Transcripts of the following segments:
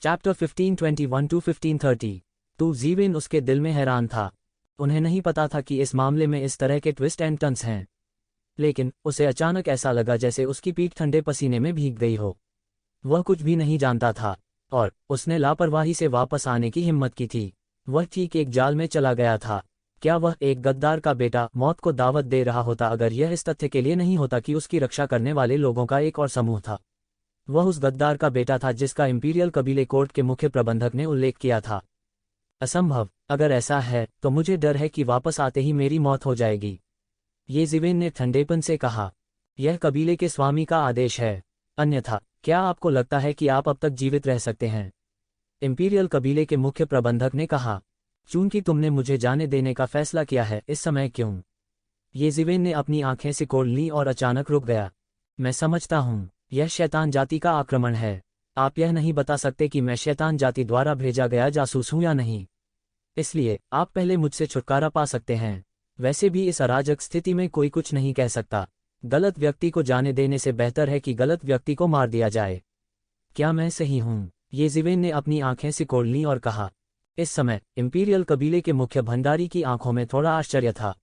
Chapter 1521 to 1530। तू जीविन उसके दिल में हैरान था। उन्हें नहीं पता था कि इस मामले में इस तरह के ट्विस्ट एंड टर्न्स हैं। लेकिन उसे अचानक ऐसा लगा जैसे उसकी पीठ ठंडे पसीने में भीग गई हो। वह कुछ भी नहीं जानता था और उसने लापरवाही से वापस आने की हिम्मत की थी। वह ठीक एक जाल में चला गया था। क्या वह एक गद्दार का बेटा मौत को दावत दे रहा होता अगर यह इस तथ्य के लिए नहीं होता कि उसकी रक्षा करने वाले लोगों का एक और समूह था। वह उस गद्दार का बेटा था जिसका इंपीरियल कबीले कोर्ट के मुख्य प्रबंधक ने उल्लेख किया था। असंभव। अगर ऐसा है तो मुझे डर है कि वापस आते ही मेरी मौत हो जाएगी, ये जीवेन ने ठंडेपन से कहा। यह कबीले के स्वामी का आदेश है, अन्यथा क्या आपको लगता है कि आप अब तक जीवित रह सकते हैं? इंपीरियल कबीले के मुख्य प्रबंधक ने कहा। चूंकि तुमने मुझे जाने देने का फैसला किया है, इस समय क्यों? ये जीवेन ने अपनी आंखें सिकोड़ लीं और अचानक रुक गया। मैं समझता हूँ, यह शैतान जाति का आक्रमण है। आप यह नहीं बता सकते कि मैं शैतान जाति द्वारा भेजा गया जासूस हूँ या नहीं। इसलिए आप पहले मुझसे छुटकारा पा सकते हैं। वैसे भी इस अराजक स्थिति में कोई कुछ नहीं कह सकता। गलत व्यक्ति को जाने देने से बेहतर है कि गलत व्यक्ति को मार दिया जाए। क्या मैं सही हूँ? ये जीवेन ने अपनी आंखें सिकोड़ लीं और कहा। इस समय इंपीरियल कबीले के मुख्य भंडारी की आंखों में थोड़ा आश्चर्य था।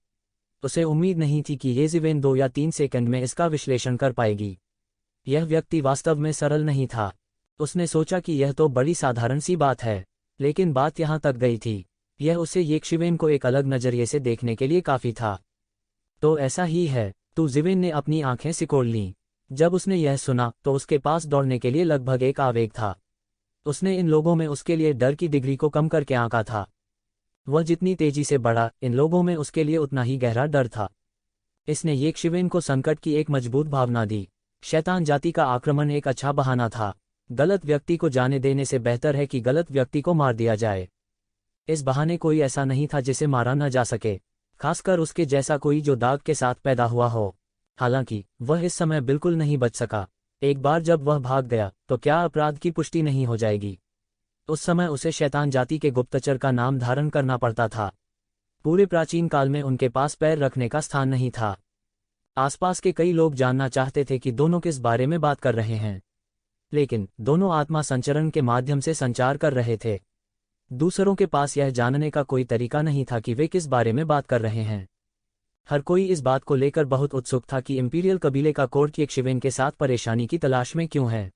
उसे उम्मीद नहीं थी कि ये जीवेन 2 या 3 सेकंड में इसका विश्लेषण कर पाएगी। यह व्यक्ति वास्तव में सरल नहीं था। उसने सोचा कि यह तो बड़ी साधारण सी बात है, लेकिन बात यहाँ तक गई थी। यह उसे येक्षिवेन को एक अलग नजरिए से देखने के लिए काफी था। तो ऐसा ही है, तू जीवेन ने अपनी आंखें सिकोड़ लीं। जब उसने यह सुना तो उसके पास दौड़ने के लिए लगभग एक आवेग था। उसने इन लोगों में उसके लिए डर की डिग्री को कम करके आंका था। वह जितनी तेजी से बढ़ा, इन लोगों में उसके लिए उतना ही गहरा डर था। इसने येक्षिवेन को संकट की एक मजबूत भावना दी। शैतान जाति का आक्रमण एक अच्छा बहाना था। गलत व्यक्ति को जाने देने से बेहतर है कि गलत व्यक्ति को मार दिया जाए। इस बहाने कोई ऐसा नहीं था जिसे मारा न जा सके, खासकर उसके जैसा कोई जो दाग के साथ पैदा हुआ हो। हालांकि वह इस समय बिल्कुल नहीं बच सका। एक बार जब वह भाग गया तो क्या अपराध की पुष्टि नहीं हो जाएगी? उस समय उसे शैतान जाति के गुप्तचर का नाम धारण करना पड़ता था। पूरे प्राचीन काल में उनके पास पैर रखने का स्थान नहीं था। आसपास के कई लोग जानना चाहते थे कि दोनों किस बारे में बात कर रहे हैं, लेकिन दोनों आत्मा संचरण के माध्यम से संचार कर रहे थे। दूसरों के पास यह जानने का कोई तरीका नहीं था कि वे किस बारे में बात कर रहे हैं। हर कोई इस बात को लेकर बहुत उत्सुक था कि इंपीरियल कबीले का कोर्ट येक्षिवेन के साथ परेशानी की तलाश में क्यों है।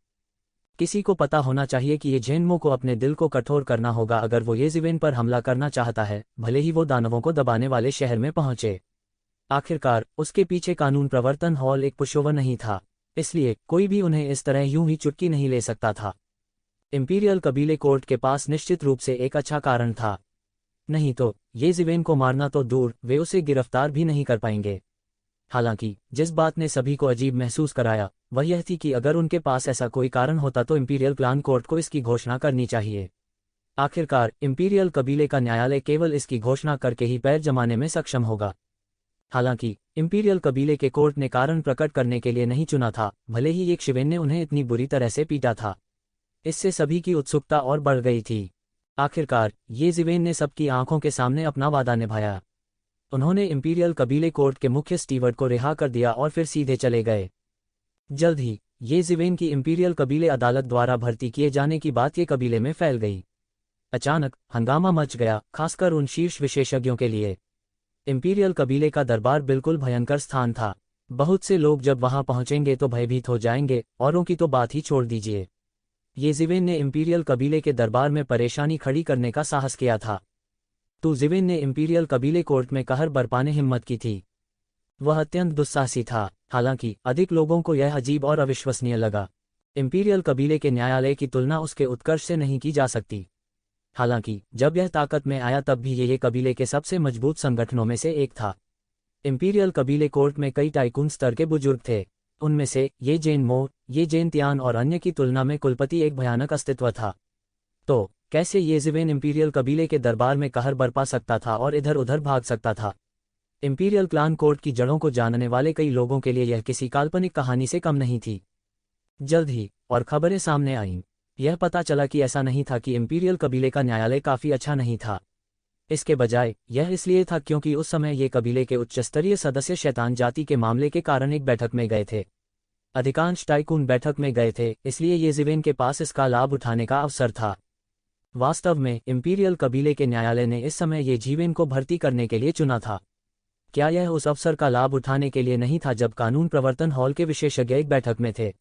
किसी को पता होना चाहिए कि ये जेनमो को अपने दिल को कठोर करना होगा अगर वो येजीवेन पर हमला करना चाहता है, भले ही वो दानवों को दबाने वाले शहर में पहुंचे। आखिरकार उसके पीछे कानून प्रवर्तन हॉल एक पुशोवर नहीं था, इसलिए कोई भी उन्हें इस तरह यूं ही चुटकी नहीं ले सकता था। इंपीरियल कबीले कोर्ट के पास निश्चित रूप से एक अच्छा कारण था। नहीं तो येजीवेन को मारना तो दूर, वे उसे गिरफ्तार भी नहीं कर पाएंगे। हालांकि जिस बात ने सभी को अजीब महसूस कराया वह यह थी कि अगर उनके पास ऐसा कोई कारण होता तो इंपीरियल क्लान कोर्ट को इसकी घोषणा करनी चाहिए। आखिरकार इंपीरियल कबीले का न्यायालय केवल इसकी घोषणा करके ही पैर जमाने में सक्षम होगा। हालांकि इंपीरियल कबीले के कोर्ट ने कारण प्रकट करने के लिए नहीं चुना था, भले ही येक्षिवेन ने उन्हें इतनी बुरी तरह से पीटा था। इससे सभी की उत्सुकता और बढ़ गई थी। आखिरकार येजीवेन ने सबकी आंखों के सामने अपना वादा निभाया। उन्होंने इंपीरियल कबीले कोर्ट के मुख्य स्टीवर्ड को रिहा कर दिया और फिर सीधे चले गए। जल्द ही येजीवेन की इंपीरियल कबीले अदालत द्वारा भर्ती किए जाने की बात ये कबीले में फैल गई। अचानक हंगामा मच गया, खासकर उन शीर्ष विशेषज्ञों के लिए। इंपीरियल कबीले का दरबार बिल्कुल भयंकर स्थान था। बहुत से लोग जब वहां पहुंचेंगे तो भयभीत हो जाएंगे, औरों की तो बात ही छोड़ दीजिए। येजीवेन ने इंपीरियल कबीले के दरबार में परेशानी खड़ी करने का साहस किया था। तो जीवेन ने इंपीरियल कबीले कोर्ट में कहर बरपाने हिम्मत की थी। वह अत्यंत दुस्साहसी था, हालांकि अधिक लोगों को यह अजीब और अविश्वसनीय लगा। इंपीरियल कबीले के न्यायालय की तुलना उसके उत्कर्ष से नहीं की जा सकती। हालांकि जब यह ताकत में आया तब भी ये कबीले के सबसे मजबूत संगठनों में से एक था। इंपीरियल कबीले कोर्ट में कई टाइकून स्तर के बुजुर्ग थे। उनमें से ये जेन मो, ये जेन तियान और अन्य की तुलना में कुलपति एक भयानक अस्तित्व था। तो कैसे येजीवेन इंपीरियल कबीले के दरबार में कहर बरपा सकता था और इधर उधर भाग सकता था? इंपीरियल क्लान कोर्ट की जड़ों को जानने वाले कई लोगों के लिए यह किसी काल्पनिक कहानी से कम नहीं थी। जल्द ही और खबरें सामने आईं। यह पता चला कि ऐसा नहीं था कि इंपीरियल कबीले का न्यायालय काफी अच्छा नहीं था। इसके बजाय यह इसलिए था क्योंकि उस समय ये कबीले के उच्च स्तरीय सदस्य शैतान जाति के मामले के कारण एक बैठक में गए थे। अधिकांश टाइकून बैठक में गए थे, इसलिए येज़िवेन के पास इसका लाभ उठाने का अवसर था। वास्तव में इंपीरियल कबीले के न्यायालय ने इस समय येज़िवेन को भर्ती करने के लिए चुना था। क्या यह उस अवसर का लाभ उठाने के लिए नहीं था जब कानून प्रवर्तन हॉल के विशेषज्ञ एक बैठक में थे?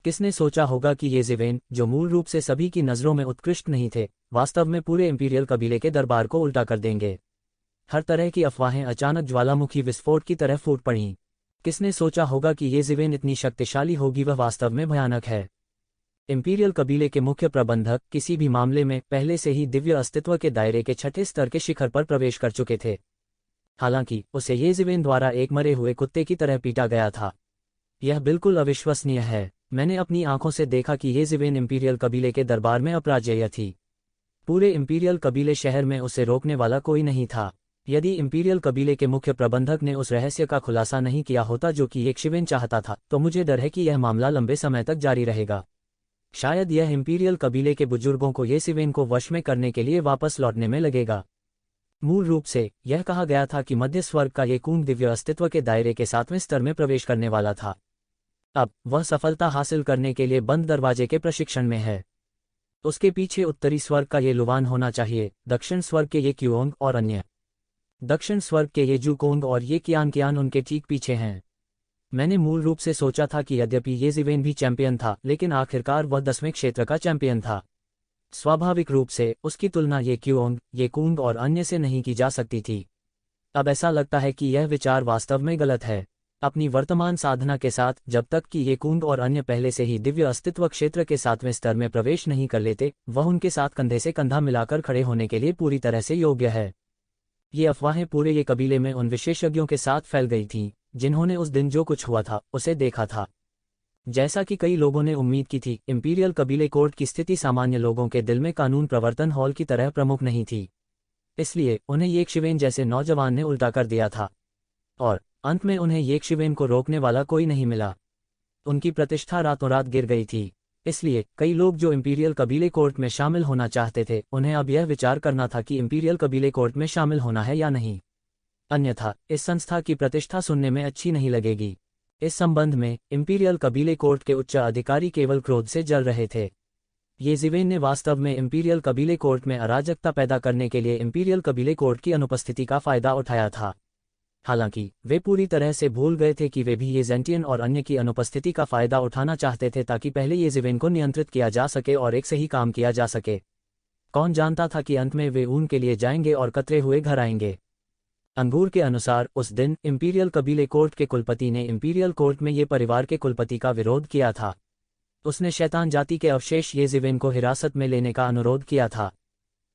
किसने सोचा होगा कि येज़िवेन, जो मूल रूप से सभी की नज़रों में उत्कृष्ट नहीं थे, वास्तव में पूरे इंपीरियल कबीले के दरबार को उल्टा कर देंगे। हर तरह की अफवाहें अचानक ज्वालामुखी विस्फोट की तरह फूट पड़ीं। किसने सोचा होगा कि येज़िवेन इतनी शक्तिशाली होगी? वह वास्तव में भयानक है। इंपीरियल कबीले के मुख्य प्रबंधक किसी भी मामले में पहले से ही दिव्य अस्तित्व के दायरे के छठे स्तर के शिखर पर प्रवेश कर चुके थे। हालांकि उसे येज़िवेन द्वारा एक मरे हुए कुत्ते की तरह पीटा गया था। यह बिल्कुल अविश्वसनीय है। मैंने अपनी आंखों से देखा कि येज़िवेन इंपीरियल कबीले के दरबार में अपराजेय थी। पूरे इंपीरियल कबीले शहर में उसे रोकने वाला कोई नहीं था। यदि इंपीरियल कबीले के मुख्य प्रबंधक ने उस रहस्य का खुलासा नहीं किया होता जो कि येज़िवेन चाहता था, तो मुझे डर है कि यह मामला लंबे समय तक जारी रहेगा। शायद यह इंपीरियल कबीले के बुजुर्गों को येज़िवेन को वश में करने के लिए वापस लौटने में लगेगा। मूल रूप से यह कहा गया था कि मध्य स्वर्ग का ये कून दिव्य अस्तित्व के दायरे के 7वें स्तर में प्रवेश करने वाला था। अब वह सफलता हासिल करने के लिए बंद दरवाजे के प्रशिक्षण में है। उसके पीछे उत्तरी स्वर्ग का ये लुवान होना चाहिए, दक्षिण स्वर्ग के ये क्यूओंग और अन्य। दक्षिण स्वर्ग के ये जूकोंग और ये कियान उनके ठीक पीछे हैं। मैंने मूल रूप से सोचा था कि यद्यपि येज़िवेन भी चैंपियन था, लेकिन आखिरकार वह 10वें क्षेत्र का चैंपियन था। स्वाभाविक रूप से उसकी तुलना ये क्यूओंग, ये कूंग और अन्य से नहीं की जा सकती थी। अब ऐसा लगता है कि यह विचार वास्तव में गलत है। अपनी वर्तमान साधना के साथ, जब तक कि ये कूंग और अन्य पहले से ही दिव्य अस्तित्व क्षेत्र के 7वें स्तर में प्रवेश नहीं कर लेते, वह उनके साथ कंधे से कंधा मिलाकर खड़े होने के लिए पूरी तरह से योग्य है। ये अफवाहें पूरे ये कबीले में उन विशेषज्ञों के साथ फैल गई थीं, जिन्होंने उस दिन जो कुछ हुआ था उसे देखा था। जैसा कि कई लोगों ने उम्मीद की थी, इंपीरियल कबीले कोर्ट की स्थिति सामान्य लोगों के दिल में कानून प्रवर्तन हॉल की तरह प्रमुख नहीं थी। इसलिए उन्हें येज़िवेन जैसे नौजवान ने उल्टा कर दिया था, और अंत में उन्हें येज़िवेन को रोकने वाला कोई नहीं मिला। उनकी प्रतिष्ठा रातों रात गिर गई थी। इसलिए कई लोग जो इंपीरियल कबीले कोर्ट में शामिल होना चाहते थे, उन्हें अब यह विचार करना था कि इंपीरियल कबीले कोर्ट में शामिल होना है या नहीं। अन्यथा इस संस्था की प्रतिष्ठा सुनने में अच्छी नहीं लगेगी। इस संबंध में इंपीरियल कबीले कोर्ट के उच्च अधिकारी केवल क्रोध से जल रहे थे। येज़िवेन ने वास्तव में इंपीरियल कबीले कोर्ट में अराजकता पैदा करने के लिए इंपीरियल कबीले कोर्ट की अनुपस्थिति का फायदा उठाया था। हालांकि वे पूरी तरह से भूल गए थे कि वे भी येज़ेंटियन और अन्य की अनुपस्थिति का फायदा उठाना चाहते थे ताकि पहले येज़िवेन को नियंत्रित किया जा सके और एक सही काम किया जा सके। कौन जानता था कि अंत में वे ऊन के लिए जाएंगे और कतरे हुए घर आएंगे। अंगूर के अनुसार उस दिन इंपीरियल कबीले कोर्ट के कुलपति ने इंपीरियल कोर्ट में ये परिवार के कुलपति का विरोध किया था। उसने शैतान जाति के अवशेष येज़िवेन को हिरासत में लेने का अनुरोध किया था।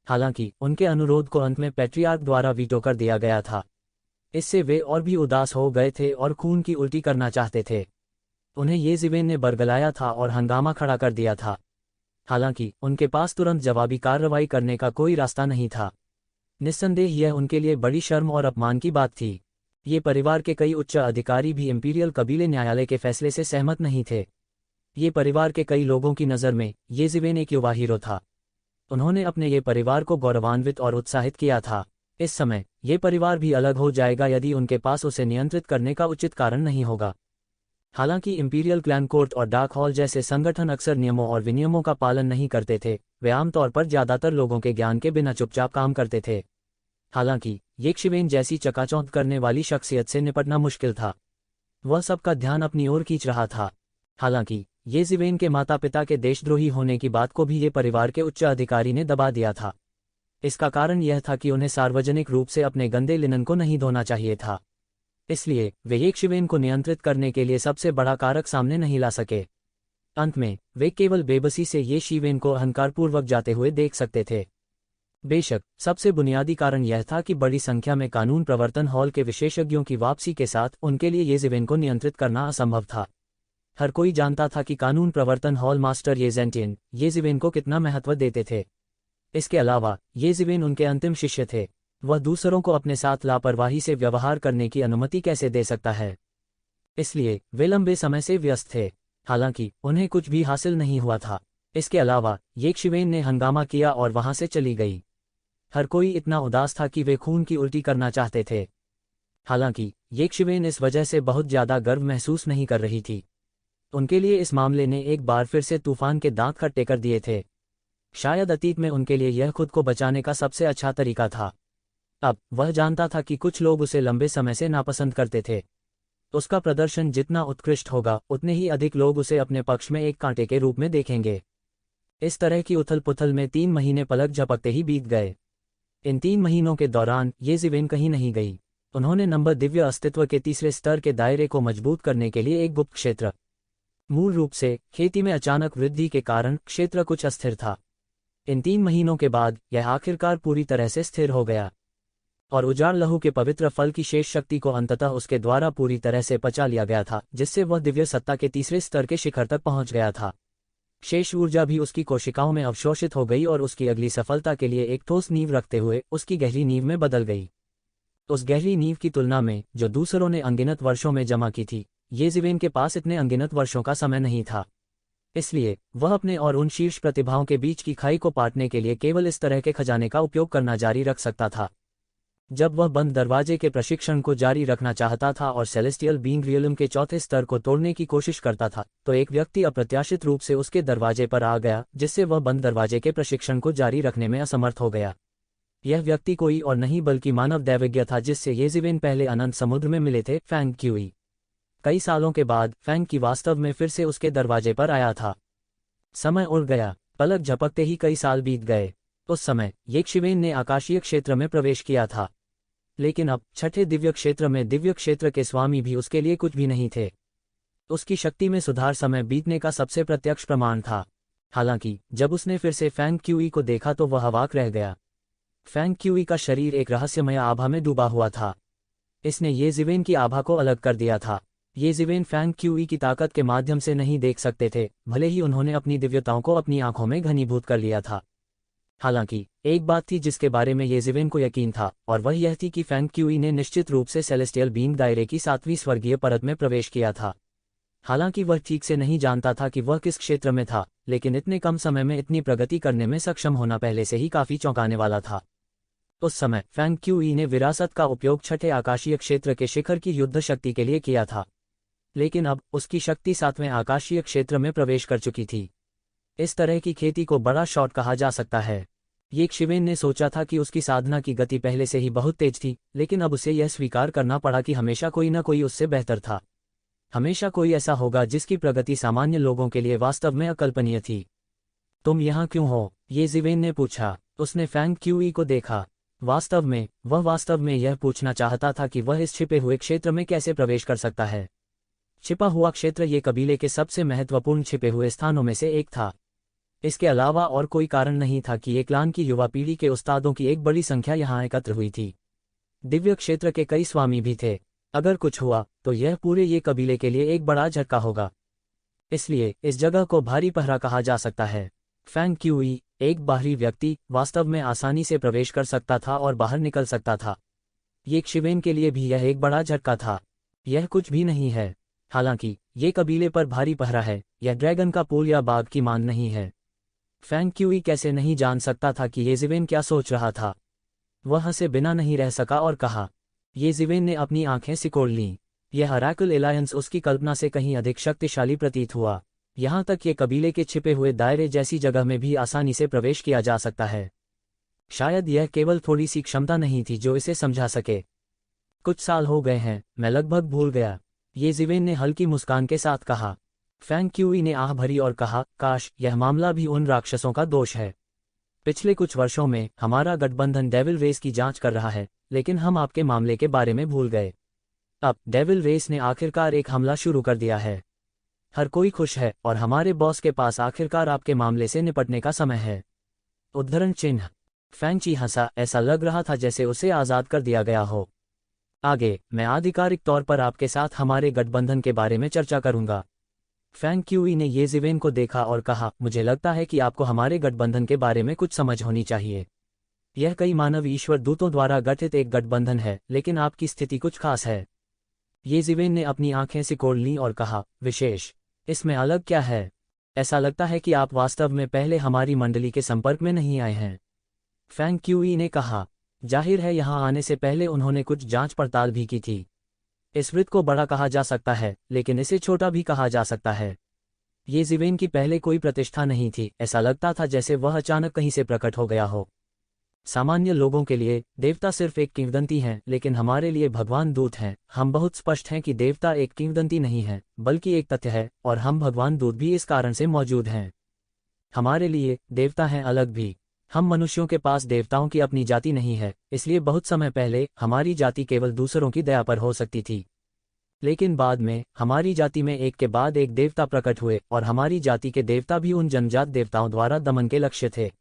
हालांकि उनके अनुरोध को अंत में पैट्रियार्क द्वारा वीटो कर दिया गया था। इससे वे और भी उदास हो गए थे और खून की उल्टी करना चाहते थे। उन्हें येज़िवेन ने बरगलाया था और हंगामा खड़ा कर दिया था। हालांकि उनके पास तुरंत जवाबी कार्रवाई करने का कोई रास्ता नहीं था। निस्संदेह यह उनके लिए बड़ी शर्म और अपमान की बात थी। ये परिवार के कई उच्च अधिकारी भी इंपीरियल कबीले न्यायालय के फैसले से सहमत नहीं थे। ये परिवार के कई लोगों की नज़र में येज़िवेन एक युवा हीरो था। उन्होंने अपने ये परिवार को गौरवान्वित और उत्साहित किया था। इस समय ये परिवार भी अलग हो जाएगा यदि उनके पास उसे नियंत्रित करने का उचित कारण नहीं होगा। हालांकि इंपीरियल क्लैन कोर्ट और डार्क हॉल जैसे संगठन अक्सर नियमों और विनियमों का पालन नहीं करते थे। वे आमतौर पर ज़्यादातर लोगों के ज्ञान के बिना चुपचाप काम करते थे। हालांकि येज़िवेन जैसी चकाचौंध करने वाली शख्सियत से निपटना मुश्किल था। वह सबका ध्यान अपनी ओर खींच रहा था। हालांकि येज़िवेन के माता पिता के देशद्रोही होने की बात को भी ये परिवार के उच्च अधिकारी ने दबा दिया था। इसका कारण यह था कि उन्हें सार्वजनिक रूप से अपने गंदे लिनन को नहीं धोना चाहिए था। इसलिए वे येज़िवेन को नियंत्रित करने के लिए सबसे बड़ा कारक सामने नहीं ला सके। अंत में वे केवल बेबसी से येज़िवेन को अहंकारपूर्वक जाते हुए देख सकते थे। बेशक सबसे बुनियादी कारण यह था कि बड़ी संख्या में कानून प्रवर्तन हॉल के विशेषज्ञों की वापसी के साथ उनके लिए येज़िवेन को नियंत्रित करना असंभव था। हर कोई जानता था कि कानून प्रवर्तन हॉल मास्टर येज़ेंटियन येज़िवेन को कितना महत्व देते थे। इसके अलावा येज़िवेन उनके अंतिम शिष्य थे। वह दूसरों को अपने साथ लापरवाही से व्यवहार करने की अनुमति कैसे दे सकता है। इसलिए वे लंबे समय से व्यस्त थे। हालांकि उन्हें कुछ भी हासिल नहीं हुआ था। इसके अलावा येज़िवेन ने हंगामा किया और वहां से चली गई। हर कोई इतना उदास था कि वे खून की उल्टी करना चाहते थे। हालांकि येज़िवेन इस वजह से बहुत ज़्यादा गर्व महसूस नहीं कर रही थी। उनके लिए इस मामले ने एक बार फिर से तूफान के दांत खट्टे कर दिए थे। शायद अतीत में उनके लिए यह खुद को बचाने का सबसे अच्छा तरीका था। अब वह जानता था कि कुछ लोग उसे लंबे समय से नापसंद करते थे। उसका प्रदर्शन जितना उत्कृष्ट होगा उतने ही अधिक लोग उसे अपने पक्ष में एक कांटे के रूप में देखेंगे। इस तरह की उथल पुथल में 3 महीने पलक झपकते ही बीत गए। इन 3 महीनों के दौरान येज़िवेन कहीं नहीं गई। उन्होंने नंबर दिव्य अस्तित्व के तीसरे स्तर के दायरे को मजबूत करने के लिए एक गुप्त क्षेत्र, मूल रूप से खेती में अचानक वृद्धि के कारण क्षेत्र कुछ अस्थिर था। इन 3 महीनों के बाद यह आखिरकार पूरी तरह से स्थिर हो गया और उजाड़ लहू के पवित्र फल की शेष शक्ति को अंततः उसके द्वारा पूरी तरह से पचा लिया गया था, जिससे वह दिव्य सत्ता के तीसरे स्तर के शिखर तक पहुंच गया था। शेष ऊर्जा भी उसकी कोशिकाओं में अवशोषित हो गई और उसकी अगली सफलता के लिए एक ठोस नींव रखते हुए उसकी गहरी नींव में बदल गई। उस गहरी नींव की तुलना में जो दूसरों ने अनगिनत वर्षों में जमा की थी, येज़िवेन के पास इतने अनगिनत वर्षों का समय नहीं था। इसलिए वह अपने और उन शीर्ष प्रतिभाओं के बीच की खाई को पाटने के लिए केवल इस तरह के खजाने का उपयोग करना जारी रख सकता था। जब वह बंद दरवाजे के प्रशिक्षण को जारी रखना चाहता था और सेलेस्टियल बीइंग रियलम के चौथे स्तर को तोड़ने की कोशिश करता था, तो एक व्यक्ति अप्रत्याशित रूप से उसके दरवाजे पर आ गया, जिससे वह बंद दरवाजे के प्रशिक्षण को जारी रखने में असमर्थ हो गया। यह व्यक्ति कोई और नहीं बल्कि मानव दैवज्ञ था जिससे येज़िवेन पहले अनंत समुद्र में मिले थे, फैंग क्यूई। कई सालों के बाद फैंग की वास्तव में फिर से उसके दरवाजे पर आया था। समय उड़ गया, पलक झपकते ही कई साल बीत गए। उस समय येज़िवेन ने आकाशीय क्षेत्र में प्रवेश किया था, लेकिन अब छठे दिव्य क्षेत्र में दिव्य क्षेत्र के स्वामी भी उसके लिए कुछ भी नहीं थे। उसकी शक्ति में सुधार समय बीतने का सबसे प्रत्यक्ष प्रमाण था। हालांकि जब उसने फिर से फैंग क्यूई को देखा तो वह अवाक रह गया। फैंग क्यूई का शरीर एक रहस्यमय आभा में डूबा हुआ था। इसने येज़िवेन की आभा को अलग कर दिया था। येज़िवेन फैंग क्यूई की ताकत के माध्यम से नहीं देख सकते थे, भले ही उन्होंने अपनी दिव्यताओं को अपनी आंखों में घनीभूत कर लिया था। हालांकि एक बात थी जिसके बारे में येज़िवेन को यकीन था, और वह यह थी कि फैंग क्यूई ने निश्चित रूप से सेलेस्टियल बीइंग दायरे की 7वीं स्वर्गीय परत में प्रवेश किया था। हालांकि वह ठीक से नहीं जानता था कि वह किस क्षेत्र में था, लेकिन इतने कम समय में इतनी प्रगति करने में सक्षम होना पहले से ही काफी चौंकाने वाला था। उस समय फैंग क्यूई ने विरासत का उपयोग छठे आकाशीय क्षेत्र के शिखर की युद्ध शक्ति के लिए किया था, लेकिन अब उसकी शक्ति 7वें आकाशीय क्षेत्र में प्रवेश कर चुकी थी। इस तरह की खेती को बड़ा शॉट कहा जा सकता है। येज़िवेन ने सोचा था कि उसकी साधना की गति पहले से ही बहुत तेज थी, लेकिन अब उसे यह स्वीकार करना पड़ा कि हमेशा कोई न कोई उससे बेहतर था। हमेशा कोई ऐसा होगा जिसकी प्रगति सामान्य लोगों के लिए वास्तव में अकल्पनीय थी। तुम यहाँ क्यों हो? येज़िवेन ने पूछा। उसने फैंग क्यूई को देखा। वह वास्तव में यह पूछना चाहता था कि वह इस छिपे हुए क्षेत्र में कैसे प्रवेश कर सकता है। छिपा हुआ क्षेत्र ये कबीले के सबसे महत्वपूर्ण छिपे हुए स्थानों में से एक था। इसके अलावा और कोई कारण नहीं था कि एक क्लान की युवा पीढ़ी के उस्तादों की एक बड़ी संख्या यहाँ एकत्र हुई थी। दिव्य क्षेत्र के कई स्वामी भी थे। अगर कुछ हुआ तो यह पूरे ये कबीले के लिए एक बड़ा झटका होगा। इसलिए इस जगह को भारी पहरा कहा जा सकता है। फैंग क्यूई, एक बाहरी व्यक्ति, वास्तव में आसानी से प्रवेश कर सकता था और बाहर निकल सकता था। येज़िवेन के लिए भी यह एक बड़ा झटका था। यह कुछ भी नहीं है। हालांकि ये कबीले पर भारी पहरा है, यह ड्रैगन का पूल या बाघ की मान नहीं है। फैंग क्यूई कैसे नहीं जान सकता था कि येज़िवेन क्या सोच रहा था। वह हंसे बिना नहीं रह सका और कहा। येज़िवेन ने अपनी आंखें सिकोड़ लीं। यह ऑरेकल एलायंस उसकी कल्पना से कहीं अधिक शक्तिशाली प्रतीत हुआ। यहाँ तक ये कबीले के छिपे हुए दायरे जैसी जगह में भी आसानी से प्रवेश किया जा सकता है। शायद यह केवल थोड़ी सी क्षमता नहीं थी जो इसे समझा सके। कुछ साल हो गए हैं, मैं लगभग भूल गया, येज़िवेन ने हल्की मुस्कान के साथ कहा। फैंग क्यूई ने आह भरी और कहा, काश यह मामला भी उन राक्षसों का दोष है। पिछले कुछ वर्षों में हमारा गठबंधन डेविल रेस की जांच कर रहा है, लेकिन हम आपके मामले के बारे में भूल गए। अब डेविल रेस ने आखिरकार एक हमला शुरू कर दिया है। हर कोई खुश है और हमारे बॉस के पास आखिरकार आपके मामले से निपटने का समय है। उद्धरण चिन्ह। फैंग ची हंसा, ऐसा लग रहा था जैसे उसे आज़ाद कर दिया गया हो। आगे मैं आधिकारिक तौर पर आपके साथ हमारे गठबंधन के बारे में चर्चा करूंगा। फैंग क्यूई ने येज़िवेन को देखा और कहा, मुझे लगता है कि आपको हमारे गठबंधन के बारे में कुछ समझ होनी चाहिए। यह कई मानव ईश्वर दूतों द्वारा गठित एक गठबंधन है, लेकिन आपकी स्थिति कुछ खास है। येज़िवेन ने अपनी आंखें सिकोड़ लीं और कहा, विशेष? इसमें अलग क्या है? ऐसा लगता है कि आप वास्तव में पहले हमारी मंडली के संपर्क में नहीं आए हैं। फैंग क्यूई ने कहा, जाहिर है यहाँ आने से पहले उन्होंने कुछ जांच पड़ताल भी की थी। इस वृत्त को बड़ा कहा जा सकता है, लेकिन इसे छोटा भी कहा जा सकता है। ये ज़िवेन की पहले कोई प्रतिष्ठा नहीं थी, ऐसा लगता था जैसे वह अचानक कहीं से प्रकट हो गया हो। सामान्य लोगों के लिए देवता सिर्फ एक किंवदंती हैं, लेकिन हमारे लिए भगवान दूत हैं। हम बहुत स्पष्ट हैं कि देवता एक किंवदंती नहीं है, बल्कि एक तथ्य है, और हम भगवान दूत भी इस कारण से मौजूद हैं। हमारे लिए देवता हैं अलग भी। हम मनुष्यों के पास देवताओं की अपनी जाति नहीं है, इसलिए बहुत समय पहले हमारी जाति केवल दूसरों की दया पर हो सकती थी। लेकिन बाद में हमारी जाति में एक के बाद एक देवता प्रकट हुए, और हमारी जाति के देवता भी उन जन्मजात देवताओं द्वारा दमन के लक्ष्य थे।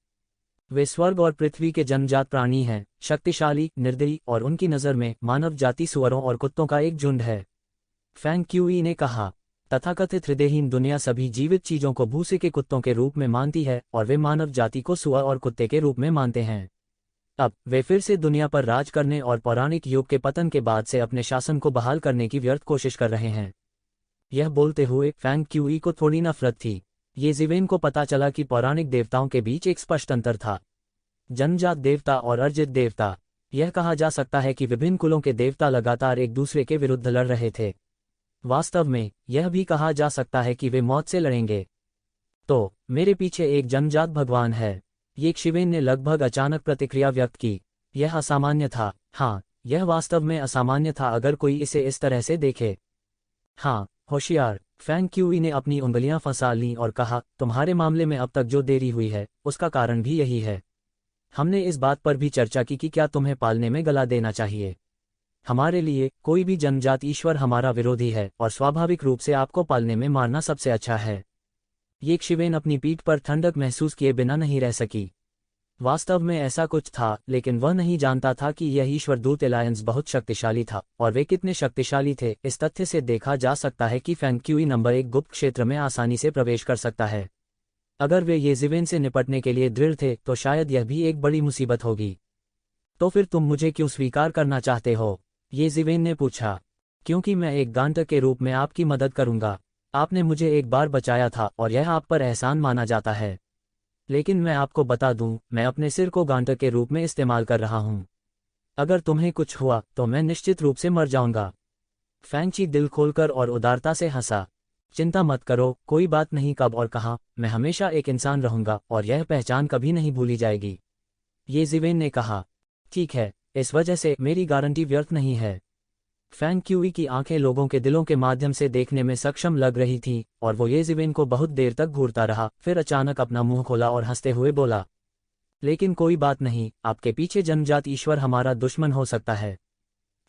वे स्वर्ग और पृथ्वी के जन्मजात प्राणी हैं, शक्तिशाली, निर्दयी, और उनकी नज़र में मानव जाति सुअरों और कुत्तों का एक झुंड है। फैंग क्यूई ने कहा, तथाकथित हृदयहीन दुनिया सभी जीवित चीजों को भूसे के कुत्तों के रूप में मानती है, और वे मानव जाति को सुअर और कुत्ते के रूप में मानते हैं। अब वे फिर से दुनिया पर राज करने और पौराणिक युग के पतन के बाद से अपने शासन को बहाल करने की व्यर्थ कोशिश कर रहे हैं। यह बोलते हुए फैंग क्यूई को थोड़ी नफरत थी। ये ज़िवेन को पता चला कि पौराणिक देवताओं के बीच एक स्पष्ट अंतर था। जन्मजात देवता और अर्जित देवता। यह कहा जा सकता है कि विभिन्न कुलों के देवता लगातार एक दूसरे के विरुद्ध लड़ रहे थे। वास्तव में यह भी कहा जा सकता है कि वे मौत से लड़ेंगे। तो मेरे पीछे एक जन्मजात भगवान है। ये शिवेन ने लगभग अचानक प्रतिक्रिया व्यक्त की। यह असामान्य था। हाँ, यह वास्तव में असामान्य था अगर कोई इसे इस तरह से देखे। हाँ, होशियार। फैंग क्यूई ने अपनी उंगलियां फंसा लीं और कहा, तुम्हारे मामले में अब तक जो देरी हुई है, उसका कारण भी यही है। हमने इस बात पर भी चर्चा की कि क्या तुम्हें पालने में गला देना चाहिए। हमारे लिए कोई भी जन्मजात ईश्वर हमारा विरोधी है, और स्वाभाविक रूप से आपको पालने में मारना सबसे अच्छा है। ये शिवेन अपनी पीठ पर ठंडक महसूस किए बिना नहीं रह सकी। वास्तव में ऐसा कुछ था, लेकिन वह नहीं जानता था कि यह ईश्वर दूत एलायंस बहुत शक्तिशाली था, और वे कितने शक्तिशाली थे इस तथ्य से देखा जा सकता है कि फैंग क्यूई नंबर 1 गुप्त क्षेत्र में आसानी से प्रवेश कर सकता है। अगर वे ये ज़िवेन से निपटने के लिए दृढ़ थे, तो शायद यह भी एक बड़ी मुसीबत होगी। तो फिर तुम मुझे क्यों स्वीकार करना चाहते हो? ये ज़िवेन ने पूछा। क्योंकि मैं एक गांटर के रूप में आपकी मदद करूंगा। आपने मुझे एक बार बचाया था, और यह आप पर एहसान माना जाता है। लेकिन मैं आपको बता दूं, मैं अपने सिर को गांटर के रूप में इस्तेमाल कर रहा हूं। अगर तुम्हें कुछ हुआ तो मैं निश्चित रूप से मर जाऊंगा। फैंगची दिल खोलकर और उदारता से हंसा। चिंता मत करो, कोई बात नहीं कब और कहाँ, मैं हमेशा एक इंसान रहूंगा, और यह पहचान कभी नहीं भूली जाएगी। ये ज़िवेन ने कहा। ठीक है, इस वजह से मेरी गारंटी व्यर्थ नहीं है। फैंग क्यूई की आंखें लोगों के दिलों के माध्यम से देखने में सक्षम लग रही थीं, और वो ये ज़िवेन को बहुत देर तक घूरता रहा, फिर अचानक अपना मुंह खोला और हंसते हुए बोला, लेकिन कोई बात नहीं, आपके पीछे जन्मजात ईश्वर हमारा दुश्मन हो सकता है।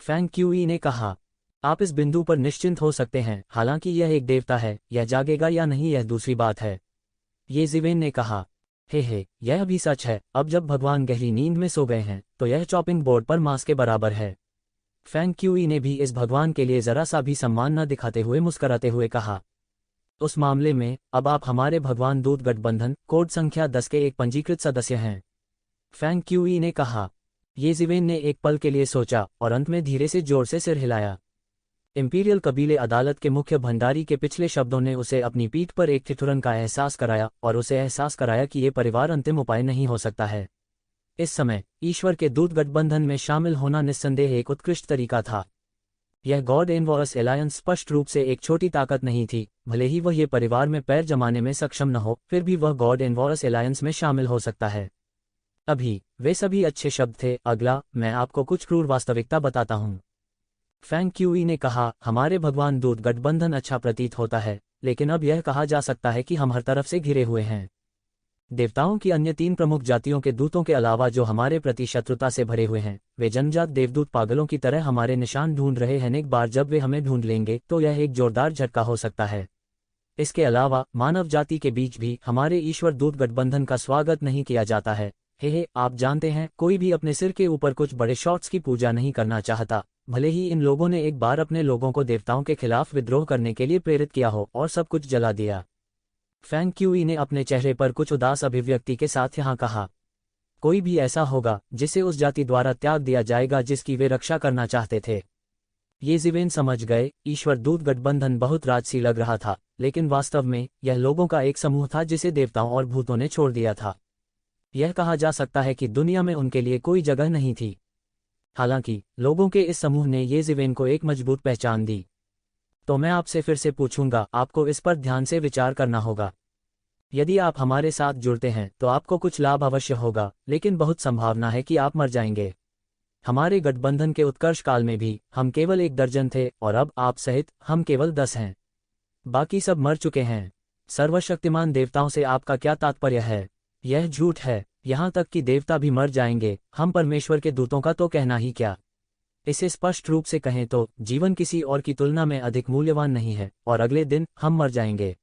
फैंग क्यूई ने कहा, आप इस बिंदु पर निश्चिंत हो सकते हैं, हालांकि यह एक देवता है, यह जागेगा या नहीं यह दूसरी बात है। ये ज़िवेन ने कहा, हे, यह भी सच है, अब जब भगवान गहरी नींद में सो गए हैं, तो यह चॉपिंग बोर्ड पर मांस के बराबर है। फैंग क्यूई ने भी इस भगवान के लिए जरा सा भी सम्मान न दिखाते हुए मुस्कराते हुए कहा, उस मामले में अब आप हमारे भगवान दूत गठबंधन कोड संख्या 10 के एक पंजीकृत सदस्य हैं। फैंग क्यूई ने कहा। ये ज़िवेन ने एक पल के लिए सोचा, और अंत में धीरे से जोर से सिर हिलाया। इंपीरियल कबीले अदालत के मुख्य भंडारी के पिछले शब्दों ने उसे अपनी पीठ पर एक ठिठुरन का एहसास कराया, और उसे एहसास कराया कि ये परिवार अंतिम उपाय नहीं हो सकता है। इस समय ईश्वर के दूत गठबंधन में शामिल होना निस्संदेह एक उत्कृष्ट तरीका था। यह गॉड इनवॉर्स एलायंस स्पष्ट रूप से एक छोटी ताकत नहीं थी, भले ही वह ये परिवार में पैर जमाने में सक्षम न हो, फिर भी वह गॉड इनवॉर्स एलायंस में शामिल हो सकता है। अभी वे सभी अच्छे शब्द थे। अगला, मैं आपको कुछ क्रूर वास्तविकता बताता हूँ। फैंग क्यूई ने कहा, हमारे भगवान दूत गठबंधन अच्छा प्रतीत होता है, लेकिन अब यह कहा जा सकता है कि हम हर तरफ से घिरे हुए हैं। देवताओं की अन्य 3 प्रमुख जातियों के दूतों के अलावा जो हमारे प्रति शत्रुता से भरे हुए हैं, वे जन्मजात देवदूत पागलों की तरह हमारे निशान ढूंढ रहे हैं। एक बार जब वे हमें ढूंढ लेंगे तो यह एक जोरदार झटका हो सकता है। इसके अलावा मानव जाति के बीच भी हमारे ईश्वर दूत गठबंधन का स्वागत नहीं किया जाता है। हे, आप जानते हैं, कोई भी अपने सिर के ऊपर कुछ बड़े शॉट्स की पूजा नहीं करना चाहता, भले ही इन लोगों ने एक बार अपने लोगों को देवताओं के खिलाफ विद्रोह करने के लिए प्रेरित किया हो और सब कुछ जला दिया। फैंग क्यूई ने अपने चेहरे पर कुछ उदास अभिव्यक्ति के साथ यहाँ कहा, कोई भी ऐसा होगा जिसे उस जाति द्वारा त्याग दिया जाएगा जिसकी वे रक्षा करना चाहते थे। ये ज़िवेन समझ गए, ईश्वर दूत गठबंधन बहुत राजसी लग रहा था, लेकिन वास्तव में यह लोगों का एक समूह था जिसे देवताओं और भूतों ने छोड़ दिया था। यह कहा जा सकता है कि दुनिया में उनके लिए कोई जगह नहीं थी। हालांकि लोगों के इस समूह ने ये जिवेन को एक मजबूत पहचान दी। तो मैं आपसे फिर से पूछूंगा, आपको इस पर ध्यान से विचार करना होगा। यदि आप हमारे साथ जुड़ते हैं तो आपको कुछ लाभ अवश्य होगा, लेकिन बहुत संभावना है कि आप मर जाएंगे। हमारे गठबंधन के उत्कर्ष काल में भी हम केवल 1 दर्जन थे और अब आप सहित हम केवल 10 हैं। बाकी सब मर चुके हैं। सर्वशक्तिमान देवताओं से आपका क्या तात्पर्य है? यह झूठ है। यहाँ तक कि देवता भी मर जाएंगे, हम परमेश्वर के दूतों का तो कहना ही क्या। इसे स्पष्ट रूप से कहें तो जीवन किसी और की तुलना में अधिक मूल्यवान नहीं है और अगले दिन हम मर जाएंगे।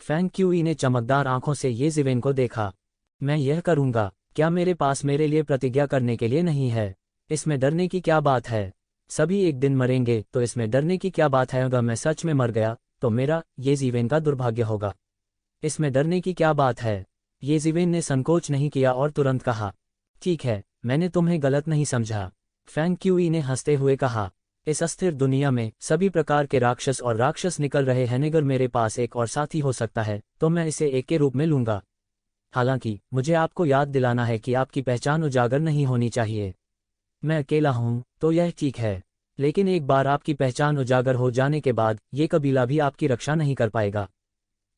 फैंग क्यूई ने चमकदार आंखों से ये जिवेन को देखा। मैं यह करूंगा। क्या मेरे पास मेरे लिए प्रतिज्ञा करने के लिए नहीं है? इसमें डरने की क्या बात है? सभी एक दिन मरेंगे, तो इसमें डरने की क्या बात है? अगर मैं सच में मर गया तो मेरा ये जिवेन का दुर्भाग्य होगा। इसमें डरने की क्या बात है? ये जिवेन ने संकोच नहीं किया और तुरंत कहा, ठीक है, मैंने तुम्हें गलत नहीं समझा। फैंग क्यूई ने हंसते हुए कहा, इस अस्थिर दुनिया में सभी प्रकार के राक्षस और राक्षस निकल रहे हैं। अगर मेरे पास एक और साथी हो सकता है तो मैं इसे एक के रूप में लूंगा। हालांकि मुझे आपको याद दिलाना है कि आपकी पहचान उजागर नहीं होनी चाहिए। मैं अकेला हूं तो यह ठीक है, लेकिन एक बार आपकी पहचान उजागर हो जाने के बाद ये कबीला भी आपकी रक्षा नहीं कर पाएगा।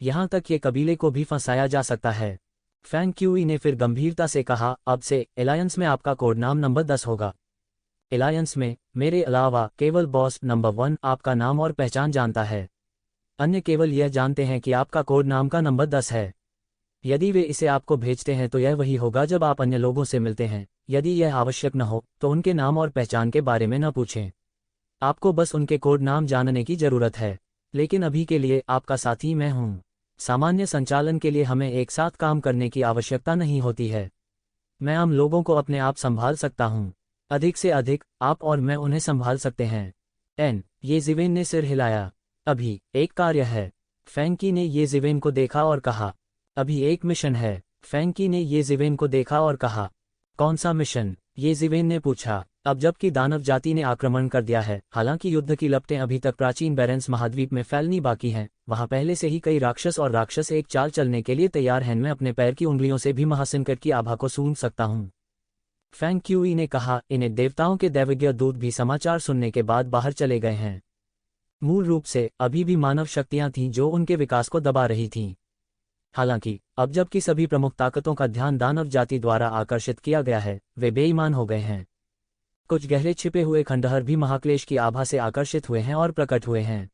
यहां तक ये कबीले को भी फंसाया जा सकता है। फैंग क्यूई ने फिर गंभीरता से कहा, अब से एलायंस में आपका कोड नाम नंबर 10 होगा। एलायंस में मेरे अलावा केवल बॉस नंबर 1 आपका नाम और पहचान जानता है। अन्य केवल यह जानते हैं कि आपका कोड नाम का नंबर 10 है। यदि वे इसे आपको भेजते हैं तो यह वही होगा जब आप अन्य लोगों से मिलते हैं। यदि यह आवश्यक न हो तो उनके नाम और पहचान के बारे में न पूछें। आपको बस उनके कोड नाम जानने की जरूरत है। लेकिन अभी के लिए आपका साथी मैं हूं। सामान्य संचालन के लिए हमें एक साथ काम करने की आवश्यकता नहीं होती है। मैं आम लोगों को अपने आप संभाल सकता हूं। अधिक से अधिक आप और मैं उन्हें संभाल सकते हैं। ये जिवेन ने सिर हिलाया। अभी एक कार्य है। फैंकी ने ये जिवेन को देखा और कहा, अभी एक मिशन है। फैंकी ने ये जिवेन को देखा और कहा, कौन सा मिशन? ये जिवेन ने पूछा। अब जबकि दानव जाति ने आक्रमण कर दिया है, हालांकि युद्ध की लपटें अभी तक प्राचीन बेरेंस महाद्वीप में फैलनी बाकी हैं, वहां पहले से ही कई राक्षस और राक्षस एक चाल चलने के लिए तैयार हैं। मैं अपने पैर की उंगलियों से भी महासंकट की आभा को सूंघ सकता हूं। फैंग क्यूई ने कहा, इन्हें देवताओं के दैवज्ञ दूत भी समाचार सुनने के बाद बाहर चले गए हैं। मूल रूप से अभी भी मानव शक्तियां थीं जो उनके विकास को दबा रही थीं। हालांकि अब जबकि सभी प्रमुख ताकतों का ध्यान दानव जाति द्वारा आकर्षित किया गया है, वे बेईमान हो गए हैं। कुछ गहरे छिपे हुए खंडहर भी महाक्लेश की आभा से आकर्षित हुए हैं और प्रकट हुए हैं।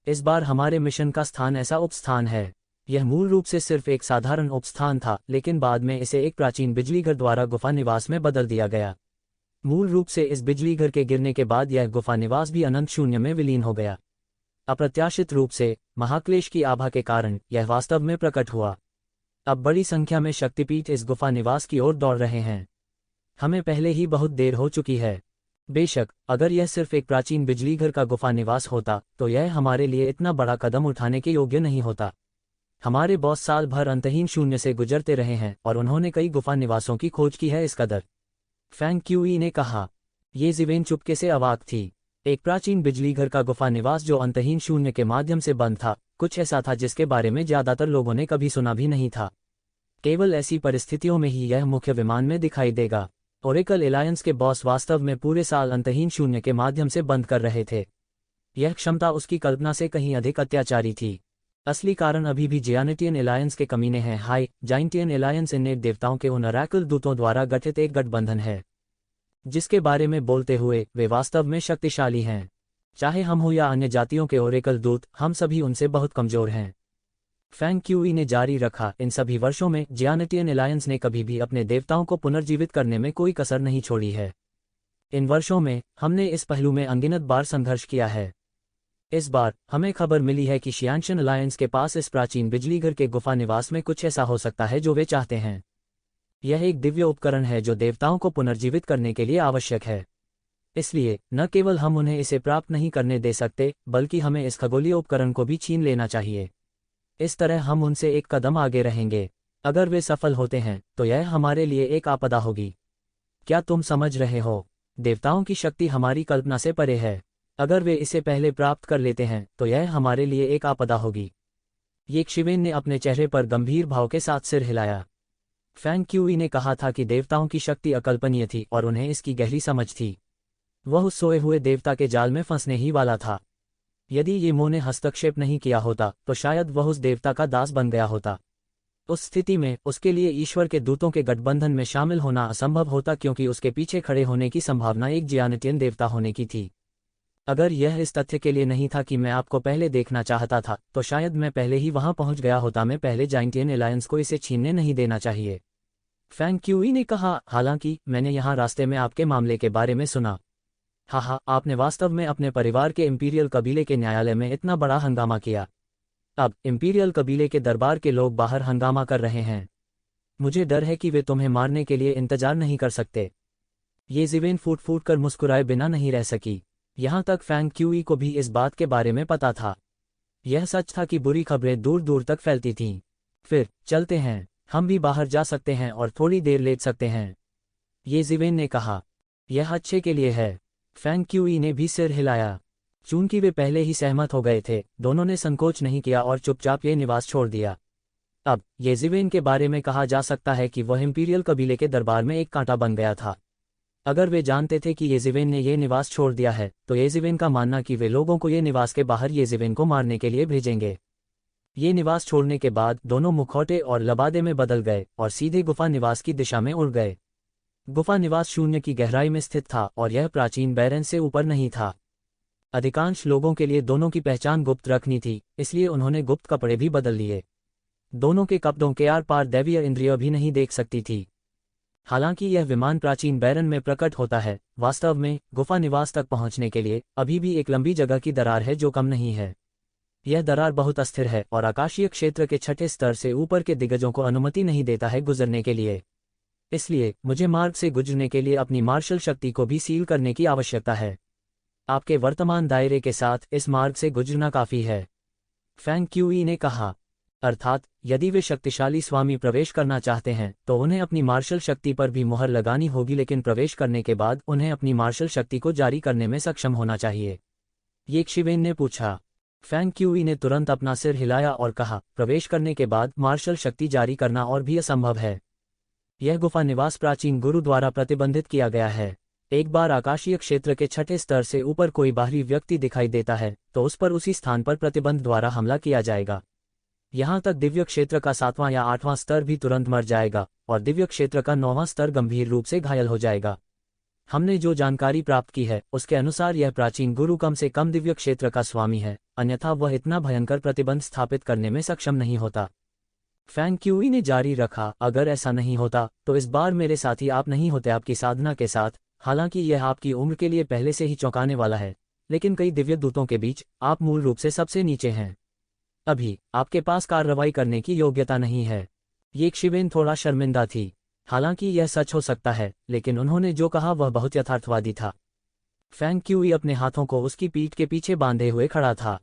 इस बार हमारे मिशन का स्थान ऐसा उपस्थान है। यह मूल रूप से सिर्फ एक साधारण उपस्थान था, लेकिन बाद में इसे एक प्राचीन बिजलीघर द्वारा गुफा निवास में बदल दिया गया। मूल रूप से इस बिजलीघर के गिरने के बाद यह गुफा निवास भी अनंत शून्य में विलीन हो गया। अप्रत्याशित रूप से महाक्लेश की आभा के कारण यह वास्तव में प्रकट हुआ। अब बड़ी संख्या में शक्तिपीठ इस गुफा निवास की ओर दौड़ रहे हैं। हमें पहले ही बहुत देर हो चुकी है। बेशक अगर यह सिर्फ एक प्राचीन बिजलीघर का गुफा निवास होता तो यह हमारे लिए इतना बड़ा कदम उठाने के योग्य नहीं होता। हमारे बॉस साल भर अंतहीन शून्य से गुजरते रहे हैं और उन्होंने कई गुफा निवासों की खोज की है। इस कदर, फैंग क्यूई ने कहा। ये जिवेन चुपके से अवाक थी। एक प्राचीन बिजलीघर का गुफा निवास जो अंतहीन शून्य के माध्यम से बंद था, कुछ ऐसा था जिसके बारे में ज्यादातर लोगों ने कभी सुना भी नहीं था। केवल ऐसी परिस्थितियों में ही यह मुख्य विमान में दिखाई देगा। ओरेकल एलायंस के बॉस वास्तव में पूरे साल अंतहीन शून्य के माध्यम से बंद कर रहे थे। यह क्षमता उसकी कल्पना से कहीं अधिक अत्याचारी थी। असली कारण अभी भी जियानिटियन एलायंस के कमीने हैं। हाई जाइंटियन एलायंस इन्नेट देवताओं के उन अरैकल दूतों द्वारा गठित एक गठबंधन है, जिसके बारे में बोलते हुए वे वास्तव में शक्तिशाली हैं। चाहे हम हो या अन्य जातियों के ओरेकल दूत, हम सभी उनसे बहुत कमजोर हैं। फैंग क्यूई ने जारी रखा, इन सभी वर्षों में जियानिटियन एलायंस ने कभी भी अपने देवताओं को पुनर्जीवित करने में कोई कसर नहीं छोड़ी है। इन वर्षों में हमने इस पहलू में अनगिनत बार संघर्ष किया है। इस बार हमें खबर मिली है कि शियानशन अलायंस के पास इस प्राचीन बिजलीघर के गुफा निवास में कुछ ऐसा हो सकता है जो वे चाहते हैं। यह एक दिव्य उपकरण है जो देवताओं को पुनर्जीवित करने के लिए आवश्यक है। इसलिए न केवल हम उन्हें इसे प्राप्त नहीं करने दे सकते, बल्कि हमें इस खगोलीय उपकरण को भी छीन लेना चाहिए। इस तरह हम उनसे एक कदम आगे रहेंगे। अगर वे सफल होते हैं तो यह हमारे लिए एक आपदा होगी। क्या तुम समझ रहे हो? देवताओं की शक्ति हमारी कल्पना से परे है। अगर वे इसे पहले प्राप्त कर लेते हैं तो यह हमारे लिए एक आपदा होगी। ये शिवेन ने अपने चेहरे पर गंभीर भाव के साथ सिर हिलाया। फैंग क्यूई ने कहा था कि देवताओं की शक्ति अकल्पनीय थी और उन्हें इसकी गहरी समझ थी। वह उस सोए हुए देवता के जाल में फंसने ही वाला था। यदि ये मो ने हस्तक्षेप नहीं किया होता तो शायद वह उस देवता का दास बन गया होता। उस स्थिति में उसके लिए ईश्वर के दूतों के गठबंधन में शामिल होना असंभव होता, क्योंकि उसके पीछे खड़े होने की संभावना एक जियानिटियन देवता होने की थी। अगर यह इस तथ्य के लिए नहीं था कि मैं आपको पहले देखना चाहता था, तो शायद मैं पहले ही वहां पहुंच गया होता। मैं पहले जाइंटियन एलायंस को इसे छीनने नहीं देना चाहिए, फैंग क्यूई ने कहा। हालांकि मैंने यहाँ रास्ते में आपके मामले के बारे में सुना। हाँ, आपने वास्तव में अपने परिवार के इंपीरियल कबीले के न्यायालय में इतना बड़ा हंगामा किया। अब इंपीरियल कबीले के दरबार के लोग बाहर हंगामा कर रहे हैं। मुझे डर है कि वे तुम्हें मारने के लिए इंतजार नहीं कर सकते। ये ज़िवेन फूट फूट कर मुस्कुराए बिना नहीं रह सकी। यहाँ तक फैंग क्यूई को भी इस बात के बारे में पता था। यह सच था कि बुरी खबरें दूर दूर तक फैलती थीं। फिर चलते हैं, हम भी बाहर जा सकते हैं और थोड़ी देर लेट सकते हैं, ये ज़िवेन ने कहा। यह अच्छे के लिए है। फैंग क्यूई ने भी सिर हिलाया। चूंकि वे पहले ही सहमत हो गए थे, दोनों ने संकोच नहीं किया और चुपचाप ये निवास छोड़ दिया। अब ये ज़िवेन के बारे में कहा जा सकता है कि वह इंपीरियल कबीले के दरबार में एक कांटा बन गया था। अगर वे जानते थे कि ये ज़िवेन ने ये निवास छोड़ दिया है, तो ये ज़िवेन का मानना कि वे लोगों को ये निवास के बाहर ये ज़िवेन को मारने के लिए भेजेंगे। ये निवास छोड़ने के बाद दोनों मुखौटे और लबादे में बदल गए और सीधे गुफा निवास की दिशा में उड़ गए। गुफा निवास शून्य की गहराई में स्थित था और यह प्राचीन बैरन से ऊपर नहीं था। अधिकांश लोगों के लिए दोनों की पहचान गुप्त रखनी थी, इसलिए उन्होंने गुप्त कपड़े भी बदल लिए। दोनों के कपड़ों के आर पार दैवीय इंद्रिय भी नहीं देख सकती थी। हालांकि यह विमान प्राचीन बैरन में प्रकट होता है, वास्तव में गुफा निवास तक पहुंचने के लिए अभी भी एक लंबी जगह की दरार है जो कम नहीं है। यह दरार बहुत अस्थिर है और आकाशीय क्षेत्र के छठे स्तर से ऊपर के दिग्गजों को अनुमति नहीं देता है गुजरने के लिए। इसलिए मुझे मार्ग से गुजरने के लिए अपनी मार्शल शक्ति को भी सील करने की आवश्यकता है। आपके वर्तमान दायरे के साथ इस मार्ग से गुजरना काफी है, फैंग क्यूई ने कहा। अर्थात यदि वे शक्तिशाली स्वामी प्रवेश करना चाहते हैं तो उन्हें अपनी मार्शल शक्ति पर भी मुहर लगानी होगी, लेकिन प्रवेश करने के बाद उन्हें अपनी मार्शल शक्ति को जारी करने में सक्षम होना चाहिए, ये शिवेन ने पूछा। फैंग क्यूई ने तुरंत अपना सिर हिलाया और कहा, प्रवेश करने के बाद मार्शल शक्ति जारी करना और भी असंभव है। यह गुफा निवास प्राचीन गुरु द्वारा प्रतिबंधित किया गया है। एक बार आकाशीय क्षेत्र के छठे स्तर से ऊपर कोई बाहरी व्यक्ति दिखाई देता है तो उस पर उसी स्थान पर प्रतिबंध द्वारा हमला किया जाएगा। यहाँ तक दिव्य क्षेत्र का 7वां या 8वां स्तर भी तुरंत मर जाएगा और दिव्य क्षेत्र का 9वां स्तर गंभीर रूप से घायल हो जाएगा। हमने जो जानकारी प्राप्त की है उसके अनुसार यह प्राचीन गुरु कम से कम दिव्य क्षेत्र का स्वामी है, अन्यथा वह इतना भयंकर प्रतिबंध स्थापित करने में सक्षम नहीं होता। फैंग क्यूई ने जारी रखा, अगर ऐसा नहीं होता तो इस बार मेरे साथी आप नहीं होते आपकी साधना के साथ। हालांकि यह आपकी उम्र के लिए पहले से ही चौंकाने वाला है, लेकिन कई दिव्य दूतों के बीच आप मूल रूप से सबसे नीचे हैं। अभी आपके पास कार्रवाई करने की योग्यता नहीं है। ये शिवेन थोड़ा शर्मिंदा थी। हालांकि यह सच हो सकता है, लेकिन उन्होंने जो कहा वह बहुत यथार्थवादी था। फैंग क्यूई अपने हाथों को उसकी पीठ के पीछे बांधे हुए खड़ा था।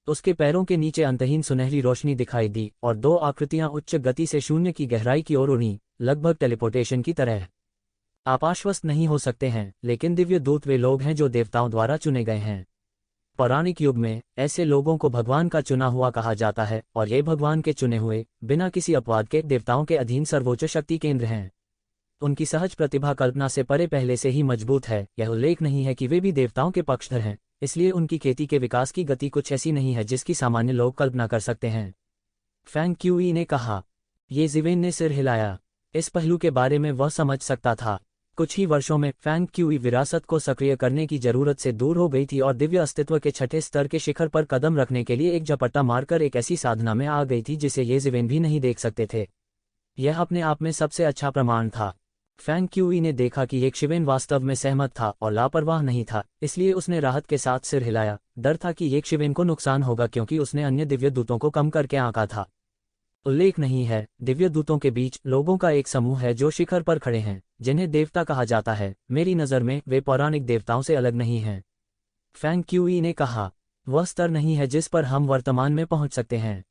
उसके पैरों के नीचे अंतहीन सुनहरी रोशनी दिखाई दी और दो आकृतियां उच्च गति से शून्य की गहराई की ओर उड़ी, लगभग टेलीपोर्टेशन की तरह। आप आश्वस्त नहीं हो सकते हैं, लेकिन दिव्य दूत वे लोग हैं जो देवताओं द्वारा चुने गए हैं। पौराणिक युग में ऐसे लोगों को भगवान का चुना हुआ कहा जाता है और ये भगवान के चुने हुए, बिना किसी अपवाद के देवताओं के अधीन सर्वोच्च शक्ति केंद्र हैं। उनकी सहज प्रतिभा कल्पना से परे पहले से ही मजबूत है। यह उल्लेख नहीं है कि वे भी देवताओं के पक्षधर हैं, इसलिए उनकी खेती के विकास की गति कुछ ऐसी नहीं है जिसकी सामान्य लोग कल्पना कर सकते हैं, फैंग क्यूई ने कहा। ये ज़िवेन ने सिर हिलाया। इस पहलू के बारे में वह समझ सकता था। कुछ ही वर्षों में फैंग क्यूई विरासत को सक्रिय करने की जरूरत से दूर हो गई थी और दिव्य अस्तित्व के छठे स्तर के शिखर पर कदम रखने के लिए एक झपट्टा मारकर एक ऐसी साधना में आ गई थी जिसे ये ज़िवेन भी नहीं देख सकते थे। यह अपने आप में सबसे अच्छा प्रमाण था। फैंग क्यूई ने देखा कि एक शिवेन वास्तव में सहमत था और लापरवाह नहीं था, इसलिए उसने राहत के साथ सिर हिलाया। डर था कि एक शिवेन को नुकसान होगा क्योंकि उसने अन्य दिव्य दूतों को कम करके आंका था। उल्लेख नहीं है, दिव्य दूतों के बीच लोगों का एक समूह है जो शिखर पर खड़े हैं, जिन्हें देवता कहा जाता है। मेरी नज़र में वे पौराणिक देवताओं से अलग नहीं हैं, फैंग क्यूई ने कहा। वह स्तर नहीं है जिस पर हम वर्तमान में पहुंच सकते हैं।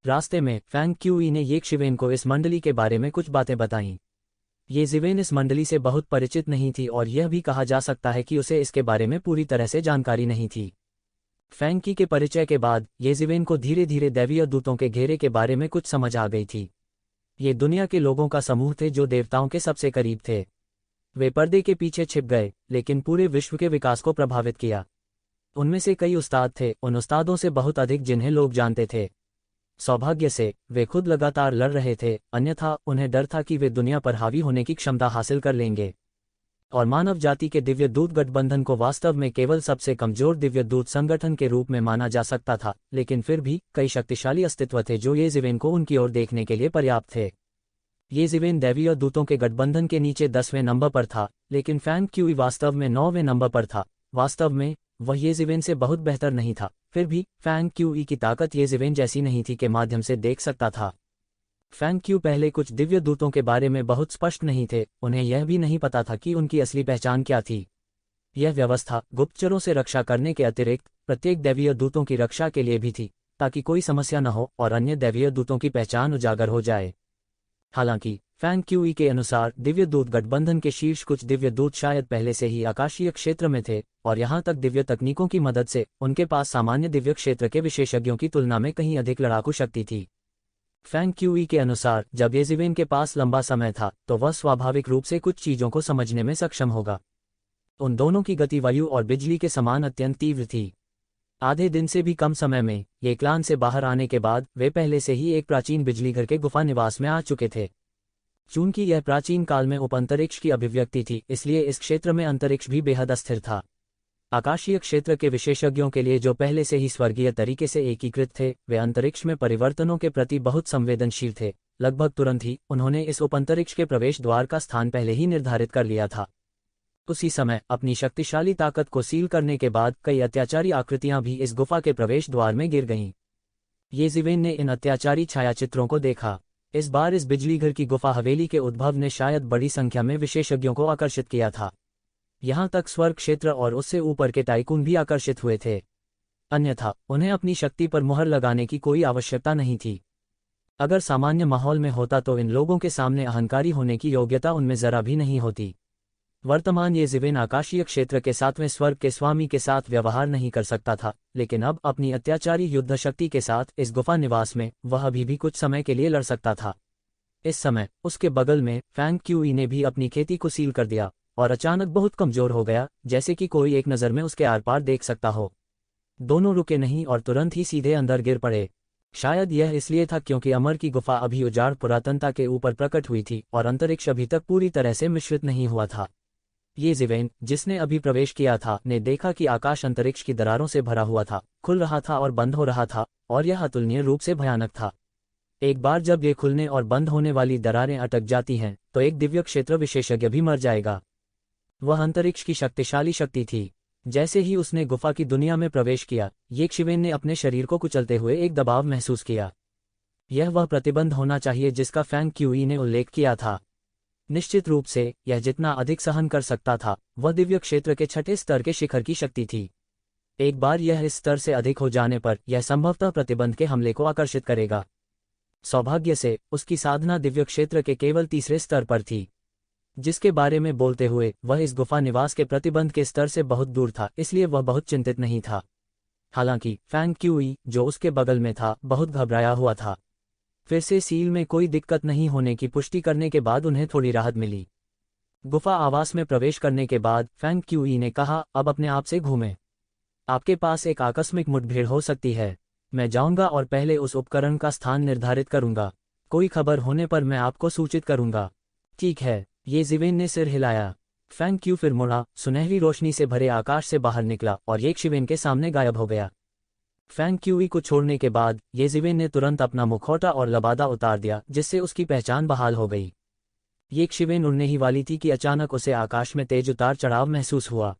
रास्ते में फैंग क्यूई ने ये शिवेन को इस मंडली के बारे में कुछ बातें बताईं। ये ज़िवेन इस मंडली से बहुत परिचित नहीं थी और यह भी कहा जा सकता है कि उसे इसके बारे में पूरी तरह से जानकारी नहीं थी। फैंग की के परिचय के बाद ये ज़िवेन को धीरे धीरे दैवीय दूतों के घेरे के बारे में कुछ समझ आ गई थी। ये दुनिया के लोगों का समूह थे जो देवताओं के सबसे करीब थे। वे पर्दे के पीछे छिप गए, लेकिन पूरे विश्व के विकास को प्रभावित किया। उनमें से कई उस्ताद थे, उन उस्तादों से बहुत अधिक जिन्हें लोग जानते थे। सौभाग्य से वे खुद लगातार लड़ रहे थे, अन्यथा उन्हें डर था कि वे दुनिया पर हावी होने की क्षमता हासिल कर लेंगे और मानव जाति के दिव्य दूत गठबंधन को वास्तव में केवल सबसे कमजोर दिव्य दूत संगठन के रूप में माना जा सकता था। लेकिन फिर भी कई शक्तिशाली अस्तित्व थे जो येज़िवेन को उनकी ओर देखने के लिए पर्याप्त थे। येज़िवेन दैवीय दूतों के गठबंधन के नीचे 10वें नंबर पर था, लेकिन फैंग क्यूई वास्तव में 9वें नंबर पर था। वास्तव में वह येज़िवेन से बहुत बेहतर नहीं था, फिर भी फैंग क्यूई की ताकत येज़िवेन जैसी नहीं थी के माध्यम से देख सकता था। फैंग क्यू पहले कुछ दिव्य दूतों के बारे में बहुत स्पष्ट नहीं थे, उन्हें यह भी नहीं पता था कि उनकी असली पहचान क्या थी। यह व्यवस्था गुप्तचरों से रक्षा करने के अतिरिक्त प्रत्येक दैवीय दूतों की रक्षा के लिए भी थी, ताकि कोई समस्या न हो और अन्य दैवीय दूतों की पहचान उजागर हो जाए। हालांकि फैंग क्यूई के अनुसार दिव्य दूत गठबंधन के शीर्ष कुछ दिव्य दूत शायद पहले से ही आकाशीय क्षेत्र में थे, और यहां तक दिव्य तकनीकों की मदद से उनके पास सामान्य दिव्य क्षेत्र के विशेषज्ञों की तुलना में कहीं अधिक लड़ाकू शक्ति थी। फैंग क्यूई के अनुसार जब येज़िवेन के पास लंबा समय था तो वह स्वाभाविक रूप से कुछ चीजों को समझने में सक्षम होगा। उन दोनों की गति वायु और बिजली के समान अत्यंत तीव्र थी। आधे दिन से भी कम समय में ये क्लान से बाहर आने के बाद वे पहले से ही एक प्राचीन बिजलीघर के गुफा निवास में आ चुके थे। चूंकि यह प्राचीन काल में उपअंतरिक्ष की अभिव्यक्ति थी, इसलिए इस क्षेत्र में अंतरिक्ष भी बेहद अस्थिर था। आकाशीय क्षेत्र के विशेषज्ञों के लिए जो पहले से ही स्वर्गीय तरीके से एकीकृत थे, वे अंतरिक्ष में परिवर्तनों के प्रति बहुत संवेदनशील थे। लगभग तुरंत ही उन्होंने इस उपअंतरिक्ष के प्रवेश द्वार का स्थान पहले ही निर्धारित कर लिया था। उसी समय अपनी शक्तिशाली ताकत को सील करने के बाद कई अत्याचारी आकृतियां भी इस गुफा के प्रवेश द्वार में गिर गईं। येज़िवेन ने इन अत्याचारी छायाचित्रों को देखा। इस बार इस बिजलीघर की गुफा हवेली के उद्भव ने शायद बड़ी संख्या में विशेषज्ञों को आकर्षित किया था। यहां तक स्वर्ग क्षेत्र और उससे ऊपर के टाइकून भी आकर्षित हुए थे, अन्यथा उन्हें अपनी शक्ति पर मुहर लगाने की कोई आवश्यकता नहीं थी। अगर सामान्य माहौल में होता तो इन लोगों के सामने अहंकारी होने की योग्यता उनमें जरा भी नहीं होती। वर्तमान येज़िवेन आकाशीय क्षेत्र के 7वें स्वर्ग के स्वामी के साथ व्यवहार नहीं कर सकता था, लेकिन अब अपनी अत्याचारी युद्ध शक्ति के साथ इस गुफा निवास में वह अभी भी कुछ समय के लिए लड़ सकता था। इस समय उसके बगल में फैंग क्यूई ने भी अपनी खेती को सील कर दिया और अचानक बहुत कमजोर हो गया, जैसे कि कोई एक नज़र में उसके आर पार देख सकता हो। दोनों रुके नहीं और तुरंत ही सीधे अंदर गिर पड़े। शायद यह इसलिए था क्योंकि अमर की गुफा अभी उजाड़ पुरातनता के ऊपर प्रकट हुई थी और अंतरिक्ष अभी तक पूरी तरह से मिश्रित नहीं हुआ था। येज़िवेन, जिसने अभी प्रवेश किया था, ने देखा कि आकाश अंतरिक्ष की दरारों से भरा हुआ था, खुल रहा था और बंद हो रहा था, और यह अतुलनीय रूप से भयानक था। एक बार जब ये खुलने और बंद होने वाली दरारें अटक जाती हैं, तो एक दिव्य क्षेत्र विशेषज्ञ भी मर जाएगा। वह अंतरिक्ष की शक्तिशाली शक्ति थी। जैसे ही उसने गुफा की दुनिया में प्रवेश किया, येज़िवेन ने अपने शरीर को कुचलते हुए एक दबाव महसूस किया। यह वह प्रतिबंध होना चाहिए जिसका फैंग क्यूई ने उल्लेख किया था। निश्चित रूप से यह जितना अधिक सहन कर सकता था, वह दिव्य क्षेत्र के 6ठे स्तर के शिखर की शक्ति थी। एक बार यह इस स्तर से अधिक हो जाने पर यह संभवतः प्रतिबंध के हमले को आकर्षित करेगा। सौभाग्य से उसकी साधना दिव्य क्षेत्र के केवल 3रे स्तर पर थी, जिसके बारे में बोलते हुए वह इस गुफा निवास के प्रतिबंध के स्तर से बहुत दूर था, इसलिए वह बहुत चिंतित नहीं था। हालांकि फैंग क्यूई, जो उसके बगल में था, बहुत घबराया हुआ था। फिर से सील में कोई दिक्कत नहीं होने की पुष्टि करने के बाद उन्हें थोड़ी राहत मिली। गुफा आवास में प्रवेश करने के बाद फैंग क्यूई ने कहा, अब अपने आप से घूमें। आपके पास एक आकस्मिक मुठभेड़ हो सकती है। मैं जाऊंगा और पहले उस उपकरण का स्थान निर्धारित करूंगा। कोई खबर होने पर मैं आपको सूचित करूंगा। ठीक है, येज़िवेन ने सिर हिलाया। फैंग क्यू फिर मुड़ा, सुनहरी रोशनी से भरे आकाश से बाहर निकला और येज़िवेन के सामने गायब हो गया। फैंग क्यूई को छोड़ने के बाद येज़िवेन ने तुरंत अपना मुखौटा और लबादा उतार दिया, जिससे उसकी पहचान बहाल हो गई। येज़िवेन उड़ने ही वाली थी कि अचानक उसे आकाश में तेज उतार चढ़ाव महसूस हुआ।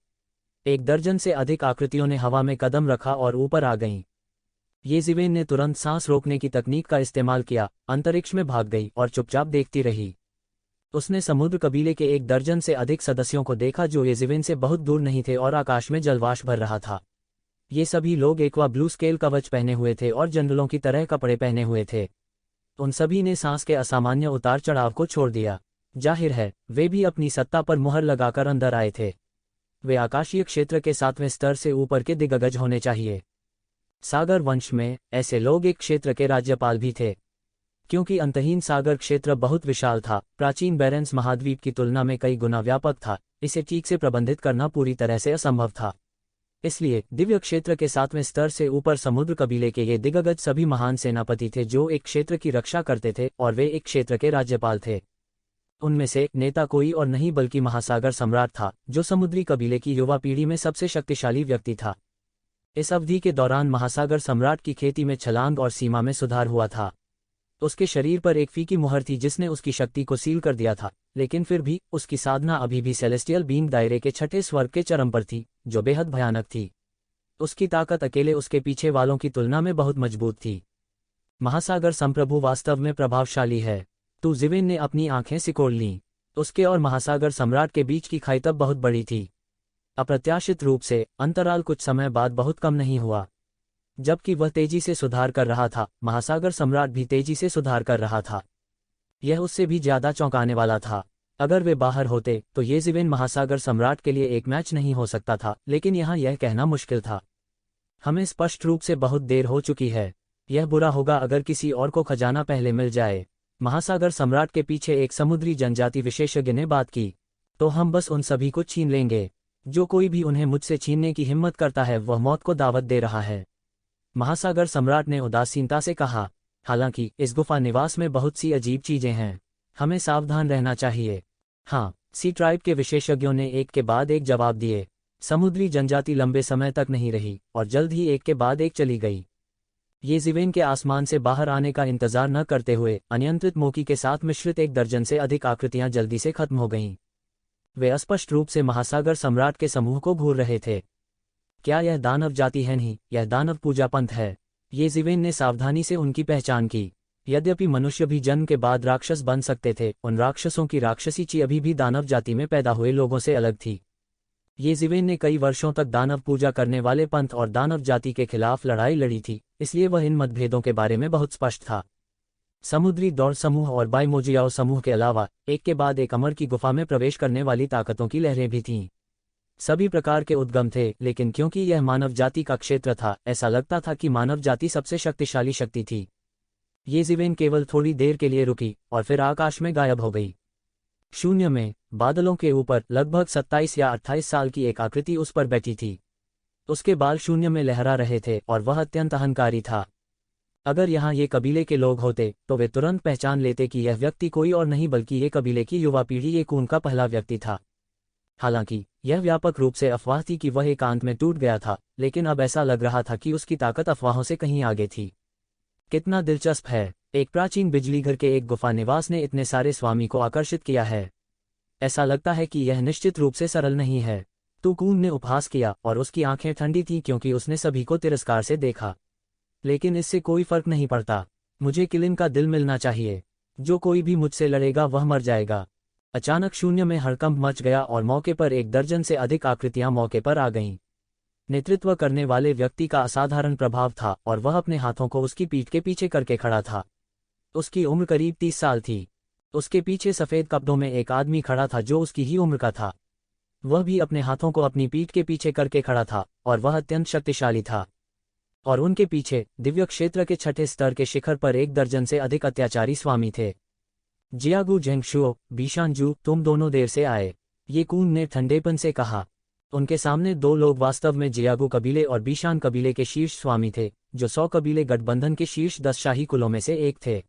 1 दर्जन से अधिक आकृतियों ने हवा में कदम रखा और ऊपर आ गईं। येज़िवेन ने तुरंत सांस रोकने की तकनीक का इस्तेमाल किया, अंतरिक्ष में भाग गई और चुपचाप देखती रही। उसने समुद्र कबीले के 1 दर्जन से अधिक सदस्यों को देखा जो येज़िवेन से बहुत दूर नहीं थे और आकाश में जलवाष्प भर रहा था। ये सभी लोग एक्वा ब्लू स्केल कवच पहने हुए थे और जनरलों की तरह कपड़े पहने हुए थे। उन सभी ने सांस के असामान्य उतार चढ़ाव को छोड़ दिया। जाहिर है, वे भी अपनी सत्ता पर मुहर लगाकर अंदर आए थे। वे आकाशीय क्षेत्र के 7वें स्तर से ऊपर के दिग्गज होने चाहिए। सागर वंश में ऐसे लोग एक क्षेत्र के राज्यपाल भी थे। क्योंकि अंतहीन सागर क्षेत्र बहुत विशाल था, प्राचीन बेरेंस महाद्वीप की तुलना में कई गुना व्यापक था, इसे ठीक से प्रबंधित करना पूरी तरह से असंभव था। इसलिए दिव्य क्षेत्र के 7वें स्तर से ऊपर समुद्र कबीले के ये दिग्गज सभी महान सेनापति थे जो एक क्षेत्र की रक्षा करते थे, और वे एक क्षेत्र के राज्यपाल थे। उनमें से नेता कोई और नहीं बल्कि महासागर सम्राट था, जो समुद्री कबीले की युवा पीढ़ी में सबसे शक्तिशाली व्यक्ति था। इस अवधि के दौरान महासागर सम्राट की खेती में छलांग और सीमा में सुधार हुआ था। उसके शरीर पर एक फीकी मुहर थी जिसने उसकी शक्ति को सील कर दिया था, लेकिन फिर भी उसकी साधना अभी भी सेलेस्टियल बीइंग दायरे के 6ठे स्वर्ग के चरम पर थी, जो बेहद भयानक थी। उसकी ताकत अकेले उसके पीछे वालों की तुलना में बहुत मजबूत थी। महासागर संप्रभु वास्तव में प्रभावशाली है। तू जिवेन ने अपनी आंखें सिकोड़ लीं। उसके और महासागर सम्राट के बीच की खाई तब बहुत बड़ी थी। अप्रत्याशित रूप से अंतराल कुछ समय बाद बहुत कम नहीं हुआ। जबकि वह तेजी से सुधार कर रहा था, महासागर सम्राट भी तेजी से सुधार कर रहा था। यह उससे भी ज्यादा चौंकाने वाला था। अगर वे बाहर होते तो ये जिवेन महासागर सम्राट के लिए एक मैच नहीं हो सकता था, लेकिन यहाँ यह कहना मुश्किल था। हमें स्पष्ट रूप से बहुत देर हो चुकी है। यह बुरा होगा अगर किसी और को खजाना पहले मिल जाए। महासागर सम्राट के पीछे एक समुद्री जनजाति विशेषज्ञ ने बात की। तो हम बस उन सभी को छीन लेंगे। जो कोई भी उन्हें मुझसे छीनने की हिम्मत करता है वह मौत को दावत दे रहा है। महासागर सम्राट ने उदासीनता से कहा। हालांकि इस गुफा निवास में बहुत सी अजीब चीजें हैं। हमें सावधान रहना चाहिए। हाँ, सी ट्राइब के विशेषज्ञों ने एक के बाद एक जवाब दिए। समुद्री जनजाति लंबे समय तक नहीं रही और जल्द ही एक के बाद एक चली गई। ये जिवेन के आसमान से बाहर आने का इंतजार न करते हुए अनियंत्रित मोकी के साथ मिश्रित 1 दर्जन से अधिक आकृतियां जल्दी से खत्म हो गईं। वे अस्पष्ट रूप से महासागर सम्राट के समूह को घूर रहे थे। क्या यह दानव जाति है? नहीं, यह दानव पूजा पंथ है। ये जिवेन ने सावधानी से उनकी पहचान की। यद्यपि मनुष्य भी जन्म के बाद राक्षस बन सकते थे, उन राक्षसों की राक्षसी ची अभी भी दानव जाति में पैदा हुए लोगों से अलग थी। ये जिवेन ने कई वर्षों तक दानव पूजा करने वाले पंथ और दानव जाति के खिलाफ लड़ाई लड़ी थी, इसलिए वह इन मतभेदों के बारे में बहुत स्पष्ट था। समुद्री दौड़ समूह और बाइमोजियाओ समूह के अलावा एक के बाद एक अमर की गुफा में प्रवेश करने वाली ताकतों की लहरें भी थीं। सभी प्रकार के उद्गम थे, लेकिन क्योंकि यह मानव जाति का क्षेत्र था, ऐसा लगता था कि मानव जाति सबसे शक्तिशाली शक्ति थी। ये जिवेन केवल थोड़ी देर के लिए रुकी और फिर आकाश में गायब हो गई। शून्य में बादलों के ऊपर लगभग 27 या 28 साल की एक आकृति उस पर बैठी थी। उसके बाल शून्य में लहरा रहे थे और वह अत्यंत अहंकारी था। अगर यहाँ ये कबीले के लोग होते तो वे तुरंत पहचान लेते कि यह व्यक्ति कोई और नहीं बल्कि ये कबीले की युवा पीढ़ी ये कून का पहला व्यक्ति था। हालांकि यह व्यापक रूप से अफवाह थी कि वह एकांत में टूट गया था, लेकिन अब ऐसा लग रहा था कि उसकी ताकत अफवाहों से कहीं आगे थी। कितना दिलचस्प है, एक प्राचीन बिजलीघर के एक गुफा निवास ने इतने सारे स्वामी को आकर्षित किया है। ऐसा लगता है कि यह निश्चित रूप से सरल नहीं है। तुकून ने उपहास किया और उसकी आंखें ठंडी थीं क्योंकि उसने सभी को तिरस्कार से देखा। लेकिन इससे कोई फर्क नहीं पड़ता। मुझे किलिन का दिल मिलना चाहिए। जो कोई भी मुझसे लड़ेगा वह मर जाएगा। अचानक शून्य में हड़कंप मच गया और मौके पर 1 दर्जन से अधिक आकृतियां मौके पर आ गईं। नेतृत्व करने वाले व्यक्ति का असाधारण प्रभाव था और वह अपने हाथों को उसकी पीठ के पीछे करके खड़ा था। उसकी उम्र करीब 30 साल थी। उसके पीछे सफेद कपड़ों में एक आदमी खड़ा था जो उसकी ही उम्र का था। वह भी अपने हाथों को अपनी पीठ के पीछे करके खड़ा था और वह अत्यंत शक्तिशाली था। और उनके पीछे दिव्य क्षेत्र के 6ठे स्तर के शिखर पर 1 दर्जन से अधिक अत्याचारी स्वामी थे। जियागु झेंगशुओ, बीशानजू, तुम दोनों देर से आए, ये कून ने ठंडेपन से कहा। उनके सामने 2 लोग वास्तव में जियागु कबीले और बीशान कबीले के शीर्ष स्वामी थे, जो 100 कबीले गठबंधन के शीर्ष 10 शाही कुलों में से एक थे।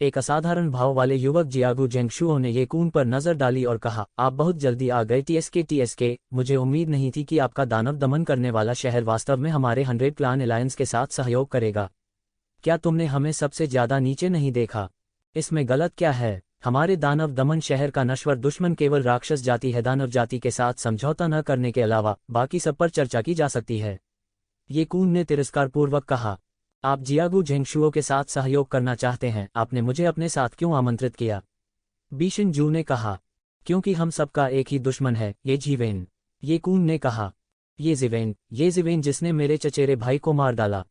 एक असाधारण भाव वाले युवक जियागु झेंगशुओ ने ये कून पर नजर डाली और कहा, आप बहुत जल्दी आ गए टीएसके। मुझे उम्मीद नहीं थी कि आपका दानव दमन करने वाला शहर वास्तव में हमारे 100 क्लान अलायंस के साथ सहयोग करेगा। क्या तुमने हमें सबसे ज्यादा नीचे नहीं देखा? इसमें गलत क्या है? हमारे दानव दमन शहर का नश्वर दुश्मन केवल राक्षस जाति है। दानव जाति के साथ समझौता न करने के अलावा बाकी सब पर चर्चा की जा सकती है। ये कून ने तिरस्कारपूर्वक कहा, आप जियागु झेंगशुओ के साथ सहयोग करना चाहते हैं, आपने मुझे अपने साथ क्यों आमंत्रित किया? बीशिनजू ने कहा, क्योंकि हम सबका एक ही दुश्मन है, ये जिवेन। ये कून ने कहा, ये जिवेन जिसने मेरे चचेरे भाई को मार डाला।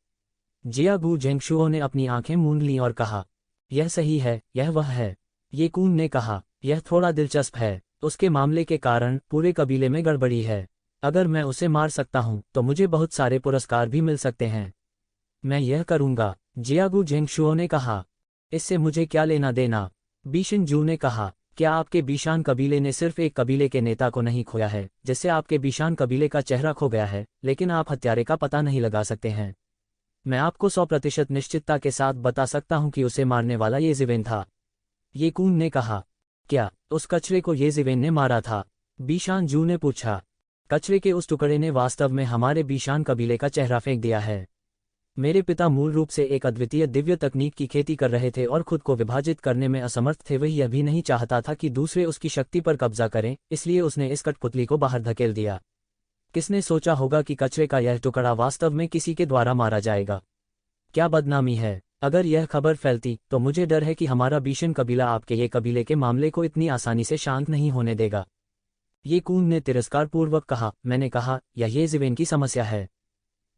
जियागु झेंगशुओ ने अपनी आंखें मूंद लीं और कहा, यह सही है, यह वह है। ये कून ने कहा, यह थोड़ा दिलचस्प है। उसके मामले के कारण पूरे कबीले में गड़बड़ी है। अगर मैं उसे मार सकता हूं तो मुझे बहुत सारे पुरस्कार भी मिल सकते हैं। मैं यह करूंगा, जियागु झेंगशुओ ने कहा। इससे मुझे क्या लेना देना? बीशन जू ने कहा, क्या आपके बीशान कबीले ने सिर्फ एक कबीले के नेता को नहीं खोया है, जिससे आपके बीशान कबीले का चेहरा खो गया है, लेकिन आप हत्यारे का पता नहीं लगा सकते हैं? मैं आपको 100% निश्चितता के साथ बता सकता हूं कि उसे मारने वाला ये ज़िवेन था। ये कून ने कहा। क्या उस कचरे को ये ज़िवेन ने मारा था? बीशान जू ने पूछा। कचरे के उस टुकड़े ने वास्तव में हमारे बीशान कबीले का चेहरा फेंक दिया है। मेरे पिता मूल रूप से एक अद्वितीय दिव्य तकनीक की खेती कर रहे थे और खुद को विभाजित करने में असमर्थ थे। वह यह भी नहीं चाहता था कि दूसरे उसकी शक्ति पर कब्जा करें, इसलिए उसने इस कठपुतली को बाहर धकेल दिया। किसने सोचा होगा कि कचरे का यह टुकड़ा वास्तव में किसी के द्वारा मारा जाएगा? क्या बदनामी है! अगर यह खबर फैलती तो मुझे डर है कि हमारा बीशन कबीला आपके ये कबीले के मामले को इतनी आसानी से शांत नहीं होने देगा। ये कून ने तिरस्कारपूर्वक कहा। मैंने कहा, यह ये ज़िवेन की समस्या है।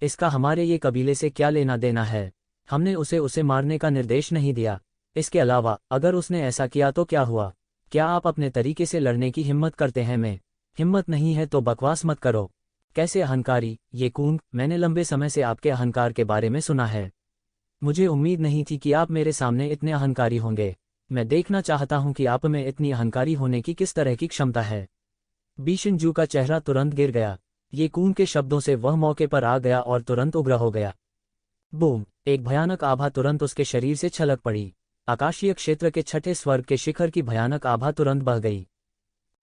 इसका हमारे ये कबीले से क्या लेना देना है? हमने उसे मारने का निर्देश नहीं दिया। इसके अलावा अगर उसने ऐसा किया तो क्या हुआ? क्या आप अपने तरीके से लड़ने की हिम्मत करते हैं? में हिम्मत नहीं है तो बकवास मत करो। कैसे अहंकारी! ये कून, मैंने लंबे समय से आपके अहंकार के बारे में सुना है। मुझे उम्मीद नहीं थी कि आप मेरे सामने इतने अहंकारी होंगे। मैं देखना चाहता हूं कि आप में इतनी अहंकारी होने की किस तरह की क्षमता है। बीशन जू का चेहरा तुरंत गिर गया। ये कून के शब्दों से वह मौके पर आ गया और तुरंत उग्र हो गया। बूम! एक भयानक आभा तुरंत उसके शरीर से छलक पड़ी। आकाशीय क्षेत्र के छठे स्वर्ग के शिखर की भयानक आभा तुरंत बह गई।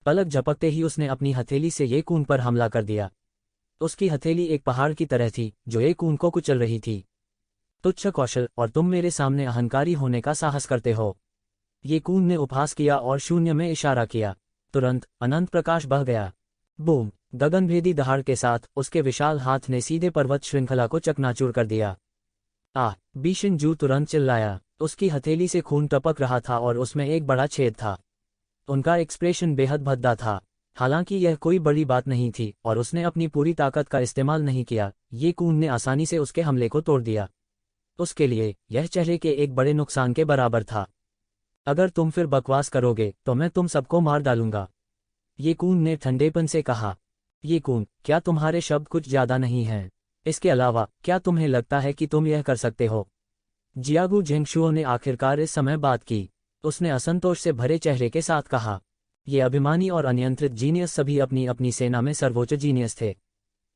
पलक झपकते ही उसने अपनी हथेली से ये कून पर हमला कर दिया। उसकी हथेली एक पहाड़ की तरह थी जो ये कून को कुचल रही थी। तुच्छ कौशल, और तुम मेरे सामने अहंकारी होने का साहस करते हो? ये कून ने उपहास किया और शून्य में इशारा किया। तुरंत अनंत प्रकाश बह गया। बूम! गगनभेदी दहाड़ के साथ उसके विशाल हाथ ने सीधे पर्वत श्रृंखला को चकनाचूर कर दिया। बीशन जू तुरंत चिल्लाया। उसकी हथेली से खून टपक रहा था और उसमें एक बड़ा छेद था। उनका एक्सप्रेशन बेहद भद्दा था। हालांकि यह कोई बड़ी बात नहीं थी और उसने अपनी पूरी ताकत का इस्तेमाल नहीं किया। ये कून ने आसानी से उसके हमले को तोड़ दिया। उसके लिए यह चेहरे के एक बड़े नुकसान के बराबर था। अगर तुम फिर बकवास करोगे तो मैं तुम सबको मार डालूंगा, ये कून ने ठंडेपन से कहा। ये कून, क्या तुम्हारे शब्द कुछ ज्यादा नहीं हैं? इसके अलावा क्या तुम्हें लगता है कि तुम यह कर सकते हो? जियागू झेंगशुओ ने आखिरकार इस समय बात की। उसने असंतोष से भरे चेहरे के साथ कहा, ये अभिमानी और अनियंत्रित जीनियस सभी अपनी अपनी सेना में सर्वोच्च जीनियस थे।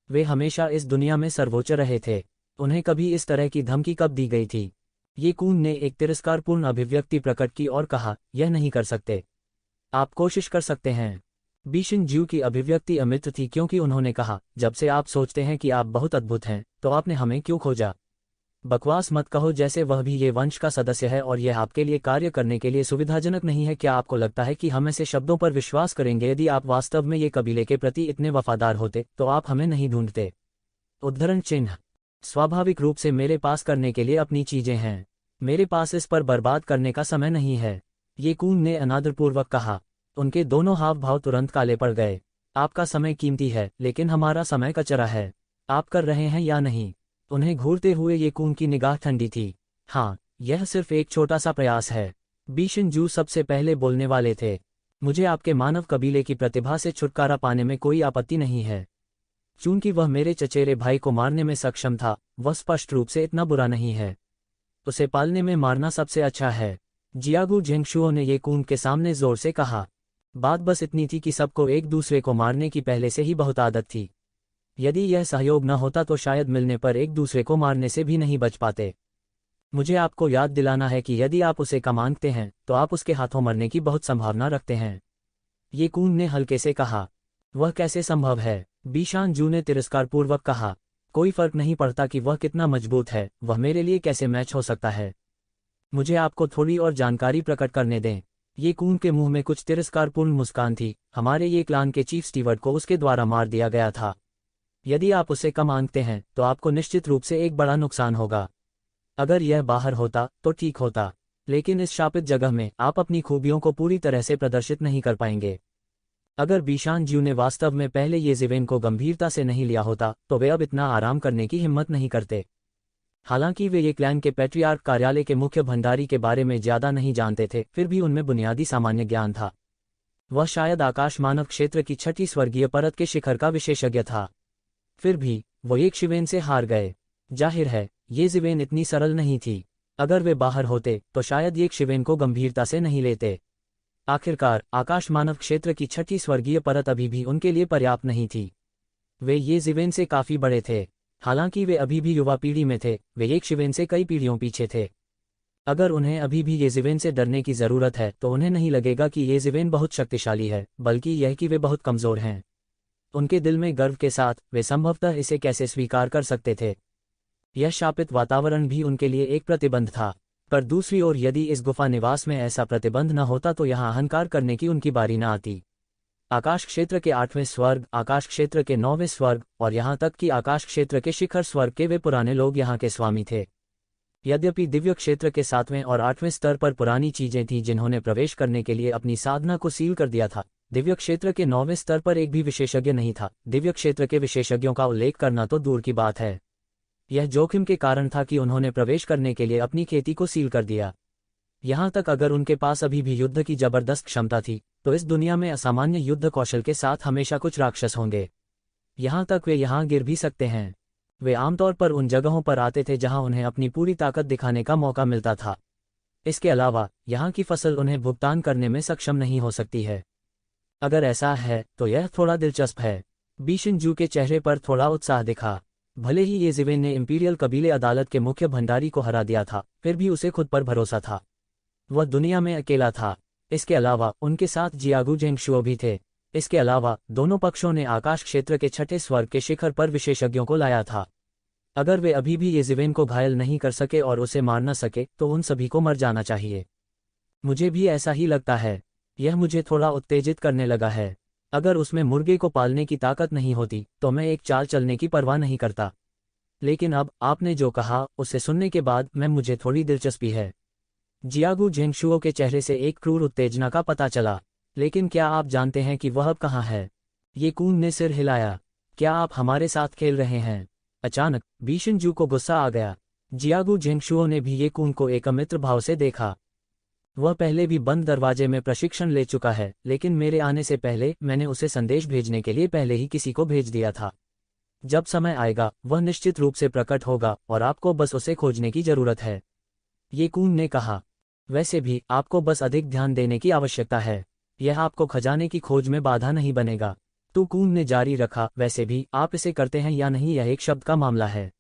वे हमेशा इस दुनिया में सर्वोच्च रहे थे। उन्हें कभी इस तरह की धमकी कब दी गई थी? ये कून ने एक तिरस्कारपूर्ण अभिव्यक्ति प्रकट की और कहा, यह नहीं कर सकते। आप कोशिश कर सकते हैं। बीशन जू की अभिव्यक्ति अमित थी क्योंकि उन्होंने कहा, जब से आप सोचते हैं कि आप बहुत अद्भुत हैं, तो आपने हमें क्यों खोजा? बकवास मत कहो जैसे वह भी ये वंश का सदस्य है और यह आपके लिए कार्य करने के लिए सुविधाजनक नहीं है। क्या आपको लगता है कि हम ऐसे शब्दों पर विश्वास करेंगे? यदि आप वास्तव में ये कबीले के प्रति इतने वफादार होते तो आप हमें नहीं ढूंढते। उद्धरण चिन्ह। स्वाभाविक रूप से मेरे पास करने के लिए अपनी चीजें हैं। मेरे पास इस पर बर्बाद करने का समय नहीं है, ये कून ने अनादरपूर्वक कहा। उनके दोनों हाव भाव तुरंत काले पड़ गए। आपका समय कीमती है, लेकिन हमारा समय कचरा है। आप कर रहे हैं या नहीं? उन्हें घूरते हुए ये कून की निगाह ठंडी थी। हाँ, यह सिर्फ एक छोटा सा प्रयास है। बीशन जू सबसे पहले बोलने वाले थे। मुझे आपके मानव कबीले की प्रतिभा से छुटकारा पाने में कोई आपत्ति नहीं है। चूंकि वह मेरे चचेरे भाई को मारने में सक्षम था, वह स्पष्ट रूप से इतना बुरा नहीं है। उसे पालने में मारना सबसे अच्छा है। जियागू झेंगशुओ ने ये कून के सामने जोर से कहा। बात बस इतनी थी कि सबको एक दूसरे को मारने की पहले से ही बहुत आदत थी। यदि यह सहयोग न होता तो शायद मिलने पर एक दूसरे को मारने से भी नहीं बच पाते। मुझे आपको याद दिलाना है कि यदि आप उसे कम मांगते हैं तो आप उसके हाथों मरने की बहुत संभावना रखते हैं, ये कून ने हल्के से कहा। वह कैसे संभव है? बीशान जू ने तिरस्कारपूर्वक कहा। कोई फर्क नहीं पड़ता कि वह कितना मजबूत है, वह मेरे लिए कैसे मैच हो सकता है। मुझे आपको थोड़ी और जानकारी प्रकट करने दें। ये कून के मुंह में कुछ तिरस्कारपूर्ण मुस्कान थी। हमारे ये क्लान के चीफ स्टीवर्ड को उसके द्वारा मार दिया गया था। यदि आप उसे कम आंकते हैं तो आपको निश्चित रूप से एक बड़ा नुकसान होगा। अगर यह बाहर होता तो ठीक होता, लेकिन इस शापित जगह में आप अपनी खूबियों को पूरी तरह से प्रदर्शित नहीं कर पाएंगे। अगर बीशान ज्यू ने वास्तव में पहले ये ज़िवेन को गंभीरता से नहीं लिया होता तो वे अब इतना आराम करने की हिम्मत नहीं करते। हालांकि वे ये क्लैन के पैट्रियार्क कार्यालय के मुख्य भंडारी के बारे में ज्यादा नहीं जानते थे, फिर भी उनमें बुनियादी सामान्य ज्ञान था। वह शायद आकाश मानव क्षेत्र की छठी स्वर्गीय परत के शिखर का विशेषज्ञ था। फिर भी वो एक ज़िवेन से हार गए। जाहिर है ये ज़िवेन इतनी सरल नहीं थी। अगर वे बाहर होते तो शायद ये शिवेन को गंभीरता से नहीं लेते। आखिरकार आकाश मानव क्षेत्र की छठी स्वर्गीय परत अभी भी उनके लिए पर्याप्त नहीं थी। वे ये शिवेन से काफी बड़े थे। हालांकि वे अभी भी युवा पीढ़ी में थे, वे एक शिवेन से कई पीढ़ियों पीछे थे। अगर उन्हें अभी भी ये शिवेन से डरने की जरूरत है तो उन्हें नहीं लगेगा कि ये शिवेन बहुत शक्तिशाली है, बल्कि यह कि वे बहुत कमजोर हैं। उनके दिल में गर्व के साथ वे संभवतः इसे कैसे स्वीकार कर सकते थे। यह शापित वातावरण भी उनके लिए एक प्रतिबंध था। पर दूसरी ओर यदि इस गुफा निवास में ऐसा प्रतिबंध न होता तो यहाँ अहंकार करने की उनकी बारी न आती। आकाश क्षेत्र के 8वें स्वर्ग, आकाश क्षेत्र के 9वें स्वर्ग और यहाँ तक कि आकाश क्षेत्र के शिखर स्वर्ग के वे पुराने लोग यहाँ के स्वामी थे। यद्यपि दिव्य क्षेत्र के 7वें और 8वें स्तर पर पुरानी चीजें थीं जिन्होंने प्रवेश करने के लिए अपनी साधना को सील कर दिया था, दिव्य क्षेत्र के 9वें स्तर पर एक भी विशेषज्ञ नहीं था। दिव्य क्षेत्र के विशेषज्ञों का उल्लेख करना तो दूर की बात है। यह जोखिम के कारण था कि उन्होंने प्रवेश करने के लिए अपनी खेती को सील कर दिया। यहाँ तक अगर उनके पास अभी भी युद्ध की जबरदस्त क्षमता थी तो इस दुनिया में असामान्य युद्ध कौशल के साथ हमेशा कुछ राक्षस होंगे। यहाँ तक वे यहाँ गिर भी सकते हैं। वे आमतौर पर उन जगहों पर आते थे जहाँ उन्हें अपनी पूरी ताकत दिखाने का मौका मिलता था। इसके अलावा यहाँ की फसल उन्हें भुगतान करने में सक्षम नहीं हो सकती है। अगर ऐसा है तो यह थोड़ा दिलचस्प है। बीशिनजू के चेहरे पर थोड़ा उत्साह दिखा। भले ही ये शिवेन ने इंपीरियल कबीले अदालत के मुख्य भंडारी को हरा दिया था, फिर भी उसे खुद पर भरोसा था। वह दुनिया में अकेला था। इसके अलावा उनके साथ जियागू जेंगशुओ भी थे। इसके अलावा दोनों पक्षों ने आकाश क्षेत्र के 6ठे स्वर्ग के शिखर पर विशेषज्ञों को लाया था। अगर वे अभी भी ये शिवेन को घायल नहीं कर सके और उसे मार न सके तो उन सभी को मर जाना चाहिए। मुझे भी ऐसा ही लगता है। यह मुझे थोड़ा उत्तेजित करने लगा है। अगर उसमें मुर्गे को पालने की ताकत नहीं होती तो मैं एक चाल चलने की परवाह नहीं करता। लेकिन अब आपने जो कहा उसे सुनने के बाद मुझे थोड़ी दिलचस्पी है। जियागू जेंगशुओ के चेहरे से एक क्रूर उत्तेजना का पता चला। लेकिन क्या आप जानते हैं कि वह अब कहाँ है? ये कून ने सिर हिलाया। क्या आप हमारे साथ खेल रहे हैं? अचानक बीशिनजू को गुस्सा आ गया। जियागू जेंगशुओ ने भी ये कून को एक अमित्र भाव से देखा। वह पहले भी बंद दरवाजे में प्रशिक्षण ले चुका है, लेकिन मेरे आने से पहले मैंने उसे संदेश भेजने के लिए पहले ही किसी को भेज दिया था। जब समय आएगा वह निश्चित रूप से प्रकट होगा और आपको बस उसे खोजने की जरूरत है, ये कून ने कहा। वैसे भी आपको बस अधिक ध्यान देने की आवश्यकता है। यह आपको खजाने की खोज में बाधा नहीं बनेगा। तो कून ने जारी रखा, वैसे भी आप इसे करते हैं या नहीं यह एक शब्द का मामला है।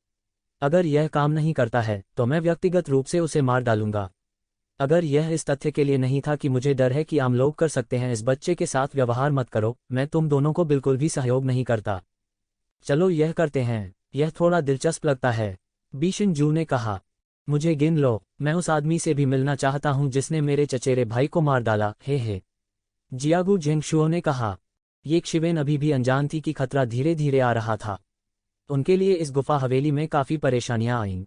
अगर यह काम नहीं करता है तो मैं व्यक्तिगत रूप से उसे मार डालूंगा। अगर यह इस तथ्य के लिए नहीं था कि मुझे डर है कि आम लोग कर सकते हैं इस बच्चे के साथ व्यवहार मत करो, मैं तुम दोनों को बिल्कुल भी सहयोग नहीं करता। चलो यह करते हैं, यह थोड़ा दिलचस्प लगता है, बीशिनजू ने कहा। मुझे गिन लो, मैं उस आदमी से भी मिलना चाहता हूं जिसने मेरे चचेरे भाई को मार डाला। हे जियागू जेंगशुओ ने कहा। ये शिवेन अभी भी अनजान थी कि खतरा धीरे धीरे आ रहा था। उनके लिए इस गुफा हवेली में काफी परेशानियां आईं,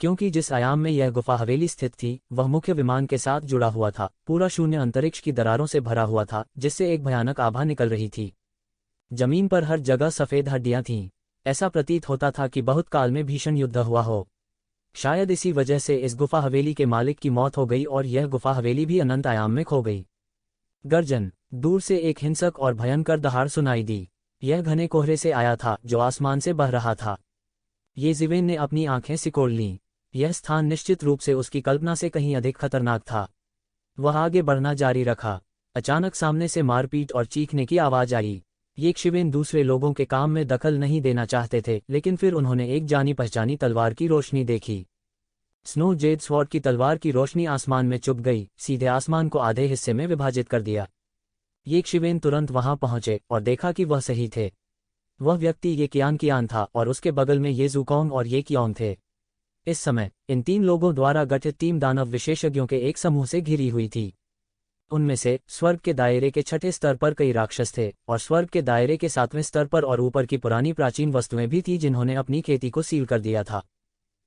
क्योंकि जिस आयाम में यह गुफा हवेली स्थित थी वह मुख्य विमान के साथ जुड़ा हुआ था। पूरा शून्य अंतरिक्ष की दरारों से भरा हुआ था जिससे एक भयानक आभा निकल रही थी। जमीन पर हर जगह सफेद हड्डियां थीं। ऐसा प्रतीत होता था कि बहुत काल में भीषण युद्ध हुआ हो। शायद इसी वजह से इस गुफा हवेली के मालिक की मौत हो गई और यह गुफा हवेली भी अनंत आयाम में खो गई। गर्जन। दूर से एक हिंसक और भयंकर दहाड़ सुनाई दी। यह घने कोहरे से आया था जो आसमान से बह रहा था। ये शिवेन ने अपनी आंखें सिकोड़ लीं। यह स्थान निश्चित रूप से उसकी कल्पना से कहीं अधिक खतरनाक था। वह आगे बढ़ना जारी रखा। अचानक सामने से मारपीट और चीखने की आवाज आई। ये शिवेन दूसरे लोगों के काम में दखल नहीं देना चाहते थे, लेकिन फिर उन्होंने एक जानी पहचानी तलवार की रोशनी देखी। स्नो जेड स्वॉर्ड की तलवार की रोशनी आसमान में चुभ गई, सीधे आसमान को आधे हिस्से में विभाजित कर दिया। ये शिवेन तुरंत वहां पहुंचे और देखा कि वह सही थे। वह व्यक्ति ये कियान था और उसके बगल में ये ज़ुकोंग और ये कियोंग थे। इस समय इन 3 लोगों द्वारा गठित टीम दानव विशेषज्ञों के एक समूह से घिरी हुई थी। उनमें से स्वर्ग के दायरे के 6ठे स्तर पर कई राक्षस थे और स्वर्ग के दायरे के 7वें स्तर पर और ऊपर की पुरानी प्राचीन वस्तुएं भी थीं जिन्होंने अपनी खेती को सील कर दिया था।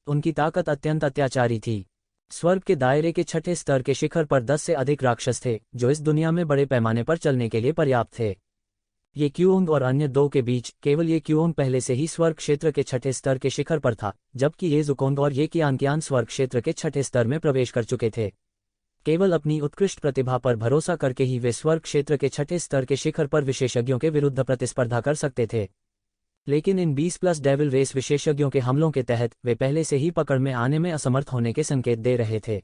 उनकी ताकत अत्यंत अत्याचारी थी। स्वर्ग के दायरे के 6ठे स्तर के शिखर पर 10 से अधिक राक्षस थे जो इस दुनिया में बड़े पैमाने पर चलने के लिए पर्याप्त थे। ये क्यूओंग और अन्य 2 के बीच केवल ये क्यूओंग पहले से ही स्वर्ग क्षेत्र के 6ठे स्तर के शिखर पर था, जबकि ये ज़ुकोंग और ये कियान स्वर्ग क्षेत्र के 6ठे स्तर में प्रवेश कर चुके थे। केवल अपनी उत्कृष्ट प्रतिभा पर भरोसा करके ही वे स्वर्ग क्षेत्र के 6ठे स्तर के शिखर पर विशेषज्ञों के विरुद्ध प्रतिस्पर्धा कर सकते थे। लेकिन इन 20+ डेविल रेस विशेषज्ञों के हमलों के तहत वे पहले से ही पकड़ में आने में असमर्थ होने के संकेत दे रहे थे।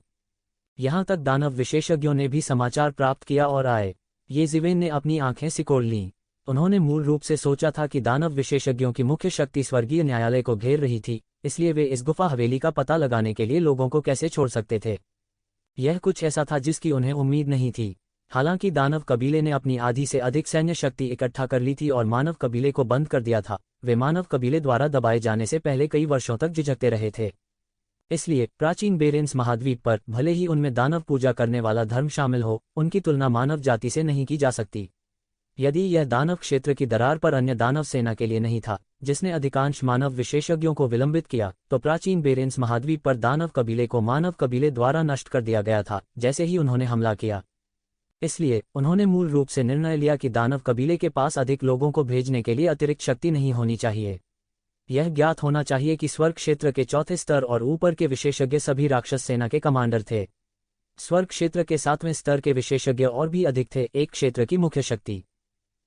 यहाँ तक दानव विशेषज्ञों ने भी समाचार प्राप्त किया और आए। येज़िवेन ने अपनी आंखें सिकोड़ लीं। उन्होंने मूल रूप से सोचा था कि दानव विशेषज्ञों की मुख्य शक्ति स्वर्गीय न्यायालय को घेर रही थी, इसलिए वे इस गुफा हवेली का पता लगाने के लिए लोगों को कैसे छोड़ सकते थे। यह कुछ ऐसा था जिसकी उन्हें उम्मीद नहीं थी। हालांकि दानव कबीले ने अपनी आधी से अधिक सैन्य शक्ति इकट्ठा कर ली थी और मानव कबीले को बंद कर दिया था। वे मानव कबीले द्वारा दबाए जाने से पहले कई वर्षों तक झिझकते रहे थे। इसलिए प्राचीन बेरेंस महाद्वीप पर भले ही उनमें दानव पूजा करने वाला धर्म शामिल हो, उनकी तुलना मानव जाति से नहीं की जा सकती। यदि यह दानव क्षेत्र की दरार पर अन्य दानव सेना के लिए नहीं था जिसने अधिकांश मानव विशेषज्ञों को विलंबित किया, तो प्राचीन बेरेंस महाद्वीप पर दानव कबीले को मानव कबीले द्वारा नष्ट कर दिया गया था जैसे ही उन्होंने हमला किया। इसलिए उन्होंने मूल रूप से निर्णय लिया कि दानव कबीले के पास अधिक लोगों को भेजने के लिए अतिरिक्त शक्ति नहीं होनी चाहिए। यह ज्ञात होना चाहिए कि स्वर्ग क्षेत्र के चौथे स्तर और ऊपर के विशेषज्ञ सभी राक्षस सेना के कमांडर थे। स्वर्ग क्षेत्र के 7वें स्तर के विशेषज्ञ और भी अधिक थे, एक क्षेत्र की मुख्य शक्ति।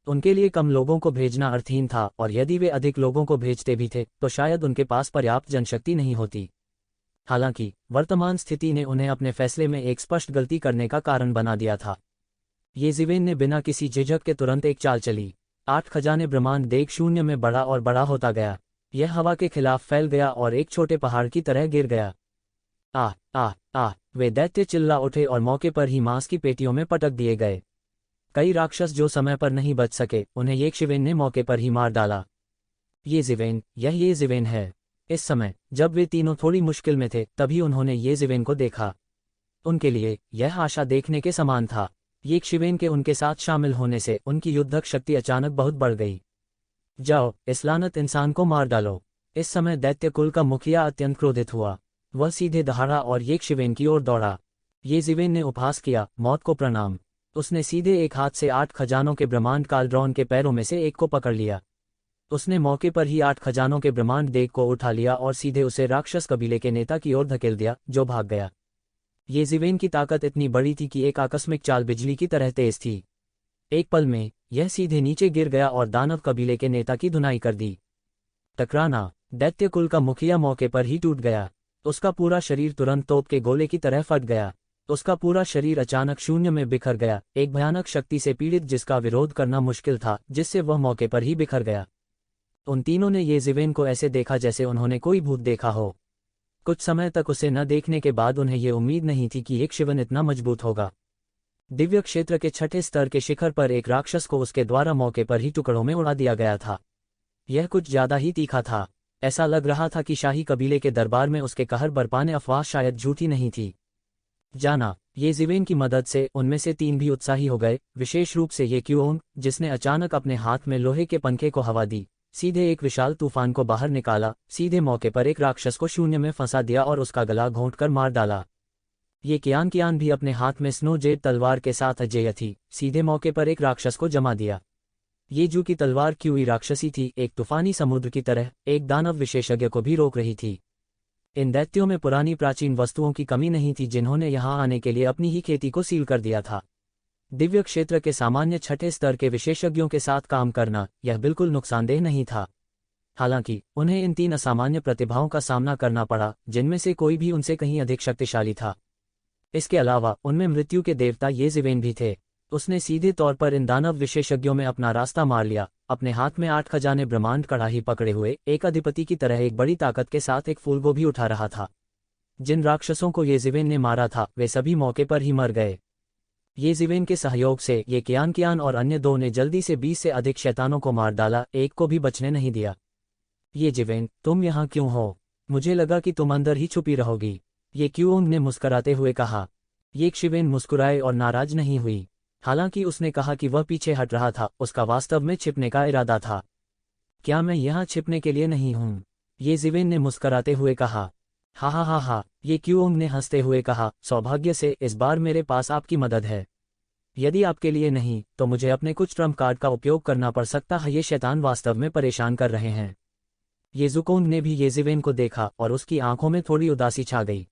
उनके लिए कम लोगों को भेजना अर्थहीन था, और यदि वे अधिक लोगों को भेजते भी थे तो शायद उनके पास पर्याप्त जनशक्ति नहीं होती। हालांकि वर्तमान स्थिति ने उन्हें अपने फैसले में एक स्पष्ट गलती करने का कारण बना दिया था। येज़िवेन ने बिना किसी झिझक के तुरंत एक चाल चली। 8 खजाने ब्रह्मांड देख शून्य में बड़ा और बड़ा होता गया। यह हवा के खिलाफ फैल गया और एक छोटे पहाड़ की तरह गिर गया। आह आह आह, वे दैत्य चिल्ला उठे और मौके पर ही मांस की पेटियों में पटक दिए गए। कई राक्षस जो समय पर नहीं बच सके, उन्हें येज़िवेन ने मौके पर ही मार डाला। येज़िवेन, यह येज़िवेन है। इस समय जब वे तीनों थोड़ी मुश्किल में थे, तभी उन्होंने येज़िवेन को देखा। उनके लिए यह आशा देखने के समान था। येज़िवेन के उनके साथ शामिल होने से उनकी युद्धक शक्ति अचानक बहुत बढ़ गई। जाओ, इस लानत इंसान को मार डालो। इस समय दैत्य कुल का मुखिया अत्यंत क्रोधित हुआ। वह सीधे दहाड़ा और येज़िवेन की ओर दौड़ा। येज़िवेन ने उपहास किया, मौत को प्रणाम। उसने सीधे एक हाथ से 8 खजानों के ब्रह्मांड कालड्रॉन के पैरों में से एक को पकड़ लिया। उसने मौके पर ही 8 खजानों के ब्रह्मांड देग को उठा लिया और सीधे उसे राक्षस कबीले के नेता की ओर धकेल दिया, जो भाग गया। येज़िवेन की ताकत इतनी बड़ी थी कि एक आकस्मिक चाल बिजली की तरह तेज थी। एक पल में यह सीधे नीचे गिर गया और दानव कबीले के नेता की धुनाई कर दी। टकराना, दैत्य कुल का मुखिया मौके पर ही टूट गया। उसका पूरा शरीर तुरंत तोप के गोले की तरह फट गया। उसका पूरा शरीर अचानक शून्य में बिखर गया, एक भयानक शक्ति से पीड़ित जिसका विरोध करना मुश्किल था, जिससे वह मौके पर ही बिखर गया। उन तीनों ने येज़िवेन को ऐसे देखा जैसे उन्होंने कोई भूत देखा हो। कुछ समय तक उसे न देखने के बाद उन्हें ये उम्मीद नहीं थी कि येज़िवेन इतना मजबूत होगा। दिव्य क्षेत्र के 6ठे स्तर के शिखर पर एक राक्षस को उसके द्वारा मौके पर ही टुकड़ों में उड़ा दिया गया था। यह कुछ ज्यादा ही तीखा था। ऐसा लग रहा था कि शाही कबीले के दरबार में उसके कहर बरपाने अफवाह शायद झूठी नहीं थी। जाना, येज़िवेन की मदद से उनमें से 3 भी उत्साही हो गए, विशेष रूप से ये क्यूओंग, जिसने अचानक अपने हाथ में लोहे के पंखे को हवा दी, सीधे एक विशाल तूफान को बाहर निकाला, सीधे मौके पर एक राक्षस को शून्य में फंसा दिया और उसका गला घोंटकर मार डाला। ये कियान भी अपने हाथ में स्नो जेड तलवार के साथ अजेय थी, सीधे मौके पर एक राक्षस को जमा दिया। ये जू की तलवार क्यूई राक्षसी थी, एक तूफानी समुद्र की तरह, एक दानव विशेषज्ञ को भी रोक रही थी। इन दैत्यों में पुरानी प्राचीन वस्तुओं की कमी नहीं थी जिन्होंने यहां आने के लिए अपनी ही खेती को सील कर दिया था। दिव्य क्षेत्र के सामान्य 6ठे स्तर के विशेषज्ञों के साथ काम करना यह बिल्कुल नुकसानदेह नहीं था। हालांकि उन्हें इन 3 असामान्य प्रतिभाओं का सामना करना पड़ा, जिनमें से कोई भी उनसे कहीं अधिक शक्तिशाली था। इसके अलावा उनमें मृत्यु के देवता येज़िवेन भी थे। उसने सीधे तौर पर इन दानव विशेषज्ञों में अपना रास्ता मार लिया, अपने हाथ में 8 खजाने ब्रह्मांड कड़ाही पकड़े हुए एक अधिपति की तरह एक बड़ी ताकत के साथ एक फूलगोभी उठा रहा था। जिन राक्षसों को येज़िवेन ने मारा था वे सभी मौके पर ही मर गए। येज़िवेन के सहयोग से ये कियान और अन्य 2 ने जल्दी से 20 से अधिक शैतानों को मार डाला, एक को भी बचने नहीं दिया। येज़िवेन, तुम यहाँ क्यों हो? मुझे लगा कि तुम अंदर ही छुपी रहोगी, ये क्यूओंग ने मुस्कुराते हुए कहा। येज़िवेन मुस्कुराए और नाराज नहीं हुई। हालांकि उसने कहा कि वह पीछे हट रहा था, उसका वास्तव में छिपने का इरादा था। क्या मैं यहाँ छिपने के लिए नहीं हूँ? येज़िवेन ने मुस्कुराते हुए कहा। हा हा हा हा, ये क्यूओंग ने हंसते हुए कहा, सौभाग्य से इस बार मेरे पास आपकी मदद है। यदि आपके लिए नहीं तो मुझे अपने कुछ ट्रम्प कार्ड का उपयोग करना पड़ सकता है। ये शैतान वास्तव में परेशान कर रहे हैं। येज़ुकोंग ने भी येज़िवेन को देखा और उसकी आंखों में थोड़ी उदासी छा गई।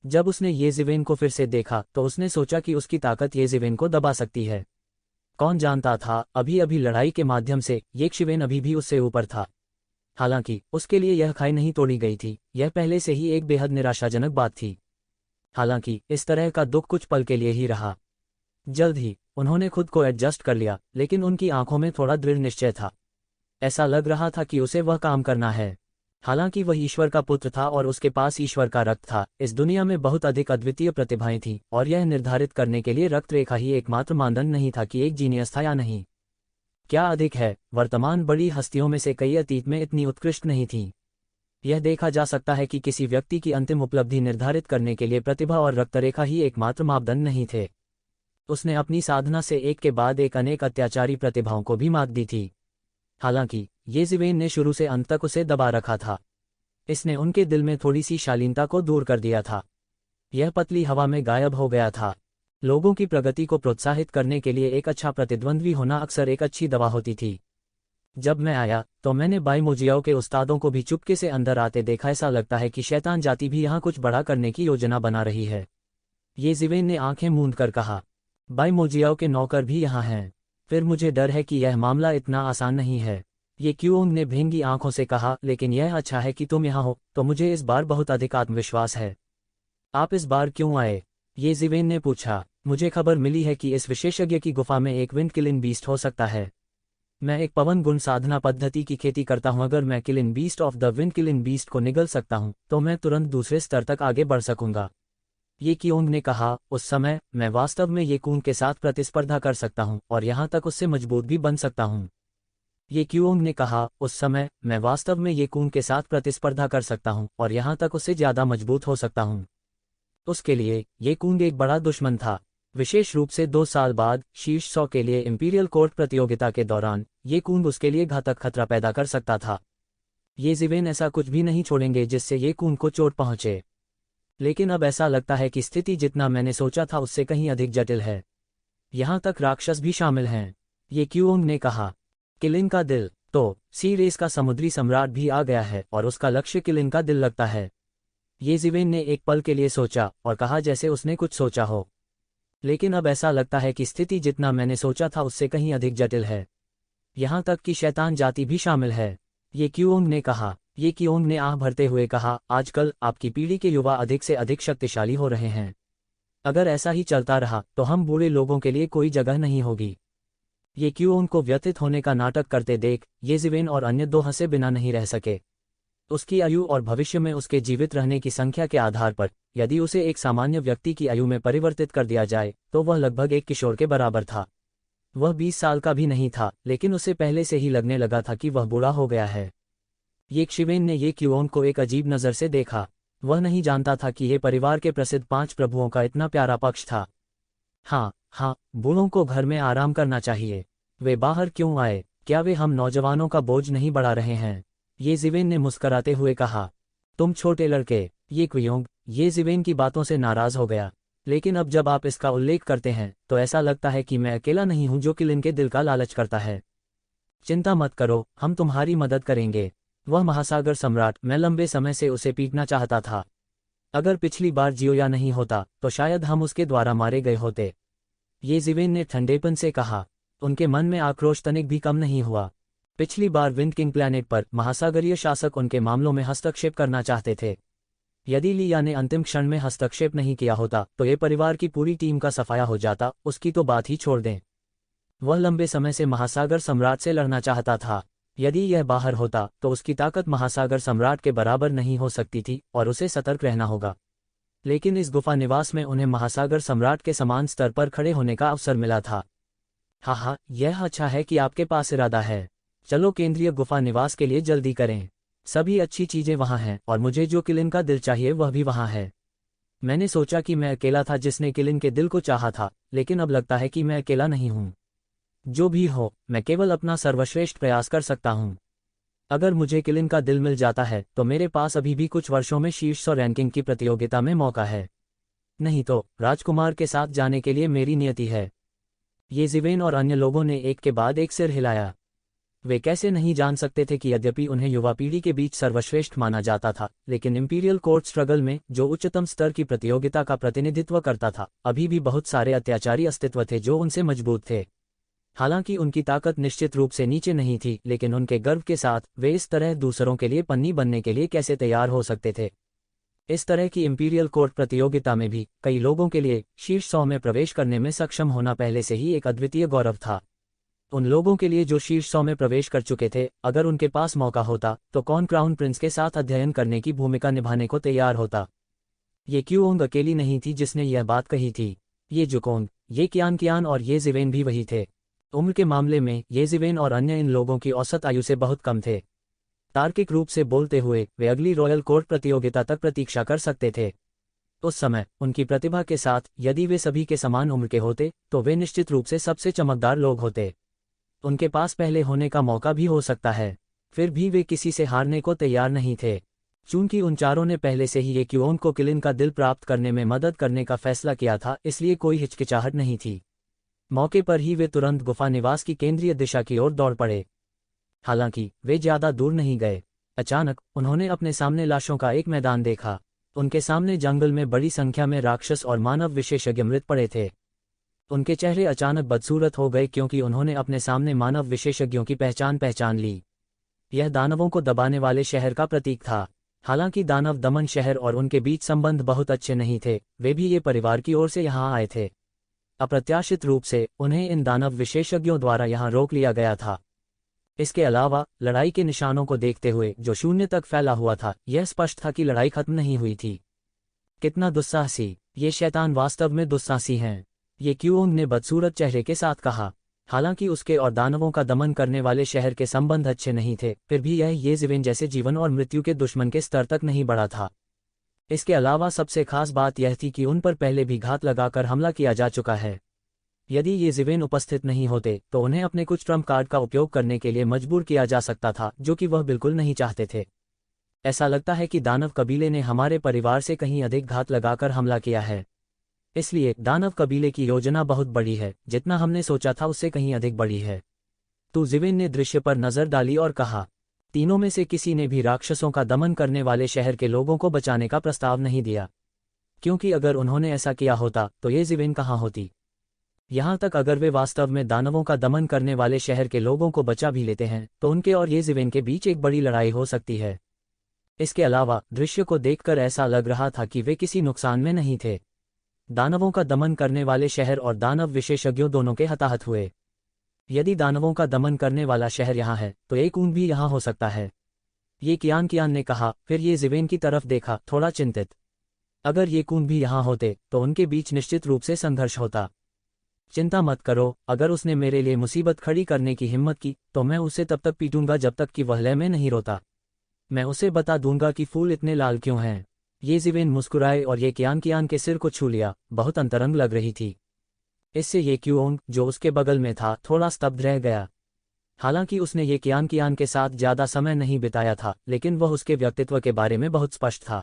जब उसने येज़िवेन को फिर से देखा तो उसने सोचा कि उसकी ताकत येज़िवेन को दबा सकती है। कौन जानता था, अभी अभी लड़ाई के माध्यम से येज़िवेन अभी भी उससे ऊपर था। हालांकि उसके लिए यह खाई नहीं तोड़ी गई थी, यह पहले से ही एक बेहद निराशाजनक बात थी। हालांकि इस तरह का दुख कुछ पल के लिए ही रहा। जल्द ही उन्होंने खुद को एडजस्ट कर लिया, लेकिन उनकी आंखों में थोड़ा दृढ़ निश्चय था। ऐसा लग रहा था कि उसे वह काम करना है। हालांकि वह ईश्वर का पुत्र था और उसके पास ईश्वर का रक्त था। इस दुनिया में बहुत अधिक अद्वितीय प्रतिभाएं थीं, और यह निर्धारित करने के लिए रक्त रेखा ही एकमात्र मानदंड नहीं था कि एक जीनियस था या नहीं। क्या अधिक है, वर्तमान बड़ी हस्तियों में से कई अतीत में इतनी उत्कृष्ट नहीं थीं। यह देखा जा सकता है कि किसी व्यक्ति की अंतिम उपलब्धि निर्धारित करने के लिए प्रतिभा और रक्तरेखा ही एकमात्र मापदंड नहीं थे। उसने अपनी साधना से एक के बाद एक अनेक अत्याचारी प्रतिभाओं को भी मात दी थी। हालांकि येज़िवेन ने शुरू से अंत तक उसे दबा रखा था। इसने उनके दिल में थोड़ी सी शालीनता को दूर कर दिया था। यह पतली हवा में गायब हो गया था। लोगों की प्रगति को प्रोत्साहित करने के लिए एक अच्छा प्रतिद्वंद्वी होना अक्सर एक अच्छी दवा होती थी। जब मैं आया तो मैंने बाईमोजियाओ के उस्तादों को भी चुपके से अंदर आते देखा। ऐसा लगता है कि शैतान जाति भी यहाँ कुछ बड़ा करने की योजना बना रही है। येज़िवेन ने आंखें मूंद कर कहा, बाईमोजियाओ के नौकर भी यहाँ हैं। फिर मुझे डर है कि यह मामला इतना आसान नहीं है। ये क्यूओंग ने भेंगी आंखों से कहा, लेकिन यह अच्छा है कि तुम यहाँ हो, तो मुझे इस बार बहुत अधिक आत्मविश्वास है। आप इस बार क्यों आए? येज़िवेन ने पूछा। मुझे खबर मिली है कि इस विशेषज्ञ की गुफा में एक विंड किलिंग बीस्ट हो सकता है। मैं एक पवन गुण साधना पद्धति की खेती करता हूं। अगर मैं killing beast of the wind killing beast को निगल सकता हूं, तो मैं तुरंत दूसरे स्तर तक आगे बढ़ सकूंगा। ये क्यूओंग ने कहा, उस समय मैं वास्तव में ये कून के साथ प्रतिस्पर्धा कर सकता हूं और यहां तक उससे मजबूत भी बन सकता हूं। ये क्यूओंग ने कहा, उस समय मैं वास्तव में ये कून के साथ प्रतिस्पर्धा कर सकता हूं और यहां तक उससे ज्यादा मजबूत हो सकता हूं। उसके लिए ये कून एक बड़ा दुश्मन था, विशेष रूप से 2 साल बाद शीर्ष 100 के लिए इंपीरियल कोर्ट प्रतियोगिता के दौरान ये कून उसके लिए घातक खतरा पैदा कर सकता था। येज़िवेन ऐसा कुछ भी नहीं छोड़ेंगे जिससे ये कून को चोट पहुंचे। लेकिन अब ऐसा लगता है कि स्थिति जितना मैंने सोचा था उससे कहीं अधिक जटिल है। यहां तक राक्षस भी शामिल हैं। ये क्यूओंग ने कहा। किलिन का दिल? तो सी रेस का समुद्री सम्राट भी आ गया है और उसका लक्ष्य किलिन का दिल लगता है। येज़िवेन ने एक पल के लिए सोचा और कहा जैसे उसने कुछ सोचा हो। लेकिन अब ऐसा लगता है कि स्थिति जितना मैंने सोचा था उससे कहीं अधिक जटिल है। यहां तक कि शैतान जाति भी शामिल है। ये क्यूओंग ने कहा। ये क्यूओंग ने आह भरते हुए कहा, आजकल आपकी पीढ़ी के युवा अधिक से अधिक शक्तिशाली हो रहे हैं। अगर ऐसा ही चलता रहा तो हम बूढ़े लोगों के लिए कोई जगह नहीं होगी। ये क्यूओंग को व्यथित होने का नाटक करते देख येज़िवेन और अन्य 2 हंसे बिना नहीं रह सके। उसकी आयु और भविष्य में उसके जीवित रहने की संख्या के आधार पर यदि उसे एक सामान्य व्यक्ति की आयु में परिवर्तित कर दिया जाए तो वह लगभग एक किशोर के बराबर था। वह 20 साल का भी नहीं था, लेकिन उसे पहले से ही लगने लगा था कि वह बूढ़ा हो गया है। येज़िवेन ने ये क्यूओंग को एक अजीब नज़र से देखा। वह नहीं जानता था कि ये परिवार के प्रसिद्ध 5 प्रभुओं का इतना प्यारा पक्ष था। हाँ, बूढ़ों को घर में आराम करना चाहिए। वे बाहर क्यों आए? क्या वे हम नौजवानों का बोझ नहीं बढ़ा रहे हैं? येज़िवेन ने मुस्कराते हुए कहा। तुम छोटे लड़के। ये क्यूओंग येज़िवेन की बातों से नाराज हो गया। लेकिन अब जब आप इसका उल्लेख करते हैं तो ऐसा लगता है कि मैं अकेला नहीं हूं जो किलिन के दिल का लालच करता है। चिंता मत करो, हम तुम्हारी मदद करेंगे। वह महासागर सम्राट, मैं लंबे समय से उसे पीटना चाहता था। अगर पिछली बार जियोया नहीं होता तो शायद हम उसके द्वारा मारे गए होते। येज़िवेन ने ठंडेपन से कहा। उनके मन में आक्रोश तनिक भी कम नहीं हुआ। पिछली बार विंड किंग प्लैनेट पर महासागरीय शासक उनके मामलों में हस्तक्षेप करना चाहते थे। यदि लिया ने अंतिम क्षण में हस्तक्षेप नहीं किया होता तो ये परिवार की पूरी टीम का सफाया हो जाता। उसकी तो बात ही छोड़ दें। वह लंबे समय से महासागर सम्राट से लड़ना चाहता था। यदि यह बाहर होता तो उसकी ताकत महासागर सम्राट के बराबर नहीं हो सकती थी और उसे सतर्क रहना होगा। लेकिन इस गुफा निवास में उन्हें महासागर सम्राट के समान स्तर पर खड़े होने का अवसर मिला था। हाँ, यह अच्छा है कि आपके पास इरादा है। चलो केंद्रीय गुफा निवास के लिए जल्दी करें। सभी अच्छी चीजें वहां हैं और मुझे जो किलिन का दिल चाहिए वह भी वहां है। मैंने सोचा कि मैं अकेला था जिसने किलिन के दिल को चाहा था, लेकिन अब लगता है कि मैं अकेला नहीं हूं। जो भी हो, मैं केवल अपना सर्वश्रेष्ठ प्रयास कर सकता हूं। अगर मुझे किलिन का दिल मिल जाता है तो मेरे पास अभी भी कुछ वर्षों में शीर्ष 100 रैंकिंग की प्रतियोगिता में मौका है। नहीं तो राजकुमार के साथ जाने के लिए मेरी नियति है। येज़िवेन और अन्य लोगों ने एक के बाद एक सिर हिलाया। वे कैसे नहीं जान सकते थे कि यद्यपि उन्हें युवा पीढ़ी के बीच सर्वश्रेष्ठ माना जाता था, लेकिन इंपीरियल कोर्ट स्ट्रगल में जो उच्चतम स्तर की प्रतियोगिता का प्रतिनिधित्व करता था, अभी भी बहुत सारे अत्याचारी अस्तित्व थे जो उनसे मजबूत थे। हालांकि उनकी ताकत निश्चित रूप से नीचे नहीं थी, लेकिन उनके गर्व के साथ वे इस तरह दूसरों के लिए पन्नी बनने के लिए कैसे तैयार हो सकते थे। इस तरह की इंपीरियल कोर्ट प्रतियोगिता में भी कई लोगों के लिए शीर्ष 100 में प्रवेश करने में सक्षम होना पहले से ही एक अद्वितीय गौरव था। उन लोगों के लिए जो शीर्ष 100 में प्रवेश कर चुके थे, अगर उनके पास मौका होता तो कौन क्राउन प्रिंस के साथ अध्ययन करने की भूमिका निभाने को तैयार होता। ये क्यूओंग अकेली नहीं थी जिसने यह बात कही थी। ये जुकोंग, ये कियान और ये जिवेन भी वही थे। उम्र के मामले में ये जिवेन और अन्य इन लोगों की औसत आयु से बहुत कम थे। तार्किक रूप से बोलते हुए वे अगली रॉयल कोर्ट प्रतियोगिता तक प्रतीक्षा कर सकते थे। उस समय उनकी प्रतिभा के साथ यदि वे सभी के समान उम्र के होते तो वे निश्चित रूप से सबसे चमकदार लोग होते। उनके पास पहले होने का मौका भी हो सकता है, फिर भी वे किसी से हारने को तैयार नहीं थे। चूंकि उन चारों ने पहले से ही ये क्यूओंग को किलिन का दिल प्राप्त करने में मदद करने का फैसला किया था, इसलिए कोई हिचकिचाहट नहीं थी। मौके पर ही वे तुरंत गुफा निवास की केंद्रीय दिशा की ओर दौड़ पड़े। हालांकि वे ज्यादा दूर नहीं गए। अचानक उन्होंने अपने सामने लाशों का एक मैदान देखा। उनके सामने जंगल में बड़ी संख्या में राक्षस और मानव विशेषज्ञ मृत पड़े थे। उनके चेहरे अचानक बदसूरत हो गए क्योंकि उन्होंने अपने सामने मानव विशेषज्ञों की पहचान ली। यह दानवों को दबाने वाले शहर का प्रतीक था। हालांकि दानव दमन शहर और उनके बीच संबंध बहुत अच्छे नहीं थे, वे भी ये परिवार की ओर से यहाँ आए थे। अप्रत्याशित रूप से उन्हें इन दानव विशेषज्ञों द्वारा यहाँ रोक लिया गया था। इसके अलावा लड़ाई के निशानों को देखते हुए जो शून्य तक फैला हुआ था, यह स्पष्ट था कि लड़ाई खत्म नहीं हुई थी। कितना दुस्साहसी, ये शैतान वास्तव में दुस्साहसी हैं, ये क्यूओंग ने बदसूरत चेहरे के साथ कहा। हालांकि उसके और दानवों का दमन करने वाले शहर के संबंध अच्छे नहीं थे, फिर भी यह ये जिवेन जैसे जीवन और मृत्यु के दुश्मन के स्तर तक नहीं बढ़ा था। इसके अलावा सबसे खास बात यह थी कि उन पर पहले भी घात लगाकर हमला किया जा चुका है। यदि ये जिवेन उपस्थित नहीं होते तो उन्हें अपने कुछ ट्रम्प कार्ड का उपयोग करने के लिए मजबूर किया जा सकता था, जो कि वह बिल्कुल नहीं चाहते थे। ऐसा लगता है कि दानव कबीले ने हमारे परिवार से कहीं अधिक घात लगाकर हमला किया है। इसलिए दानव कबीले की योजना बहुत बड़ी है, जितना हमने सोचा था उससे कहीं अधिक बड़ी है। तो जिवेन ने दृश्य पर नजर डाली और कहा, तीनों में से किसी ने भी राक्षसों का दमन करने वाले शहर के लोगों को बचाने का प्रस्ताव नहीं दिया, क्योंकि अगर उन्होंने ऐसा किया होता तो ये जिवेन कहाँ होती। यहाँ तक अगर वे वास्तव में दानवों का दमन करने वाले शहर के लोगों को बचा भी लेते हैं तो उनके और ये जिवेन के बीच एक बड़ी लड़ाई हो सकती है। इसके अलावा दृश्य को देखकर ऐसा लग रहा था कि वे किसी नुकसान में नहीं थे। दानवों का दमन करने वाले शहर और दानव विशेषज्ञों दोनों के हताहत हुए। यदि दानवों का दमन करने वाला शहर यहाँ है तो एक ऊंट भी यहाँ हो सकता है, ये कियान ने कहा। फिर ये जिवेन की तरफ देखा, थोड़ा चिंतित। अगर ये कून भी यहाँ होते तो उनके बीच निश्चित रूप से संघर्ष होता। चिंता मत करो, अगर उसने मेरे लिए मुसीबत खड़ी करने की हिम्मत की तो मैं उसे तब तक पीटूंगा जब तक कि वह लय में नहीं रोता। मैं उसे बता दूंगा कि फूल इतने लाल क्यों हैं। ये जिवेन मुस्कुराए और ये कियान के सिर को छू लिया, बहुत अंतरंग लग रही थी। इससे ये क्यूओंग जो उसके बगल में था थोड़ा स्तब्ध रह गया। हालांकि उसने ये कियान के साथ ज्यादा समय नहीं बिताया था, लेकिन वह उसके व्यक्तित्व के बारे में बहुत स्पष्ट था।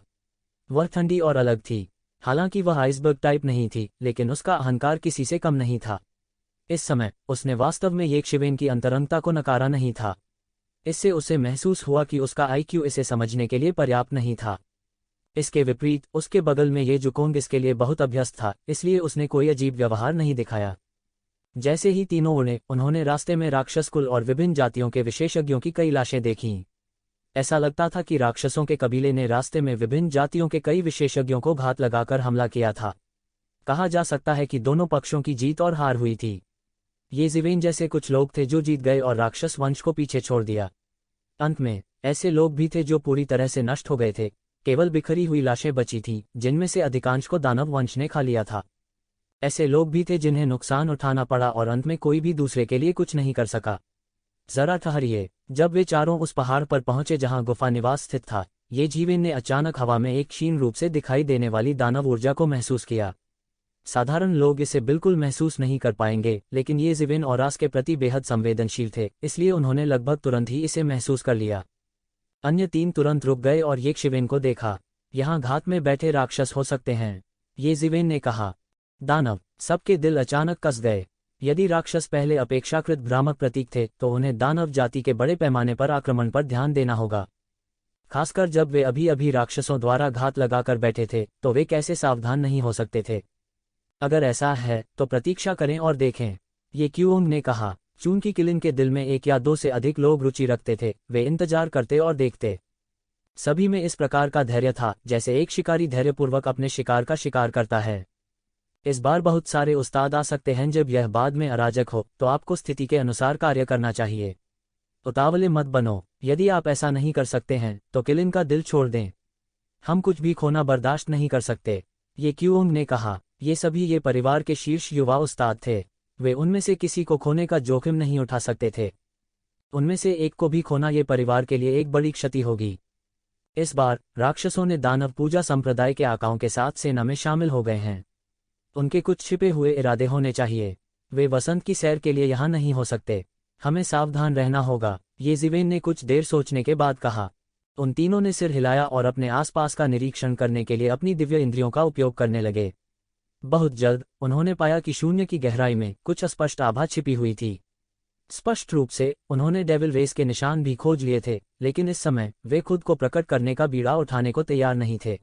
वह ठंडी और अलग थी। हालांकि वह आइसबर्ग टाइप नहीं थी, लेकिन उसका अहंकार किसी से कम नहीं था। इस समय उसने वास्तव में ये जिवेन की अंतरंगता को नकारा नहीं था। इससे उसे महसूस हुआ कि उसका आईक्यू इसे समझने के लिए पर्याप्त नहीं था। इसके विपरीत उसके बगल में ये जुकोंग इसके लिए बहुत अभ्यस्त था, इसलिए उसने कोई अजीब व्यवहार नहीं दिखाया। जैसे ही तीनों उड़े, उन्होंने रास्ते में राक्षस कुल और विभिन्न जातियों के विशेषज्ञों की कई लाशें देखीं। ऐसा लगता था कि राक्षसों के कबीले ने रास्ते में विभिन्न जातियों के कई विशेषज्ञों को घात लगाकर हमला किया था। कहा जा सकता है कि दोनों पक्षों की जीत और हार हुई थी। ये जिवेन जैसे कुछ लोग थे जो जीत गए और राक्षस वंश को पीछे छोड़ दिया। अंत में ऐसे लोग भी थे जो पूरी तरह से नष्ट हो गए थे। केवल बिखरी हुई लाशें बची थीं, जिनमें से अधिकांश को दानव वंश ने खा लिया था। ऐसे लोग भी थे जिन्हें नुकसान उठाना पड़ा और अंत में कोई भी दूसरे के लिए कुछ नहीं कर सका। जरा ठहरिए। जब वे चारों उस पहाड़ पर पहुंचे जहां गुफा निवास स्थित था, ये जिवेन ने अचानक हवा में एक क्षीण रूप से दिखाई देने वाली दानव ऊर्जा को महसूस किया। साधारण लोग इसे बिल्कुल महसूस नहीं कर पाएंगे, लेकिन ये जिवेन औरास के प्रति बेहद संवेदनशील थे, इसलिए उन्होंने लगभग तुरंत ही इसे महसूस कर लिया। अन्य तीन तुरंत रुक गए और ये जिवेन को देखा। यहाँ घात में बैठे राक्षस हो सकते हैं, ये जिवेन ने कहा। दानव सबके दिल अचानक कस गए। यदि राक्षस पहले अपेक्षाकृत भ्रामक प्रतीक थे तो उन्हें दानव जाति के बड़े पैमाने पर आक्रमण पर ध्यान देना होगा। खासकर जब वे अभी अभी राक्षसों द्वारा घात लगाकर बैठे थे तो वे कैसे सावधान नहीं हो सकते थे। अगर ऐसा है तो प्रतीक्षा करें और देखें, ये क्यूओंग ने कहा। चूंकि की किलिन के दिल में एक या दो से अधिक लोग रुचि रखते थे, वे इंतजार करते और देखते। सभी में इस प्रकार का धैर्य था जैसे एक शिकारी धैर्यपूर्वक अपने शिकार का शिकार करता है। इस बार बहुत सारे उस्ताद आ सकते हैं। जब यह बाद में अराजक हो तो आपको स्थिति के अनुसार कार्य करना चाहिए। उतावले मत बनो। यदि आप ऐसा नहीं कर सकते हैं तो किलिन का दिल छोड़ दें। हम कुछ भी खोना बर्दाश्त नहीं कर सकते, ये क्यूओंग ने कहा। ये परिवार के शीर्ष युवा उस्ताद थे। वे उनमें से किसी को खोने का जोखिम नहीं उठा सकते थे। उनमें से एक को भी खोना ये परिवार के लिए एक बड़ी क्षति होगी। इस बार राक्षसों ने दानव पूजा संप्रदाय के आकाओं के साथ सेना में शामिल हो गए हैं। उनके कुछ छिपे हुए इरादे होने चाहिए। वे वसंत की सैर के लिए यहाँ नहीं हो सकते। हमें सावधान रहना होगा, ये ज़िवेन ने कुछ देर सोचने के बाद कहा। उन तीनों ने सिर हिलाया और अपने आसपास का निरीक्षण करने के लिए अपनी दिव्य इंद्रियों का उपयोग करने लगे। बहुत जल्द उन्होंने पाया कि शून्य की गहराई में कुछ अस्पष्ट आभा छिपी हुई थी। स्पष्ट रूप से उन्होंने डेविल रेस के निशान भी खोज लिए थे, लेकिन इस समय वे खुद को प्रकट करने का बीड़ा उठाने को तैयार नहीं थे।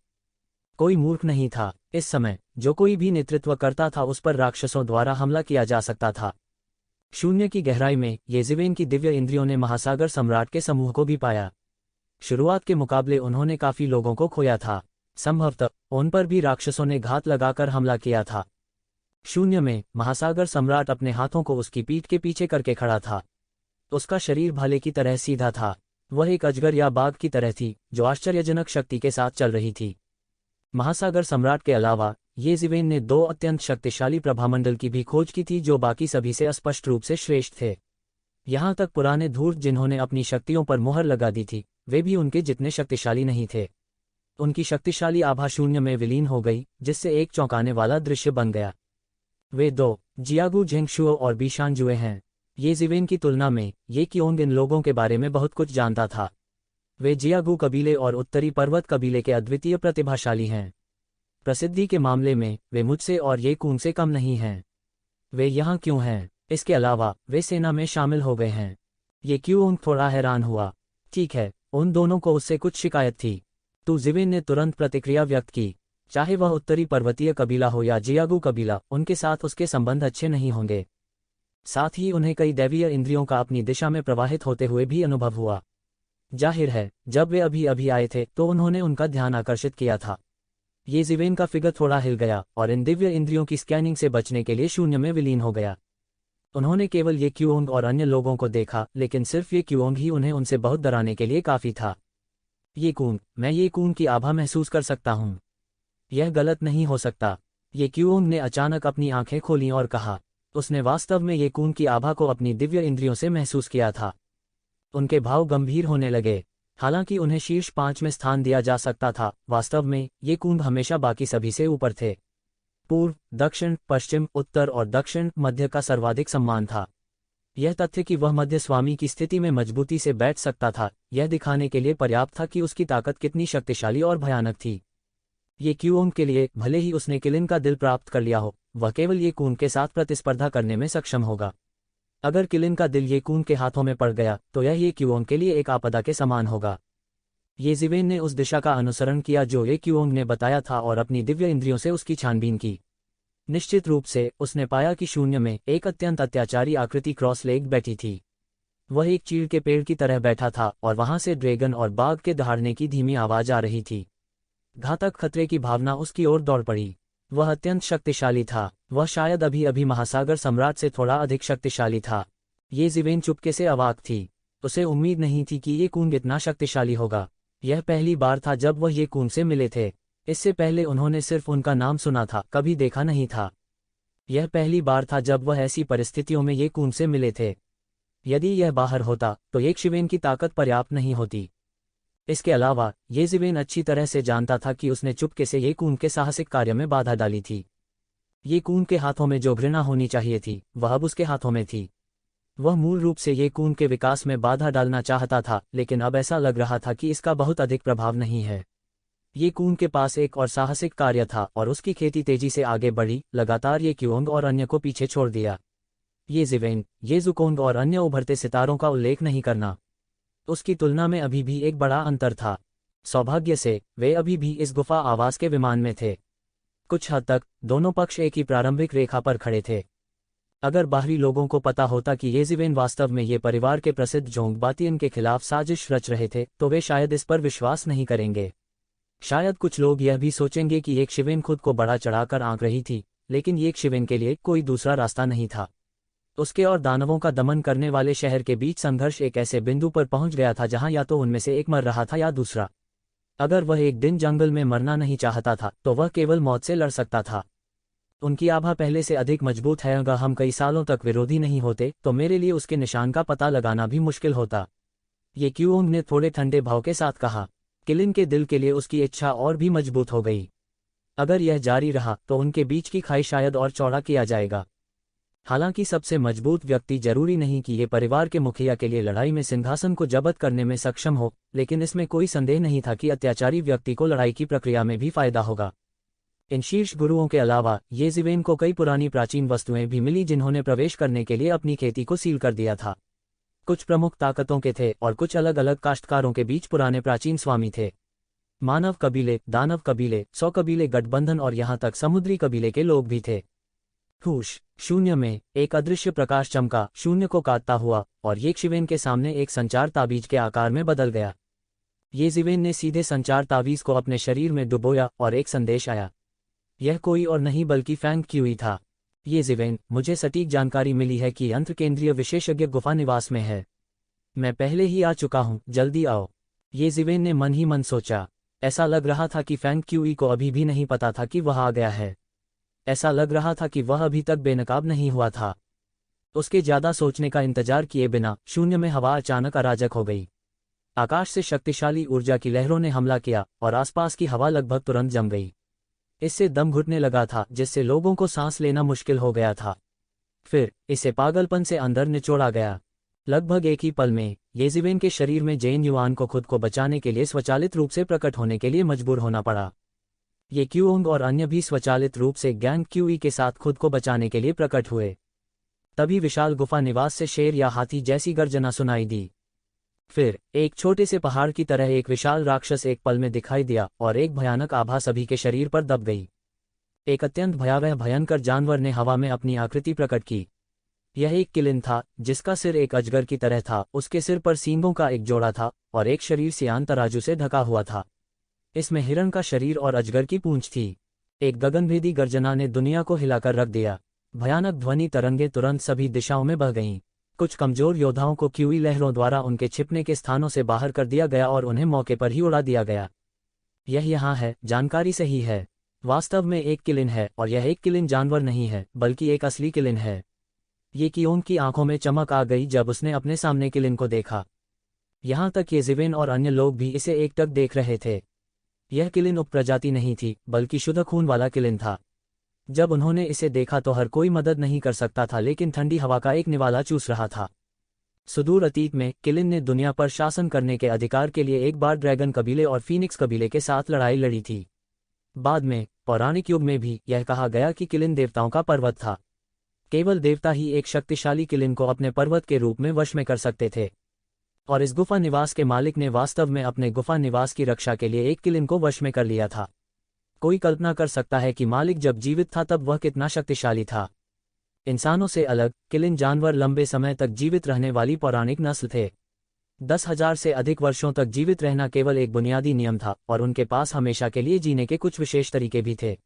कोई मूर्ख नहीं था। इस समय जो कोई भी नेतृत्व करता था उस पर राक्षसों द्वारा हमला किया जा सकता था। शून्य की गहराई में ये ज़िवेन की दिव्य इंद्रियों ने महासागर सम्राट के समूह को भी पाया। शुरुआत के मुकाबले उन्होंने काफी लोगों को खोया था। संभवतः उन पर भी राक्षसों ने घात लगाकर हमला किया था। शून्य में महासागर सम्राट अपने हाथों को उसकी पीठ के पीछे करके खड़ा था। उसका शरीर भाले की तरह सीधा था। वह एक अजगर या बाघ की तरह थी जो आश्चर्यजनक शक्ति के साथ चल रही थी। महासागर सम्राट के अलावा ये ज़िवेन ने दो अत्यंत शक्तिशाली प्रभामंडल की भी खोज की थी जो बाकी सभी से स्पष्ट रूप से श्रेष्ठ थे। यहाँ तक पुराने धूर्त जिन्होंने अपनी शक्तियों पर मुहर लगा दी थी, वे भी उनके जितने शक्तिशाली नहीं थे। उनकी शक्तिशाली आभा शून्य में विलीन हो गई, जिससे एक चौंकाने वाला दृश्य बन गया। वे दो जियागू झेंगशुओ और बीशानजुए हैं। ये ज़िवेन की तुलना में ये क्योंग इन लोगों के बारे में बहुत कुछ जानता था। वे जियागू कबीले और उत्तरी पर्वत कबीले के अद्वितीय प्रतिभाशाली हैं। प्रसिद्धि के मामले में वे मुझसे और ये कून से कम नहीं हैं। वे यहाँ क्यों हैं? इसके अलावा वे सेना में शामिल हो गए हैं। ये क्योंग थोड़ा हैरान हुआ। ठीक है, उन दोनों को उससे कुछ शिकायत थी। तो ज़िवेन ने तुरंत प्रतिक्रिया व्यक्त की। चाहे वह उत्तरी पर्वतीय कबीला हो या जियागू कबीला, उनके साथ उसके संबंध अच्छे नहीं होंगे। साथ ही उन्हें कई दैवीय इंद्रियों का अपनी दिशा में प्रवाहित होते हुए भी अनुभव हुआ। जाहिर है, जब वे अभी अभी आए थे तो उन्होंने उनका ध्यान आकर्षित किया था। ये ज़िवेन का फिगर थोड़ा हिल गया और इन दिव्य इंद्रियों की स्कैनिंग से बचने के लिए शून्य में विलीन हो गया। उन्होंने केवल ये क्यूओंग और अन्य लोगों को देखा, लेकिन सिर्फ ये क्यूओंग ही उन्हें उनसे बहुत डराने के लिए काफी था। ये कून, मैं ये कून की आभा महसूस कर सकता हूँ। यह गलत नहीं हो सकता। ये क्यूओंग ने अचानक अपनी आंखें खोलीं और कहा। उसने वास्तव में ये कून की आभा को अपनी दिव्य इंद्रियों से महसूस किया था। उनके भाव गंभीर होने लगे। हालांकि उन्हें शीर्ष 5 में स्थान दिया जा सकता था, वास्तव में ये कुंभ हमेशा बाकी सभी से ऊपर थे। पूर्व, दक्षिण, पश्चिम, उत्तर और दक्षिण मध्य का सर्वाधिक सम्मान था। यह तथ्य कि वह मध्य स्वामी की स्थिति में मजबूती से बैठ सकता था, यह दिखाने के लिए पर्याप्त था कि उसकी ताकत कितनी शक्तिशाली और भयानक थी। ये क्यूओंग के लिए, भले ही उसने किलिन का दिल प्राप्त कर लिया हो, वह केवल ये कून के साथ प्रतिस्पर्धा करने में सक्षम होगा। अगर किलिन का दिल ये कून के हाथों में पड़ गया तो यह ये क्यूओंग के लिए एक आपदा के समान होगा। ये ज़िवेन ने उस दिशा का अनुसरण किया जो ये क्यूओंग ने बताया था और अपनी दिव्य इंद्रियों से उसकी छानबीन की। निश्चित रूप से उसने पाया कि शून्य में एक अत्यंत अत्याचारी आकृति क्रॉस लेग बैठी थी। वह एक चीड़ के पेड़ की तरह बैठा था और वहां से ड्रैगन और बाघ के दहाड़ने की धीमी आवाज आ रही थी। घातक खतरे की भावना उसकी ओर दौड़ पड़ी। वह अत्यंत शक्तिशाली था। वह शायद अभी अभी महासागर सम्राट से थोड़ा अधिक शक्तिशाली था। ये ज़िवेन चुपके से अवाक थी। उसे उम्मीद नहीं थी कि ये कून इतना शक्तिशाली होगा। यह पहली बार था जब वह ये कून से मिले थे। इससे पहले उन्होंने सिर्फ उनका नाम सुना था, कभी देखा नहीं था। यह पहली बार था जब वह ऐसी परिस्थितियों में ये कून से मिले थे। यदि यह बाहर होता तो एक ज़िवेन की ताकत पर्याप्त नहीं होती। इसके अलावा ये ज़िवेन अच्छी तरह से जानता था कि उसने चुपके से ये कून के साहसिक कार्य में बाधा डाली थी। ये कून के हाथों में जो घृणा होनी चाहिए थी वह अब उसके हाथों में थी। वह मूल रूप से ये कून के विकास में बाधा डालना चाहता था, लेकिन अब ऐसा लग रहा था कि इसका बहुत अधिक प्रभाव नहीं है। ये कून के पास एक और साहसिक कार्य था और उसकी खेती तेजी से आगे बढ़ी, लगातार ये क्यूओंग और अन्य को पीछे छोड़ दिया। ये ज़िवेन, ये ज़ुकोंग और अन्य उभरते सितारों का उल्लेख नहीं करना। उसकी तुलना में अभी भी एक बड़ा अंतर था। सौभाग्य से वे अभी भी इस गुफा आवास के विमान में थे। कुछ हद तक दोनों पक्ष एक ही प्रारंभिक रेखा पर खड़े थे। अगर बाहरी लोगों को पता होता कि येज़िवेन वास्तव में ये परिवार के प्रसिद्ध जोंगबातियन के खिलाफ साजिश रच रहे थे तो वे शायद इस पर विश्वास नहीं करेंगे। शायद कुछ लोग यह भी सोचेंगे कि येज़िवेन खुद को बड़ा चढ़ाकर आंक रही थी, लेकिन येज़िवेन के लिए कोई दूसरा रास्ता नहीं था। उसके और दानवों का दमन करने वाले शहर के बीच संघर्ष एक ऐसे बिंदु पर पहुंच गया था जहां या तो उनमें से एक मर रहा था या दूसरा। अगर वह एक दिन जंगल में मरना नहीं चाहता था तो वह केवल मौत से लड़ सकता था। उनकी आभा पहले से अधिक मजबूत है। अगर हम कई सालों तक विरोधी नहीं होते तो मेरे लिए उसके निशान का पता लगाना भी मुश्किल होता। ये क्यूओंग ने थोड़े ठंडे भाव के साथ कहा। किलिन के दिल के लिए उसकी इच्छा और भी मजबूत हो गई। अगर यह जारी रहा तो उनके बीच की खाई शायद और चौड़ा किया जाएगा। हालांकि सबसे मजबूत व्यक्ति जरूरी नहीं कि ये परिवार के मुखिया के लिए लड़ाई में सिंहासन को जब्त करने में सक्षम हो, लेकिन इसमें कोई संदेह नहीं था कि अत्याचारी व्यक्ति को लड़ाई की प्रक्रिया में भी फायदा होगा। इन शीर्ष गुरुओं के अलावा येज़िवेन को कई पुरानी प्राचीन वस्तुएं भी मिली जिन्होंने प्रवेश करने के लिए अपनी खेती को सील कर दिया था। कुछ प्रमुख ताकतों के थे और कुछ अलग अलग काश्तकारों के बीच पुराने प्राचीन स्वामी थे। मानव कबीले, दानव कबीले, 100 कबीले गठबंधन और यहाँ तक समुद्री कबीले के लोग भी थे। हुश, शून्य में एक अदृश्य प्रकाश चमका, शून्य को काटता हुआ, और येज़िवेन के सामने एक संचार ताबीज के आकार में बदल गया। येज़िवेन ने सीधे संचार ताबीज को अपने शरीर में डुबोया और एक संदेश आया। यह कोई और नहीं बल्कि फैंग क्यूई था। येज़िवेन, मुझे सटीक जानकारी मिली है कि यंत्र केंद्रीय विशेषज्ञ गुफा निवास में है। मैं पहले ही आ चुका हूँ, जल्दी आओ। येज़िवेन ने मन ही मन सोचा। ऐसा लग रहा था कि फैंग क्यूई को अभी भी नहीं पता था कि वह आ गया है। ऐसा लग रहा था कि वह अभी तक बेनकाब नहीं हुआ था। उसके ज्यादा सोचने का इंतजार किए बिना शून्य में हवा अचानक अराजक हो गई। आकाश से शक्तिशाली ऊर्जा की लहरों ने हमला किया और आसपास की हवा लगभग तुरंत जम गई। इससे दम घुटने लगा था, जिससे लोगों को सांस लेना मुश्किल हो गया था। फिर इसे पागलपन से अंदर निचोड़ा गया। लगभग एक ही पल में येज़िवेन के शरीर में जेन युआन को खुद को बचाने के लिए स्वचालित रूप से प्रकट होने के लिए मजबूर होना पड़ा। ये क्यूओंग और अन्य भी स्वचालित रूप से गैंग क्यूई के साथ खुद को बचाने के लिए प्रकट हुए। तभी विशाल गुफा निवास से शेर या हाथी जैसी गर्जना सुनाई दी। फिर एक छोटे से पहाड़ की तरह एक विशाल राक्षस एक पल में दिखाई दिया और एक भयानक आभा सभी के शरीर पर दब गई। एक अत्यंत भयावह भयंकर जानवर ने हवा में अपनी आकृति प्रकट की। यह एक किलिन था जिसका सिर एक अजगर की तरह था। उसके सिर पर सींगों का एक जोड़ा था और एक शरीर सियान तराजू से ढका हुआ था। इसमें हिरण का शरीर और अजगर की पूंछ थी। एक गगनभेदी गर्जना ने दुनिया को हिलाकर रख दिया। भयानक ध्वनि तरंगे तुरंत सभी दिशाओं में बह गईं। कुछ कमजोर योद्धाओं को क्यूई लहरों द्वारा उनके छिपने के स्थानों से बाहर कर दिया गया और उन्हें मौके पर ही उड़ा दिया गया। यह यहाँ है, जानकारी सही है। वास्तव में एक किलिन है और यह एक किलिन जानवर नहीं है बल्कि एक असली किलिन है। ये क्यूओंग की आंखों में चमक आ गई जब उसने अपने सामने किलिन को देखा। यहाँ तक येज़िवेन और अन्य लोग भी इसे एकटक देख रहे थे। यह किलिन उपप्रजाति नहीं थी बल्कि शुद्ध खून वाला किलिन था। जब उन्होंने इसे देखा तो हर कोई मदद नहीं कर सकता था, लेकिन ठंडी हवा का एक निवाला चूस रहा था। सुदूर अतीत में किलिन ने दुनिया पर शासन करने के अधिकार के लिए एक बार ड्रैगन कबीले और फीनिक्स कबीले के साथ लड़ाई लड़ी थी। बाद में पौराणिक युग में भी यह कहा गया कि किलिन देवताओं का पर्वत था। केवल देवता ही एक शक्तिशाली किलिन को अपने पर्वत के रूप में वश में कर सकते थे, और इस गुफा निवास के मालिक ने वास्तव में अपने गुफा निवास की रक्षा के लिए एक किलिन को वश में कर लिया था। कोई कल्पना कर सकता है कि मालिक जब जीवित था तब वह कितना शक्तिशाली था। इंसानों से अलग किलिन जानवर लंबे समय तक जीवित रहने वाली पौराणिक नस्ल थे। 10,000 से अधिक वर्षों तक जीवित रहना केवल एक बुनियादी नियम था और उनके पास हमेशा के लिए जीने के कुछ विशेष तरीके भी थे।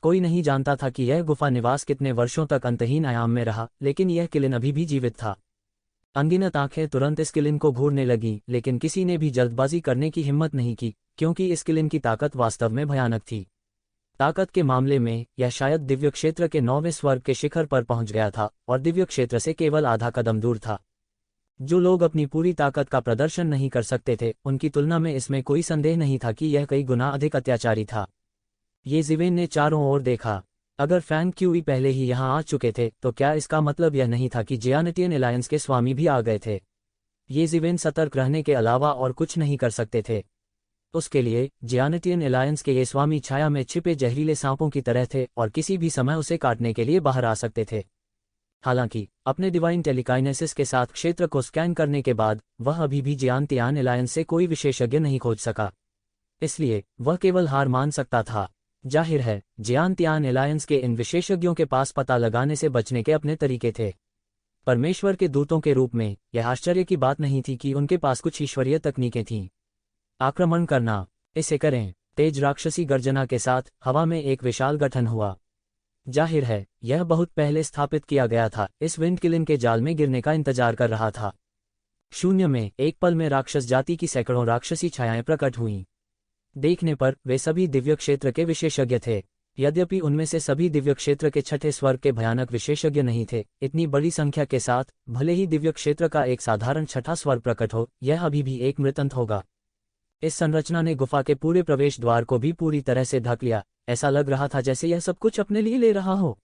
कोई नहीं जानता था कि यह गुफा निवास कितने वर्षों तक अंतहीन आयाम में रहा, लेकिन यह किलिन अभी भी जीवित था। अनगिनत आंखें तुरंत इस किलिन को घूरने लगीं, लेकिन किसी ने भी जल्दबाजी करने की हिम्मत नहीं की, क्योंकि इस किलिन की ताकत वास्तव में भयानक थी। ताकत के मामले में यह शायद दिव्य क्षेत्र के 9वें स्वर्ग के शिखर पर पहुंच गया था और दिव्य क्षेत्र से केवल आधा कदम दूर था। जो लोग अपनी पूरी ताकत का प्रदर्शन नहीं कर सकते थे, उनकी तुलना में इसमें कोई संदेह नहीं था कि यह कई गुना अधिक अत्याचारी था। येज़िवेन ने चारों ओर देखा। अगर फैंग क्यूई पहले ही यहाँ आ चुके थे तो क्या इसका मतलब यह नहीं था कि जियानिटियन एलायंस के स्वामी भी आ गए थे? येज़िवेन सतर्क रहने के अलावा और कुछ नहीं कर सकते थे। उसके लिए जियानिटियन एलायंस के ये स्वामी छाया में छिपे जहरीले सांपों की तरह थे और किसी भी समय उसे काटने के लिए बाहर आ सकते थे। हालांकि अपने डिवाइन टेलीकाइनेसिस के साथ क्षेत्र को स्कैन करने के बाद वह अभी भी जियानिटियन एलायंस से कोई विशेषज्ञ नहीं खोज सका। इसलिए वह केवल हार मान सकता था। जाहिर है जियान तियान एलायंस के इन विशेषज्ञों के पास पता लगाने से बचने के अपने तरीके थे। परमेश्वर के दूतों के रूप में यह आश्चर्य की बात नहीं थी कि उनके पास कुछ ईश्वरीय तकनीकें थीं। आक्रमण करना, इसे करें। तेज राक्षसी गर्जना के साथ हवा में एक विशाल गठन हुआ। जाहिर है यह बहुत पहले स्थापित किया गया था, इस विंडकिलिन के जाल में गिरने का इंतजार कर रहा था। शून्य में एक पल में राक्षस जाति की सैकड़ों राक्षसी छायाएं प्रकट हुईं। देखने पर वे सभी दिव्य क्षेत्र के विशेषज्ञ थे, यद्यपि उनमें से सभी दिव्य क्षेत्र के छठे स्वर्ग के भयानक विशेषज्ञ नहीं थे। इतनी बड़ी संख्या के साथ भले ही दिव्य क्षेत्र का एक साधारण छठा स्वर्ग प्रकट हो, यह अभी भी एक मृतंत होगा। इस संरचना ने गुफा के पूरे प्रवेश द्वार को भी पूरी तरह से ढक लिया। ऐसा लग रहा था जैसे यह सब कुछ अपने लिए ले रहा हो।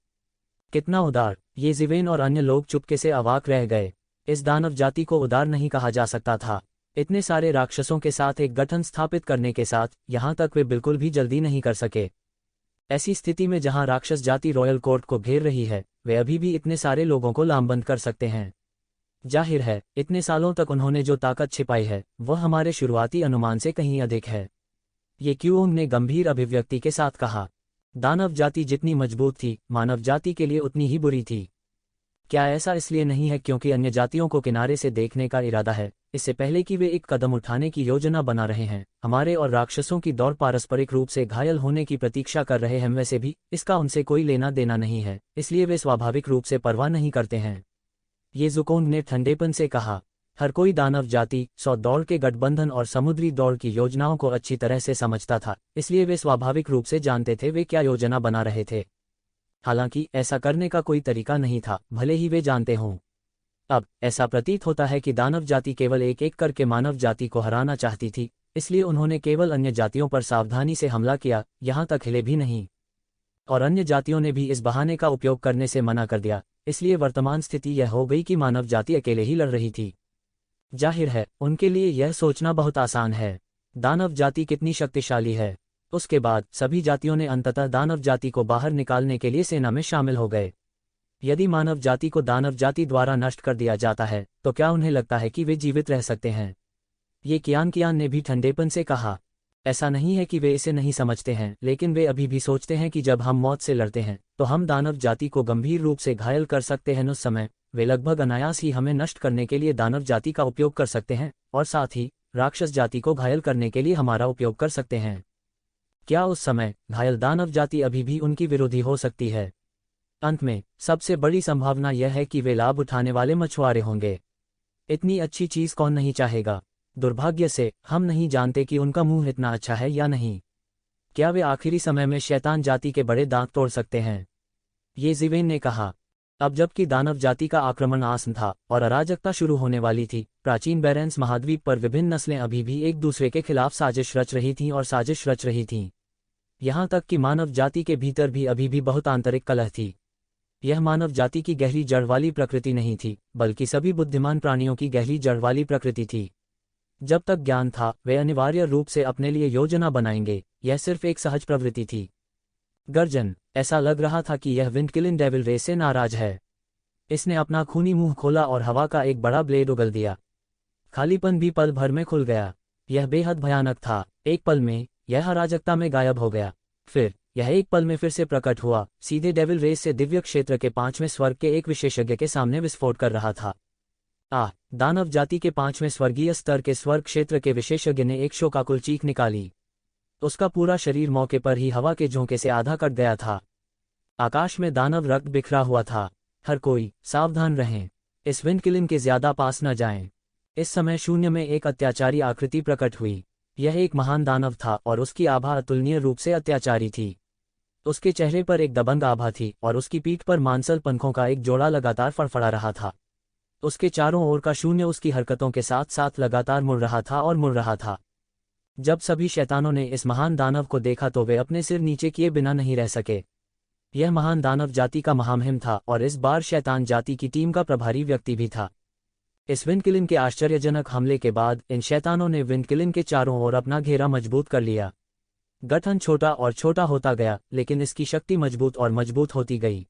कितना उदार! ये ज़िवेन और अन्य लोग चुपके से अवाक रह गए। इस दानव जाति को उदार नहीं कहा जा सकता था। इतने सारे राक्षसों के साथ एक गठन स्थापित करने के साथ यहाँ तक वे बिल्कुल भी जल्दी नहीं कर सके। ऐसी स्थिति में जहाँ राक्षस जाति रॉयल कोर्ट को घेर रही है, वे अभी भी इतने सारे लोगों को लामबंद कर सकते हैं। जाहिर है इतने सालों तक उन्होंने जो ताकत छिपाई है वह हमारे शुरुआती अनुमान से कहीं अधिक है, ये क्यूओंग ने गंभीर अभिव्यक्ति के साथ कहा। दानव जाति जितनी मजबूत थी, मानव जाति के लिए उतनी ही बुरी थी। क्या ऐसा इसलिए नहीं है क्योंकि अन्य जातियों को किनारे से देखने का इरादा है, इससे पहले कि वे एक कदम उठाने की योजना बना रहे हैं? हमारे और राक्षसों की दौड़ पारस्परिक रूप से घायल होने की प्रतीक्षा कर रहे हैं। वैसे भी इसका उनसे कोई लेना देना नहीं है, इसलिए वे स्वाभाविक रूप से परवाह नहीं करते हैं, ये ज़ुकोंग ने ठंडेपन से कहा। हर कोई दानव जाति 100 दौड़ के गठबंधन और समुद्री दौड़ की योजनाओं को अच्छी तरह से समझता था, इसलिए वे स्वाभाविक रूप से जानते थे वे क्या योजना बना रहे थे। हालांकि ऐसा करने का कोई तरीका नहीं था, भले ही वे जानते हों। अब ऐसा प्रतीत होता है कि दानव जाति केवल एक एक करके मानव जाति को हराना चाहती थी, इसलिए उन्होंने केवल अन्य जातियों पर सावधानी से हमला किया, यहाँ तक हिले भी नहीं। और अन्य जातियों ने भी इस बहाने का उपयोग करने से मना कर दिया, इसलिए वर्तमान स्थिति यह हो गई कि मानव जाति अकेले ही लड़ रही थी। जाहिर है उनके लिए यह सोचना बहुत आसान है, दानव जाति कितनी शक्तिशाली है। उसके बाद सभी जातियों ने अंततः दानव जाति को बाहर निकालने के लिए सेना में शामिल हो गए। यदि मानव जाति को दानव जाति द्वारा नष्ट कर दिया जाता है तो क्या उन्हें लगता है कि वे जीवित रह सकते हैं? ये कियान ने भी ठंडेपन से कहा। ऐसा नहीं है कि वे इसे नहीं समझते हैं, लेकिन वे अभी भी सोचते हैं कि जब हम मौत से लड़ते हैं तो हम दानव जाति को गंभीर रूप से घायल कर सकते हैं। उस समय वे लगभग अनायास ही हमें नष्ट करने के लिए दानव जाति का उपयोग कर सकते हैं, और साथ ही राक्षस जाति को घायल करने के लिए हमारा उपयोग कर सकते हैं। क्या उस समय घायल दानव जाति अभी भी उनकी विरोधी हो सकती है? अंत में सबसे बड़ी संभावना यह है कि वे लाभ उठाने वाले मछुआरे होंगे। इतनी अच्छी चीज कौन नहीं चाहेगा? दुर्भाग्य से हम नहीं जानते कि उनका मुंह इतना अच्छा है या नहीं। क्या वे आखिरी समय में शैतान जाति के बड़े दांत तोड़ सकते हैं? ये ज़िवेन ने कहा। अब जबकि दानव जाति का आक्रमण आसन था और अराजकता शुरू होने वाली थी, प्राचीन बैरेंस महाद्वीप पर विभिन्न नस्लें अभी भी एक दूसरे के खिलाफ साजिश रच रही थीं और साजिश रच रही थीं। यहाँ तक कि मानव जाति के भीतर भी अभी भी बहुत आंतरिक कलह थी। यह मानव जाति की गहरी जड़ वाली प्रकृति नहीं थी, बल्कि सभी बुद्धिमान प्राणियों की गहरी जड़ वाली प्रकृति थी। जब तक ज्ञान था वे अनिवार्य रूप से अपने लिए योजना बनाएंगे, यह सिर्फ एक सहज प्रवृत्ति थी। गर्जन, ऐसा लग रहा था कि यह विंडकिलिन डेविल रे से नाराज है। इसने अपना खूनी मुंह खोला और हवा का एक बड़ा ब्लेड उगल दिया। खालीपन भी पल भर में खुल गया। यह बेहद भयानक था। एक पल में यह अराजकता में गायब हो गया, फिर यह एक पल में फिर से प्रकट हुआ, सीधे डेविल रेस से दिव्य क्षेत्र के 5वें स्वर्ग के एक विशेषज्ञ के सामने विस्फोट कर रहा था। दानव जाति के 5वें स्वर्गीय स्तर के स्वर्ग क्षेत्र के विशेषज्ञ ने एक शोकाकुल चीख निकाली। उसका पूरा शरीर मौके पर ही हवा के झोंके से आधा कट गया था। आकाश में दानव रक्त बिखरा हुआ था। हर कोई सावधान रहें, इस विंडकिलिन के ज्यादा पास न जाएं। इस समय शून्य में एक अत्याचारी आकृति प्रकट हुई। यह एक महान दानव था और उसकी आभा अतुलनीय रूप से अत्याचारी थी। उसके चेहरे पर एक दबंग आभा थी और उसकी पीठ पर मांसल पंखों का एक जोड़ा लगातार फड़फड़ा रहा था। उसके चारों ओर का शून्य उसकी हरकतों के साथ साथ लगातार मुड़ रहा था और मुड़ रहा था। जब सभी शैतानों ने इस महान दानव को देखा तो वे अपने सिर नीचे किए बिना नहीं रह सके। यह महान दानव जाति का महामहिम था और इस बार शैतान जाति की टीम का प्रभारी व्यक्ति भी था। इस विंडकिलिन के आश्चर्यजनक हमले के बाद इन शैतानों ने विंडकिलिन के चारों ओर अपना घेरा मजबूत कर लिया। गठन छोटा और छोटा होता गया, लेकिन इसकी शक्ति मजबूत और मजबूत होती गई।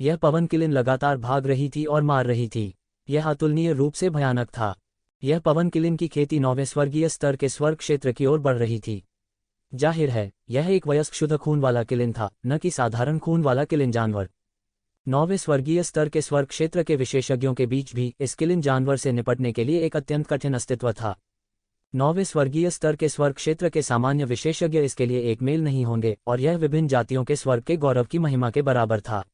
यह पवनकिलिन लगातार भाग रही थी और मार रही थी। यह अतुलनीय रूप से भयानक था। यह पवनकिलिन की खेती 9वें स्वर्गीय स्तर के स्वर्ग क्षेत्र की ओर बढ़ रही थी। जाहिर है यह एक वयस्क शुद्ध खून वाला किलिन था, न कि साधारण खून वाला किलिन जानवर। 9वें स्वर्गीय स्तर के स्वर्ग क्षेत्र के विशेषज्ञों के बीच भी इस किलिन जानवर से निपटने के लिए एक अत्यंत कठिन अस्तित्व था। 9वें स्वर्गीय स्तर के स्वर्ग क्षेत्र के सामान्य विशेषज्ञ इसके लिए एक मेल नहीं होंगे, और यह विभिन्न जातियों के स्वर्ग के गौरव की महिमा के बराबर था।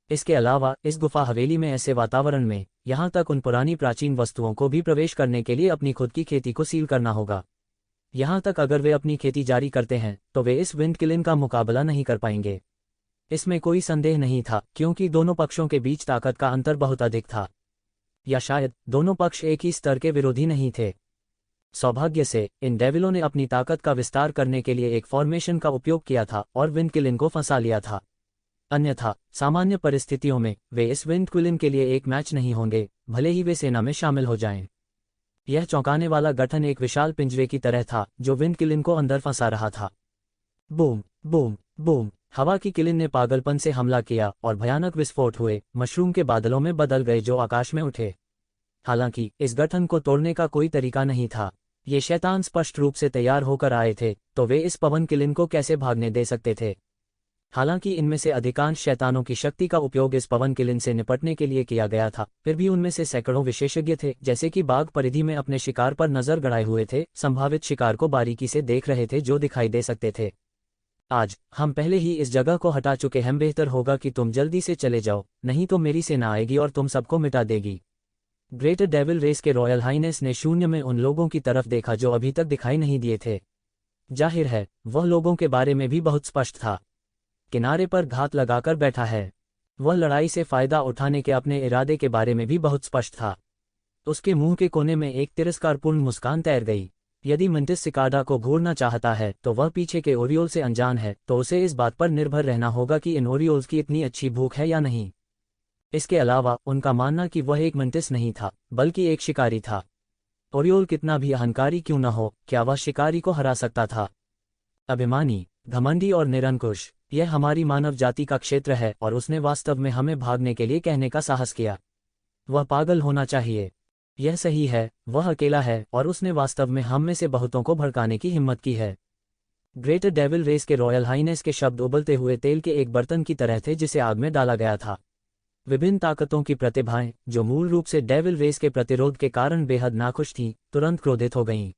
इसके अलावा इस गुफा हवेली में ऐसे वातावरण में, यहाँ तक उन पुरानी प्राचीन वस्तुओं को भी प्रवेश करने के लिए अपनी खुद की खेती को सील करना होगा। यहाँ तक अगर वे अपनी खेती जारी करते हैं तो वे इस विंड किलिन का मुकाबला नहीं कर पाएंगे। इसमें कोई संदेह नहीं था, क्योंकि दोनों पक्षों के बीच ताकत का अंतर बहुत अधिक था। या शायद दोनों पक्ष एक ही स्तर के विरोधी नहीं थे। सौभाग्य से इन डेविलों ने अपनी ताकत का विस्तार करने के लिए एक फॉर्मेशन का उपयोग किया था और विंड किलिन को फंसा लिया था। अन्यथा सामान्य परिस्थितियों में वे इस विंड किलिन के लिए एक मैच नहीं होंगे, भले ही वे सेना में शामिल हो जाएं। यह चौंकाने वाला गठन एक विशाल पिंजरे की तरह था जो विंड किलिन को अंदर फंसा रहा था। बूम बूम बूम, हवा की किलिन ने पागलपन से हमला किया और भयानक विस्फोट हुए, मशरूम के बादलों में बदल गए जो आकाश में उठे। हालांकि इस गठन को तोड़ने का कोई तरीका नहीं था। ये शैतान स्पष्ट रूप से तैयार होकर आए थे, तो वे इस पवन किलिन को कैसे भागने दे सकते थे? हालांकि इनमें से अधिकांश शैतानों की शक्ति का उपयोग इस पवन किलिन से निपटने के लिए किया गया था, फिर भी उनमें से सैकड़ों विशेषज्ञ थे जैसे कि बाघ परिधि में अपने शिकार पर नजर गड़ाए हुए थे, संभावित शिकार को बारीकी से देख रहे थे जो दिखाई दे सकते थे। आज हम पहले ही इस जगह को हटा चुके हैं, बेहतर होगा कि तुम जल्दी से चले जाओ, नहीं तो मेरी सेना आएगी और तुम सबको मिटा देगी। ग्रेटर डेविल रेस के रॉयल हाइनेस ने शून्य में उन लोगों की तरफ देखा जो अभी तक दिखाई नहीं दिए थे। जाहिर है वह लोगों के बारे में भी बहुत स्पष्ट था। किनारे पर घात लगाकर बैठा है। वह लड़ाई से फायदा उठाने के अपने इरादे के बारे में भी बहुत स्पष्ट था। उसके मुंह के कोने में एक तिरस्कारपूर्ण मुस्कान तैर गई। यदि मंटिस सिकाडा को घूरना चाहता है तो वह पीछे के ओरियोल से अनजान है, तो उसे इस बात पर निर्भर रहना होगा कि इन ओरियोल्स की इतनी अच्छी भूख है या नहीं। इसके अलावा उनका मानना कि वह एक मंटिस नहीं था बल्कि एक शिकारी था। ओरियोल कितना भी अहंकारी क्यों न हो, क्या वह शिकारी को हरा सकता था? अभिमानी, घमंडी और निरंकुश, यह हमारी मानव जाति का क्षेत्र है और उसने वास्तव में हमें भागने के लिए कहने का साहस किया। वह पागल होना चाहिए। यह सही है, वह अकेला है और उसने वास्तव में हम में से बहुतों को भड़काने की हिम्मत की है। ग्रेटर डेविल रेस के रॉयल हाइनेस के शब्द उबलते हुए तेल के एक बर्तन की तरह थे जिसे आग में डाला गया था। विभिन्न ताकतों की प्रतिभाएं, जो मूल रूप से डेविल रेस के प्रतिरोध के कारण बेहद नाखुश थीं, तुरंत क्रोधित हो गईं।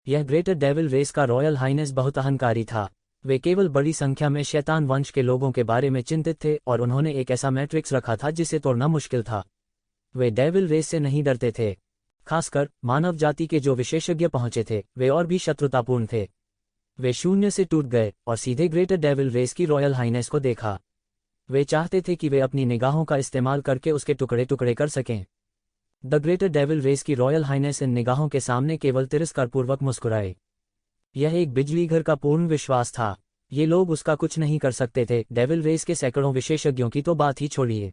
यह ग्रेटर डेविल रेस का रॉयल हाइनेस बहुत अहंकारी था। वे केवल बड़ी संख्या में शैतान वंश के लोगों के बारे में चिंतित थे और उन्होंने एक ऐसा मैट्रिक्स रखा था जिसे तोड़ना मुश्किल था। वे डेविल रेस से नहीं डरते थे। खासकर मानव जाति के जो विशेषज्ञ पहुंचे थे वे और भी शत्रुतापूर्ण थे। वे शून्य से टूट गए और सीधे ग्रेटर डेविल रेस की रॉयल हाइनेस को देखा। वे चाहते थे कि वे अपनी निगाहों का इस्तेमाल करके उसके टुकड़े टुकड़े कर सकें। द ग्रेटर डेविल रेस की रॉयल हाइनेस इन निगाहों के सामने केवल तिरस्कारपूर्वक मुस्कुराए। यह एक बिजली घर का पूर्ण विश्वास था। ये लोग उसका कुछ नहीं कर सकते थे, डेविल रेस के सैकड़ों विशेषज्ञों की तो बात ही छोड़िए।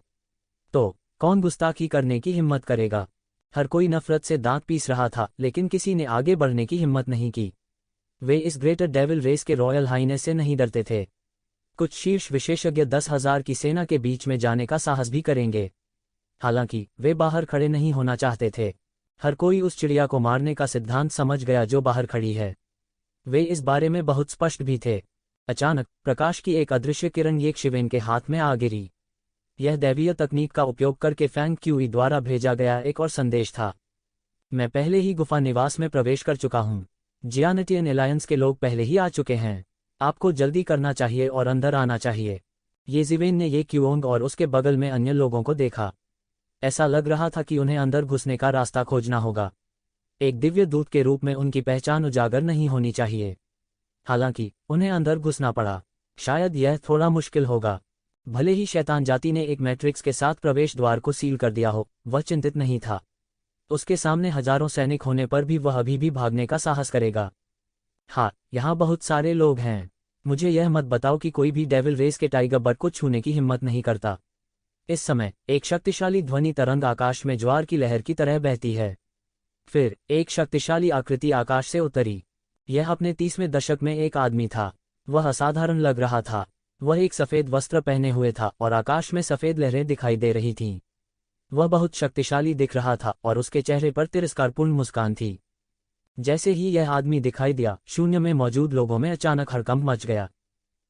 तो कौन गुस्ताखी करने की हिम्मत करेगा? हर कोई नफरत से दांत पीस रहा था, लेकिन किसी ने आगे बढ़ने की हिम्मत नहीं की। वे इस ग्रेटर डेविल रेस के रॉयल हाइनेस से नहीं डरते थे। कुछ शीर्ष विशेषज्ञ 10,000 की सेना के बीच में जाने का साहस भी करेंगे। हालांकि वे बाहर खड़े नहीं होना चाहते थे। हर कोई उस चिड़िया को मारने का सिद्धांत समझ गया जो बाहर खड़ी है। वे इस बारे में बहुत स्पष्ट भी थे। अचानक प्रकाश की एक अदृश्य किरण येक शिवेन के हाथ में आ गिरी। यह दैवीय तकनीक का उपयोग करके फैंग क्यूई द्वारा भेजा गया एक और संदेश था। मैं पहले ही गुफा निवास में प्रवेश कर चुका हूँ। जियानटियन एलायंस के लोग पहले ही आ चुके हैं। आपको जल्दी करना चाहिए और अंदर आना चाहिए। ये जिवेन ने ये क्यूओंग और उसके बगल में अन्य लोगों को देखा। ऐसा लग रहा था कि उन्हें अंदर घुसने का रास्ता खोजना होगा। एक दिव्य दूत के रूप में उनकी पहचान उजागर नहीं होनी चाहिए। हालांकि उन्हें अंदर घुसना पड़ा। शायद यह थोड़ा मुश्किल होगा। भले ही शैतान जाति ने एक मैट्रिक्स के साथ प्रवेश द्वार को सील कर दिया हो, वह चिंतित नहीं था। उसके सामने हजारों सैनिक होने पर भी वह अभी भी भागने का साहस करेगा। हाँ, यहाँ बहुत सारे लोग हैं। मुझे यह मत बताओ कि कोई भी डेविल रेस के टाइगर बर्ड को छूने की हिम्मत नहीं करता। इस समय एक शक्तिशाली ध्वनि तरंग आकाश में ज्वार की लहर की तरह बहती है। फिर एक शक्तिशाली आकृति आकाश से उतरी। यह अपने 30वें दशक में एक आदमी था। वह असाधारण लग रहा था। वह एक सफ़ेद वस्त्र पहने हुए था और आकाश में सफ़ेद लहरें दिखाई दे रही थीं। वह बहुत शक्तिशाली दिख रहा था और उसके चेहरे पर तिरस्कारपूर्ण मुस्कान थी। जैसे ही यह आदमी दिखाई दिया, शून्य में मौजूद लोगों में अचानक हड़कंप मच गया।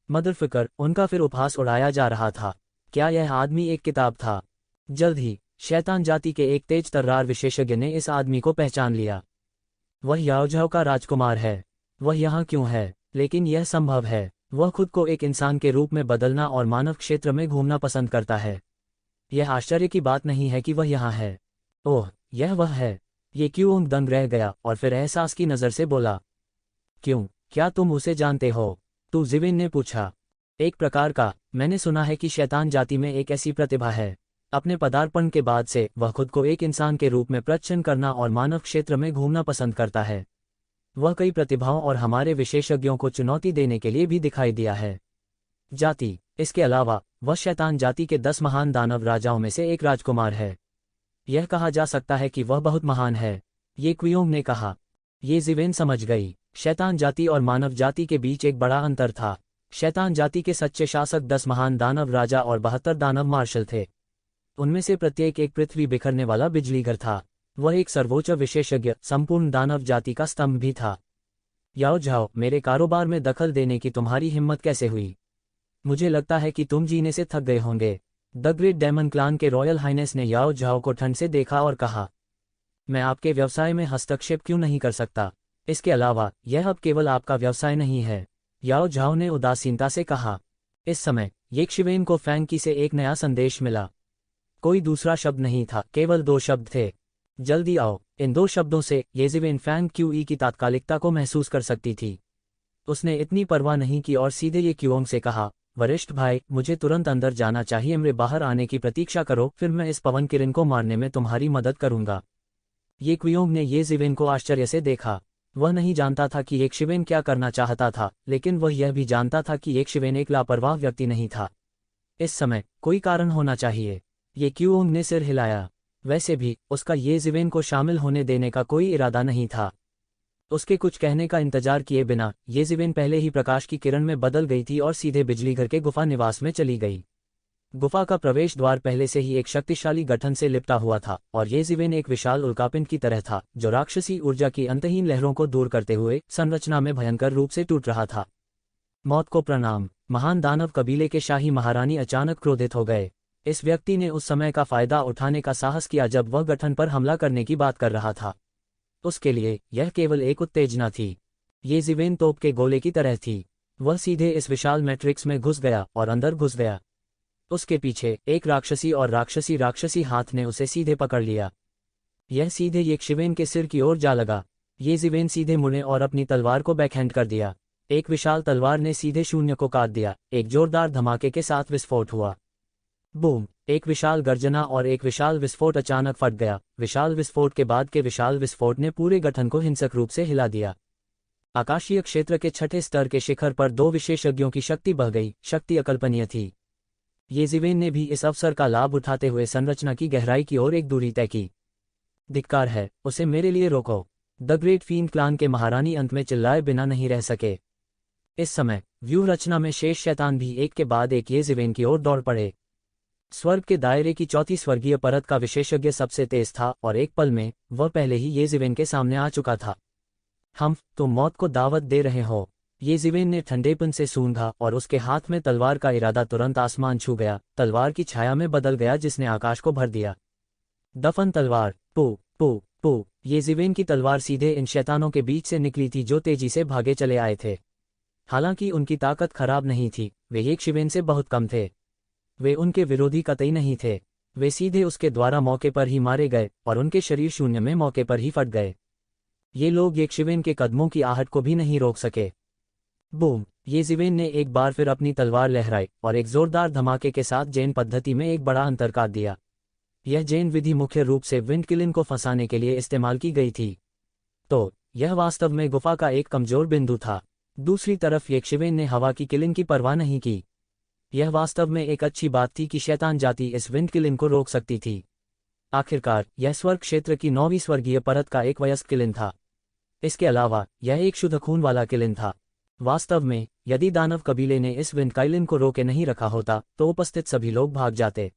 मदरफिकर, उनका फिर उपहास उड़ाया जा रहा था। क्या यह आदमी एक किताब था? जल्द ही शैतान जाति के एक तेज तर्रार विशेषज्ञ ने इस आदमी को पहचान लिया। वह याओझाओ का राजकुमार है। वह यहाँ क्यों है? लेकिन यह संभव है। वह खुद को एक इंसान के रूप में बदलना और मानव क्षेत्र में घूमना पसंद करता है। यह आश्चर्य की बात नहीं है कि वह यहाँ है। ओह, यह वह है। ये क्यूओंग दंग रह गया और फिर एहसास की नज़र से बोला, क्यों, क्या तुम उसे जानते हो? तू जिविन ने पूछा। एक प्रकार का। मैंने सुना है कि शैतान जाति में एक ऐसी प्रतिभा है। अपने पदार्पण के बाद से वह खुद को एक इंसान के रूप में प्रदर्शन करना और मानव क्षेत्र में घूमना पसंद करता है। वह कई प्रतिभाओं और हमारे विशेषज्ञों को चुनौती देने के लिए भी दिखाई दिया है। जाति। इसके अलावा वह शैतान जाति के 10 महान दानव राजाओं में से एक राजकुमार है। यह कहा जा सकता है कि वह बहुत महान है, ये क्वियोंग ने कहा। ये जिवेन समझ गई। शैतान जाति और मानव जाति के बीच एक बड़ा अंतर था। शैतान जाति के सच्चे शासक 10 महान दानव राजा और 72 दानव मार्शल थे। उनमें से प्रत्येक एक पृथ्वी बिखरने वाला बिजलीघर था। वह एक सर्वोच्च विशेषज्ञ, संपूर्ण दानव जाति का स्तंभ भी था। याओझाओ, मेरे कारोबार में दखल देने की तुम्हारी हिम्मत कैसे हुई? मुझे लगता है कि तुम जीने से थक गए होंगे। द ग्रेट डेमन क्लान के रॉयल हाइनेस ने याओझाओ को ठंड से देखा और कहा, मैं आपके व्यवसाय में हस्तक्षेप क्यों नहीं कर सकता? इसके अलावा यह अब केवल आपका व्यवसाय नहीं है। याओझाओ ने उदासीनता से कहा। इस समय येशिवेन को फैंकी से एक नया संदेश मिला। कोई दूसरा शब्द नहीं था, केवल 2 शब्द थे। जल्दी आओ। इन 2 शब्दों से येजिवेन फैंग क्यूई की तात्कालिकता को महसूस कर सकती थी। उसने इतनी परवाह नहीं की और सीधे ये क्यूओंग से कहा, वरिष्ठ भाई, मुझे तुरंत अंदर जाना चाहिए। मेरे बाहर आने की प्रतीक्षा करो, फिर मैं इस पवन किरण को मारने में तुम्हारी मदद करूंगा। ये क्वियोंग ने येजिवेन को आश्चर्य से देखा। वह नहीं जानता था कि येशिवेन क्या करना चाहता था, लेकिन वह यह भी जानता था कि येशिवेन एक लापरवाह व्यक्ति नहीं था। इस समय कोई कारण होना चाहिए। ये क्यूओंग ने सिर हिलाया। वैसे भी उसका येजिवेन को शामिल होने देने का कोई इरादा नहीं था। उसके कुछ कहने का इंतजार किए बिना येजिवेन पहले ही प्रकाश की किरण में बदल गई थी और सीधे बिजलीघर के गुफा निवास में चली गई। गुफा का प्रवेश द्वार पहले से ही एक शक्तिशाली गठन से लिपटा हुआ था और येजिवेन एक विशाल उल्कापिंड की तरह था, जो राक्षसी ऊर्जा की अंतहीन लहरों को दूर करते हुए संरचना में भयंकर रूप से टूट रहा था। मौत को प्रणाम। महान दानव कबीले के शाही महारानी अचानक क्रोधित हो गए। इस व्यक्ति ने उस समय का फायदा उठाने का साहस किया जब वह गठन पर हमला करने की बात कर रहा था। उसके लिए यह केवल एक उत्तेजना थी। येजिवेन तोप के गोले की तरह थी। वह सीधे इस विशाल मैट्रिक्स में घुस गया और अंदर घुस गया। उसके पीछे एक राक्षसी हाथ ने उसे सीधे पकड़ लिया। यह सीधे येशिवेन के सिर की ओर जा लगा। येजिवेन सीधे मुड़े और अपनी तलवार को बैकहैंड कर दिया। एक विशाल तलवार ने सीधे शून्य को काट दिया। एक जोरदार धमाके के साथ विस्फोट हुआ। बूम! एक विशाल गर्जना और एक विशाल विस्फोट अचानक फट गया। विशाल विस्फोट के बाद के विशाल विस्फोट ने पूरे गठन को हिंसक रूप से हिला दिया। आकाशीय क्षेत्र के 6ठे स्तर के शिखर पर 2 विशेषज्ञों की शक्ति बह गई। शक्ति अकल्पनीय थी। येजिवेन ने भी इस अवसर का लाभ उठाते हुए संरचना की गहराई की ओर एक दूरी तय की। धिक्कार है, उसे मेरे लिए रोको। द ग्रेट फीन क्लान के महारानी अंत में चिल्लाए बिना नहीं रह सके। इस समय व्यूह रचना में शेष शैतान भी एक के बाद एक येजिवेन की ओर दौड़ पड़े। स्वर्ग के दायरे की 4थी स्वर्गीय परत का विशेषज्ञ सबसे तेज था और एक पल में वह पहले ही येजिवेन के सामने आ चुका था। तुम मौत को दावत दे रहे हो। येजिवेन ने ठंडेपन से सूंघा और उसके हाथ में तलवार का इरादा तुरंत आसमान छू गया। तलवार की छाया में बदल गया जिसने आकाश को भर दिया। दफन तलवार। पू पू पू। येजिवेन की तलवार सीधे इन शैतानों के बीच से निकली थी जो तेजी से भागे चले आए थे। हालांकि उनकी ताकत खराब नहीं थी, वे येशिवेन से बहुत कम थे। वे उनके विरोधी कतई नहीं थे। वे सीधे उसके द्वारा मौके पर ही मारे गए और उनके शरीर शून्य में मौके पर ही फट गए। ये लोग येशिवेन के कदमों की आहट को भी नहीं रोक सके। बूम! येजिवेन ने एक बार फिर अपनी तलवार लहराई और एक जोरदार धमाके के साथ जैन पद्धति में एक बड़ा अंतर काट दिया। यह जैन विधि मुख्य रूप से विंड किलिन को फंसाने के लिए इस्तेमाल की गई थी, तो यह वास्तव में गुफा का एक कमजोर बिंदु था। दूसरी तरफ येशिवेन ने हवा की किलिन की परवाह नहीं की। यह वास्तव में एक अच्छी बात थी कि शैतान जाति इस विंड किलिन को रोक सकती थी। आखिरकार यह स्वर्ग क्षेत्र की 9वीं स्वर्गीय परत का एक वयस्क किलिन था। इसके अलावा यह एक शुद्ध खून वाला किलिन था। वास्तव में यदि दानव कबीले ने इस विंड किलिन को रोके नहीं रखा होता तो उपस्थित सभी लोग भाग जाते।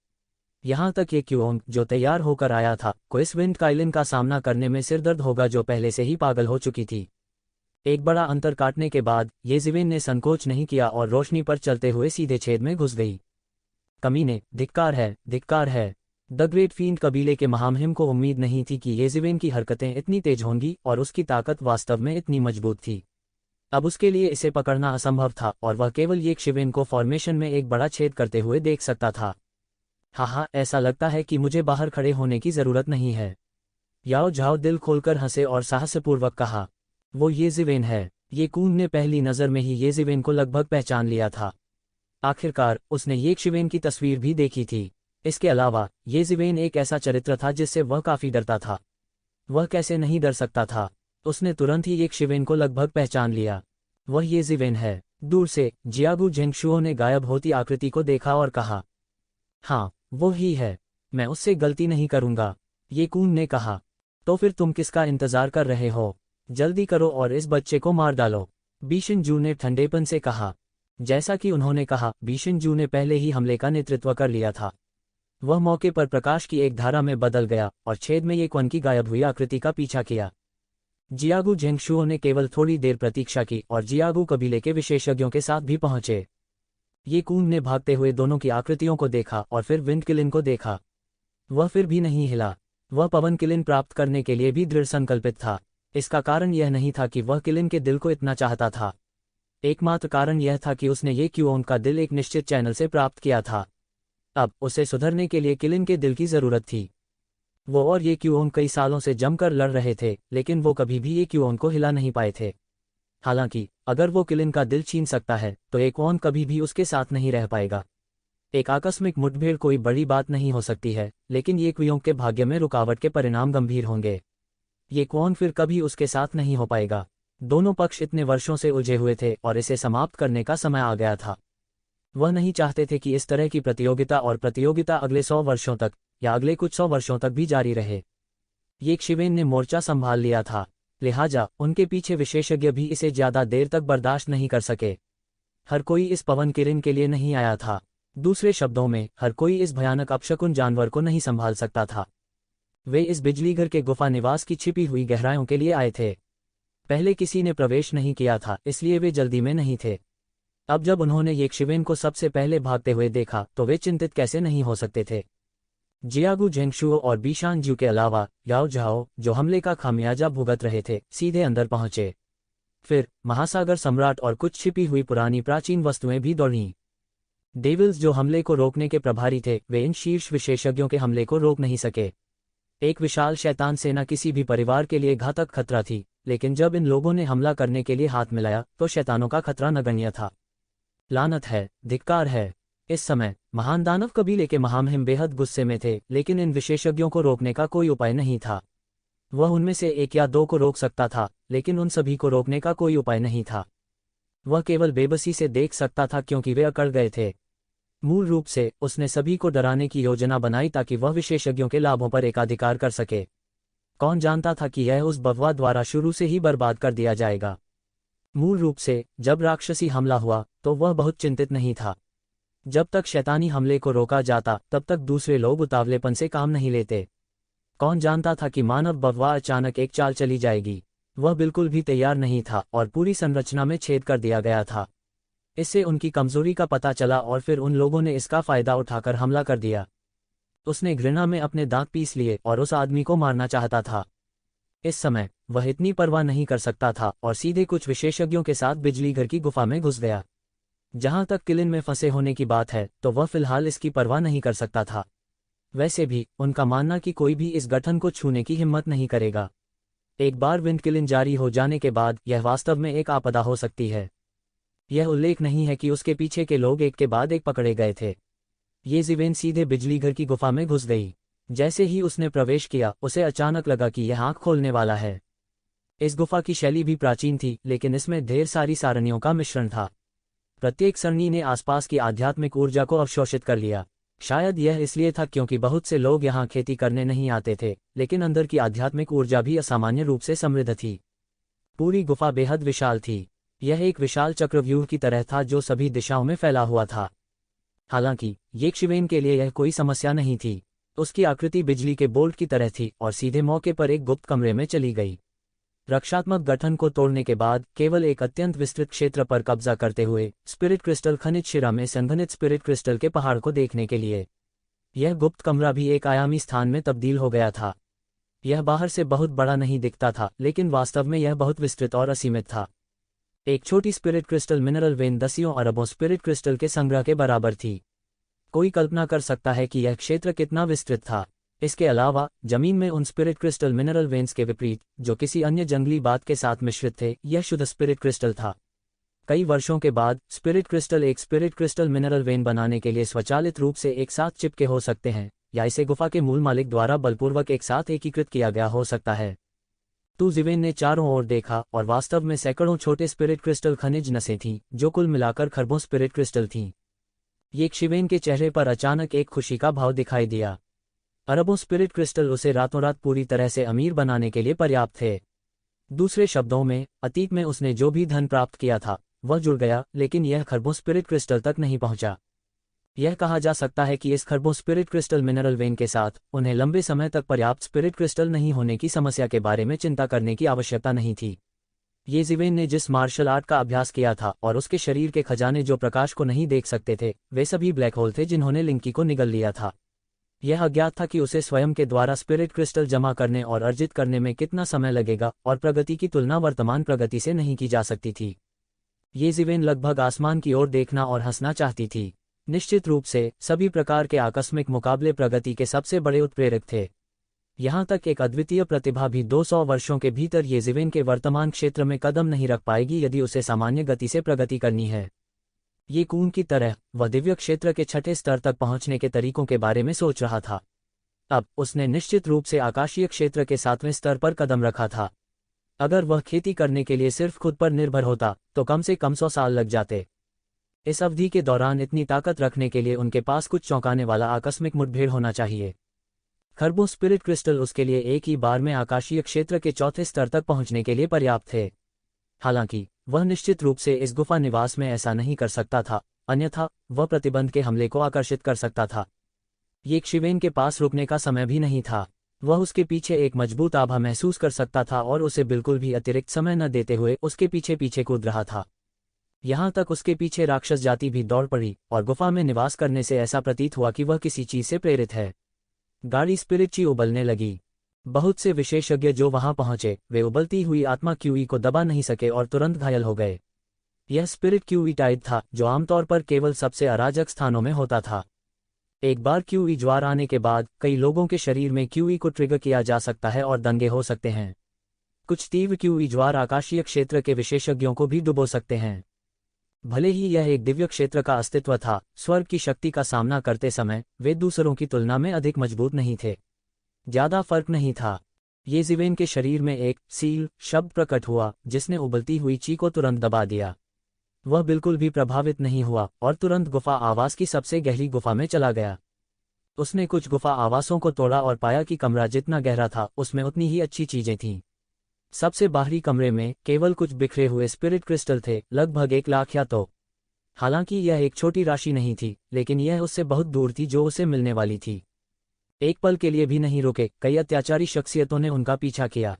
यहाँ तक ये क्यूओंग, जो तैयार होकर आया था, को इस विंड काइलिन का सामना करने में सिरदर्द होगा जो पहले से ही पागल हो चुकी थी। एक बड़ा अंतर काटने के बाद ये जिवेन ने संकोच नहीं किया और रोशनी पर चलते हुए सीधे छेद में घुस गई। कमीने, धिक्कार है, धिक्कार है। द ग्रेट फील्ड कबीले के महामहिम को उम्मीद नहीं थी कि येजिवेन की हरकतें इतनी तेज होंगी और उसकी ताकत वास्तव में इतनी मजबूत थी। अब उसके लिए इसे पकड़ना असंभव था और वह केवल येशिवेन को फॉर्मेशन में एक बड़ा छेद करते हुए देख सकता था। हाँ, ऐसा लगता है कि मुझे बाहर खड़े होने की जरूरत नहीं है। याओ झाओ दिल खोलकर हंसे और साहसपूर्वक कहा, वो येजिवेन है। ये कून ने पहली नज़र में ही येजिवेन को लगभग पहचान लिया था। आखिरकार उसने येशिवेन की तस्वीर भी देखी थी। इसके अलावा येजिवेन एक ऐसा चरित्र था जिससे वह काफी डरता था। वह कैसे नहीं डर सकता था। उसने तुरंत ही येशिवेन को लगभग पहचान लिया। वह येजिवेन है। दूर से जियागु झेंगशुओ ने गायब होती आकृति को देखा और कहा, हाँ, वो ही है। मैं उससे गलती नहीं करूंगा। ये कून ने कहा, तो फिर तुम किसका इंतजार कर रहे हो? जल्दी करो और इस बच्चे को मार डालो, बीशिनजू ने ठंडेपन से कहा। जैसा कि उन्होंने कहा, बीशिनजू ने पहले ही हमले का नेतृत्व कर लिया था। वह मौके पर प्रकाश की एक धारा में बदल गया और छेद में ये क्वन की गायब हुई आकृति का पीछा किया। जियागु झेंगशुओ ने केवल थोड़ी देर प्रतीक्षा की और जियागु कबीले के विशेषज्ञों के साथ भी पहुंचे। ये कून ने भागते हुए दोनों की आकृतियों को देखा और फिर विंड किलिन को देखा। वह फिर भी नहीं हिला। वह पवन किलिन प्राप्त करने के लिए भी दृढ़ संकल्पित था। इसका कारण यह नहीं था कि वह किलिन के दिल को इतना चाहता था। एकमात्र कारण यह था कि उसने ये क्यूओन का दिल एक निश्चित चैनल से प्राप्त किया था। अब उसे सुधरने के लिए किलिन के दिल की जरूरत थी। वो और ये क्यूओन कई सालों से जमकर लड़ रहे थे, लेकिन वो कभी भी ये क्यूओन को हिला नहीं पाए थे। हालांकि अगर वो किलिन का दिल छीन सकता है तो एक क्यूओन कभी भी उसके साथ नहीं रह पाएगा। एक आकस्मिक मुठभेड़ कोई बड़ी बात नहीं हो सकती है, लेकिन ये क्यूओन के भाग्य में रुकावट के परिणाम गंभीर होंगे। ये क्यूओन फिर कभी उसके साथ नहीं हो पाएगा। दोनों पक्ष इतने वर्षों से उलझे हुए थे और इसे समाप्त करने का समय आ गया था। वह नहीं चाहते थे कि इस तरह की प्रतियोगिता अगले 100 वर्षों तक या अगले कुछ 100 वर्षों तक भी जारी रहे। येशिवेन ने मोर्चा संभाल लिया था, लिहाजा उनके पीछे विशेषज्ञ भी इसे ज्यादा देर तक बर्दाश्त नहीं कर सके। हर कोई इस पवन किरण के लिए नहीं आया था। दूसरे शब्दों में, हर कोई इस भयानक अपशकुन जानवर को नहीं संभाल सकता था। वे इस बिजलीघर के गुफा निवास की छिपी हुई गहराइयों के लिए आए थे। पहले किसी ने प्रवेश नहीं किया था, इसलिए वे जल्दी में नहीं थे। अब जब उन्होंने येशिवेन को सबसे पहले भागते हुए देखा तो वे चिंतित कैसे नहीं हो सकते थे। जियागु झेंगशुओ और बीशानजू के अलावा याओ झाओ, जो हमले का खामियाजा भुगत रहे थे, सीधे अंदर पहुंचे। फिर महासागर सम्राट और कुछ छिपी हुई पुरानी प्राचीन वस्तुएं भी दौड़ीं। डेविल्स, जो हमले को रोकने के प्रभारी थे, वे इन शीर्ष विशेषज्ञों के हमले को रोक नहीं सके। एक विशाल शैतान सेना किसी भी परिवार के लिए घातक खतरा थी, लेकिन जब इन लोगों ने हमला करने के लिए हाथ मिलाया तो शैतानों का खतरा नगण्य था। लानत है, धिक्कार है। इस समय महान दानव कबीले के महामहिम बेहद गुस्से में थे, लेकिन इन विशेषज्ञों को रोकने का कोई उपाय नहीं था। वह उनमें से एक या दो को रोक सकता था, लेकिन उन सभी को रोकने का कोई उपाय नहीं था। वह केवल बेबसी से देख सकता था क्योंकि वे अकड़ गए थे। मूल रूप से उसने सभी को डराने की योजना बनाई ताकि वह विशेषज्ञों के लाभों पर एकाधिकार कर सके। कौन जानता था कि यह उस बववा द्वारा शुरू से ही बर्बाद कर दिया जाएगा। मूल रूप से जब राक्षसी हमला हुआ तो वह बहुत चिंतित नहीं था। जब तक शैतानी हमले को रोका जाता तब तक दूसरे लोग उतावलेपन से काम नहीं लेते। कौन जानता था कि मानव बववा अचानक एक चाल चली जाएगी। वह बिल्कुल भी तैयार नहीं था और पूरी संरचना में छेद कर दिया गया था। इससे उनकी कमजोरी का पता चला और फिर उन लोगों ने इसका फायदा उठाकर हमला कर दिया। उसने घृणा में अपने दांत पीस लिए और उस आदमी को मारना चाहता था। इस समय वह इतनी परवाह नहीं कर सकता था और सीधे कुछ विशेषज्ञों के साथ बिजलीघर की गुफा में घुस गया। जहां तक किलिन में फंसे होने की बात है तो वह फिलहाल इसकी परवाह नहीं कर सकता था। वैसे भी उनका मानना कि कोई भी इस गठन को छूने की हिम्मत नहीं करेगा। एक बार विंड किलिन जारी हो जाने के बाद यह वास्तव में एक आपदा हो सकती है। यह उल्लेख नहीं है कि उसके पीछे के लोग एक के बाद एक पकड़े गए थे। येजिवेन सीधे बिजलीघर की गुफा में घुस गई। जैसे ही उसने प्रवेश किया उसे अचानक लगा कि यह आंख खोलने वाला है। इस गुफा की शैली भी प्राचीन थी, लेकिन इसमें ढेर सारी सारणियों का मिश्रण था। प्रत्येक सरणी ने आसपास की आध्यात्मिक ऊर्जा को अवशोषित कर लिया। शायद यह इसलिए था क्योंकि बहुत से लोग यहाँ खेती करने नहीं आते थे, लेकिन अंदर की आध्यात्मिक ऊर्जा भी असामान्य रूप से समृद्ध थी। पूरी गुफा बेहद विशाल थी। यह एक विशाल चक्रव्यूह की तरह था जो सभी दिशाओं में फैला हुआ था। हालांकि येशिवेन के लिए यह कोई समस्या नहीं थी। उसकी आकृति बिजली के बोल्ट की तरह थी और सीधे मौके पर एक गुप्त कमरे में चली गई। रक्षात्मक गठन को तोड़ने के बाद केवल एक अत्यंत विस्तृत क्षेत्र पर कब्जा करते हुए स्पिरिट क्रिस्टल खनिज शिरा में संघनित स्पिरिट क्रिस्टल के पहाड़ को देखने के लिए यह गुप्त कमरा भी एक आयामी स्थान में तब्दील हो गया था। यह बाहर से बहुत बड़ा नहीं दिखता था, लेकिन वास्तव में यह बहुत विस्तृत और असीमित था। एक छोटी स्पिरिट क्रिस्टल मिनरल वेन दसियों अरबों स्पिरिट क्रिस्टल के संग्रह के बराबर थी। कोई कल्पना कर सकता है कि यह क्षेत्र कितना विस्तृत था। इसके अलावा जमीन में उन स्पिरिट क्रिस्टल मिनरल वेन्स के विपरीत, जो किसी अन्य जंगली बात के साथ मिश्रित थे, यह शुद्ध स्पिरिट क्रिस्टल था। कई वर्षों के बाद स्पिरिट क्रिस्टल एक स्पिरिट क्रिस्टल मिनरल वेन बनाने के लिए स्वचालित रूप से एक साथ चिपके हो सकते हैं, या इसे गुफा के मूल मालिक द्वारा बलपूर्वक एक साथ एकीकृत किया गया हो सकता है। जीवेन ने चारों ओर देखा और वास्तव में सैकड़ों छोटे स्पिरिट क्रिस्टल खनिज नसें थीं, जो कुल मिलाकर खरबों स्पिरिट क्रिस्टल थीं। येशिवेन के चेहरे पर अचानक एक खुशी का भाव दिखाई दिया। अरबों स्पिरिट क्रिस्टल उसे रातों रात पूरी तरह से अमीर बनाने के लिए पर्याप्त थे। दूसरे शब्दों में, अतीत में उसने जो भी धन प्राप्त किया था वह जुड़ गया, लेकिन यह खरबों स्पिरिट क्रिस्टल तक नहीं पहुंचा। यह कहा जा सकता है कि इस खरबों स्पिरिट क्रिस्टल मिनरल वेन के साथ उन्हें लंबे समय तक पर्याप्त स्पिरिट क्रिस्टल नहीं होने की समस्या के बारे में चिंता करने की आवश्यकता नहीं थी। येशिवेन ने जिस मार्शल आर्ट का अभ्यास किया था और उसके शरीर के खजाने जो प्रकाश को नहीं देख सकते थे, वे सभी ब्लैक होल थे जिन्होंने लिंकी को निगल लिया था। यह अज्ञात था कि उसे स्वयं के द्वारा स्पिरिट क्रिस्टल जमा करने और अर्जित करने में कितना समय लगेगा, और प्रगति की तुलना वर्तमान प्रगति से नहीं की जा सकती थी। येशिवेन लगभग आसमान की ओर देखना और हंसना चाहती थी। निश्चित रूप से सभी प्रकार के आकस्मिक मुकाबले प्रगति के सबसे बड़े उत्प्रेरक थे। यहाँ तक एक अद्वितीय प्रतिभा भी 200 वर्षों के भीतर येशिवेन के वर्तमान क्षेत्र में कदम नहीं रख पाएगी यदि उसे सामान्य गति से प्रगति करनी है। ये कून की तरह वह दिव्य क्षेत्र के छठे स्तर तक पहुंचने के तरीकों के बारे में सोच रहा था। अब उसने निश्चित रूप से आकाशीय क्षेत्र के 7वें स्तर पर कदम रखा था। अगर वह खेती करने के लिए सिर्फ खुद पर निर्भर होता तो कम से कम 100 साल लग जाते। इस अवधि के दौरान इतनी ताकत रखने के लिए उनके पास कुछ चौंकाने वाला आकस्मिक मुठभेड़ होना चाहिए। खरबों स्पिरिट क्रिस्टल उसके लिए एक ही बार में आकाशीय क्षेत्र के 4थे स्तर तक पहुंचने के लिए पर्याप्त थे। हालांकि वह निश्चित रूप से इस गुफा निवास में ऐसा नहीं कर सकता था, अन्यथा वह प्रतिबंध के हमले को आकर्षित कर सकता था। येशिवेन के पास रुकने का समय भी नहीं था। वह उसके पीछे एक मजबूत आभा महसूस कर सकता था और उसे बिल्कुल भी अतिरिक्त समय न देते हुए उसके पीछे पीछे कूद रहा था। यहाँ तक उसके पीछे राक्षस जाति भी दौड़ पड़ी और गुफा में निवास करने से ऐसा प्रतीत हुआ कि वह किसी चीज से प्रेरित है। गाड़ी स्पिरिट उबलने लगी। बहुत से विशेषज्ञ जो वहां पहुंचे वे उबलती हुई आत्मा क्यूई को दबा नहीं सके और तुरंत घायल हो गए। यह स्पिरिट क्यूई टाइड था जो आमतौर पर केवल सबसे अराजक स्थानों में होता था। एक बार क्यूई ज्वार आने के बाद कई लोगों के शरीर में क्यूई को ट्रिगर किया जा सकता है और दंगे हो सकते हैं। कुछ तीव्र क्यूई ज्वार आकाशीय क्षेत्र के विशेषज्ञों को भी डुबो सकते हैं। भले ही यह एक दिव्य क्षेत्र का अस्तित्व था, स्वर्ग की शक्ति का सामना करते समय वे दूसरों की तुलना में अधिक मजबूत नहीं थे। ज्यादा फर्क नहीं था। येशिवेन के शरीर में एक सील शब्द प्रकट हुआ जिसने उबलती हुई ची को तुरंत दबा दिया। वह बिल्कुल भी प्रभावित नहीं हुआ और तुरंत गुफा आवास की सबसे गहरी गुफा में चला गया। उसने कुछ गुफा आवासों को तोड़ा और पाया कि कमरा जितना गहरा था उसमें उतनी ही अच्छी चीजें थीं। सबसे बाहरी कमरे में केवल कुछ बिखरे हुए स्पिरिट क्रिस्टल थे, लगभग 1 लाख या तो। हालांकि यह एक छोटी राशि नहीं थी, लेकिन यह उससे बहुत दूर थी जो उसे मिलने वाली थी। एक पल के लिए भी नहीं रुके, कई अत्याचारी शख्सियतों ने उनका पीछा किया।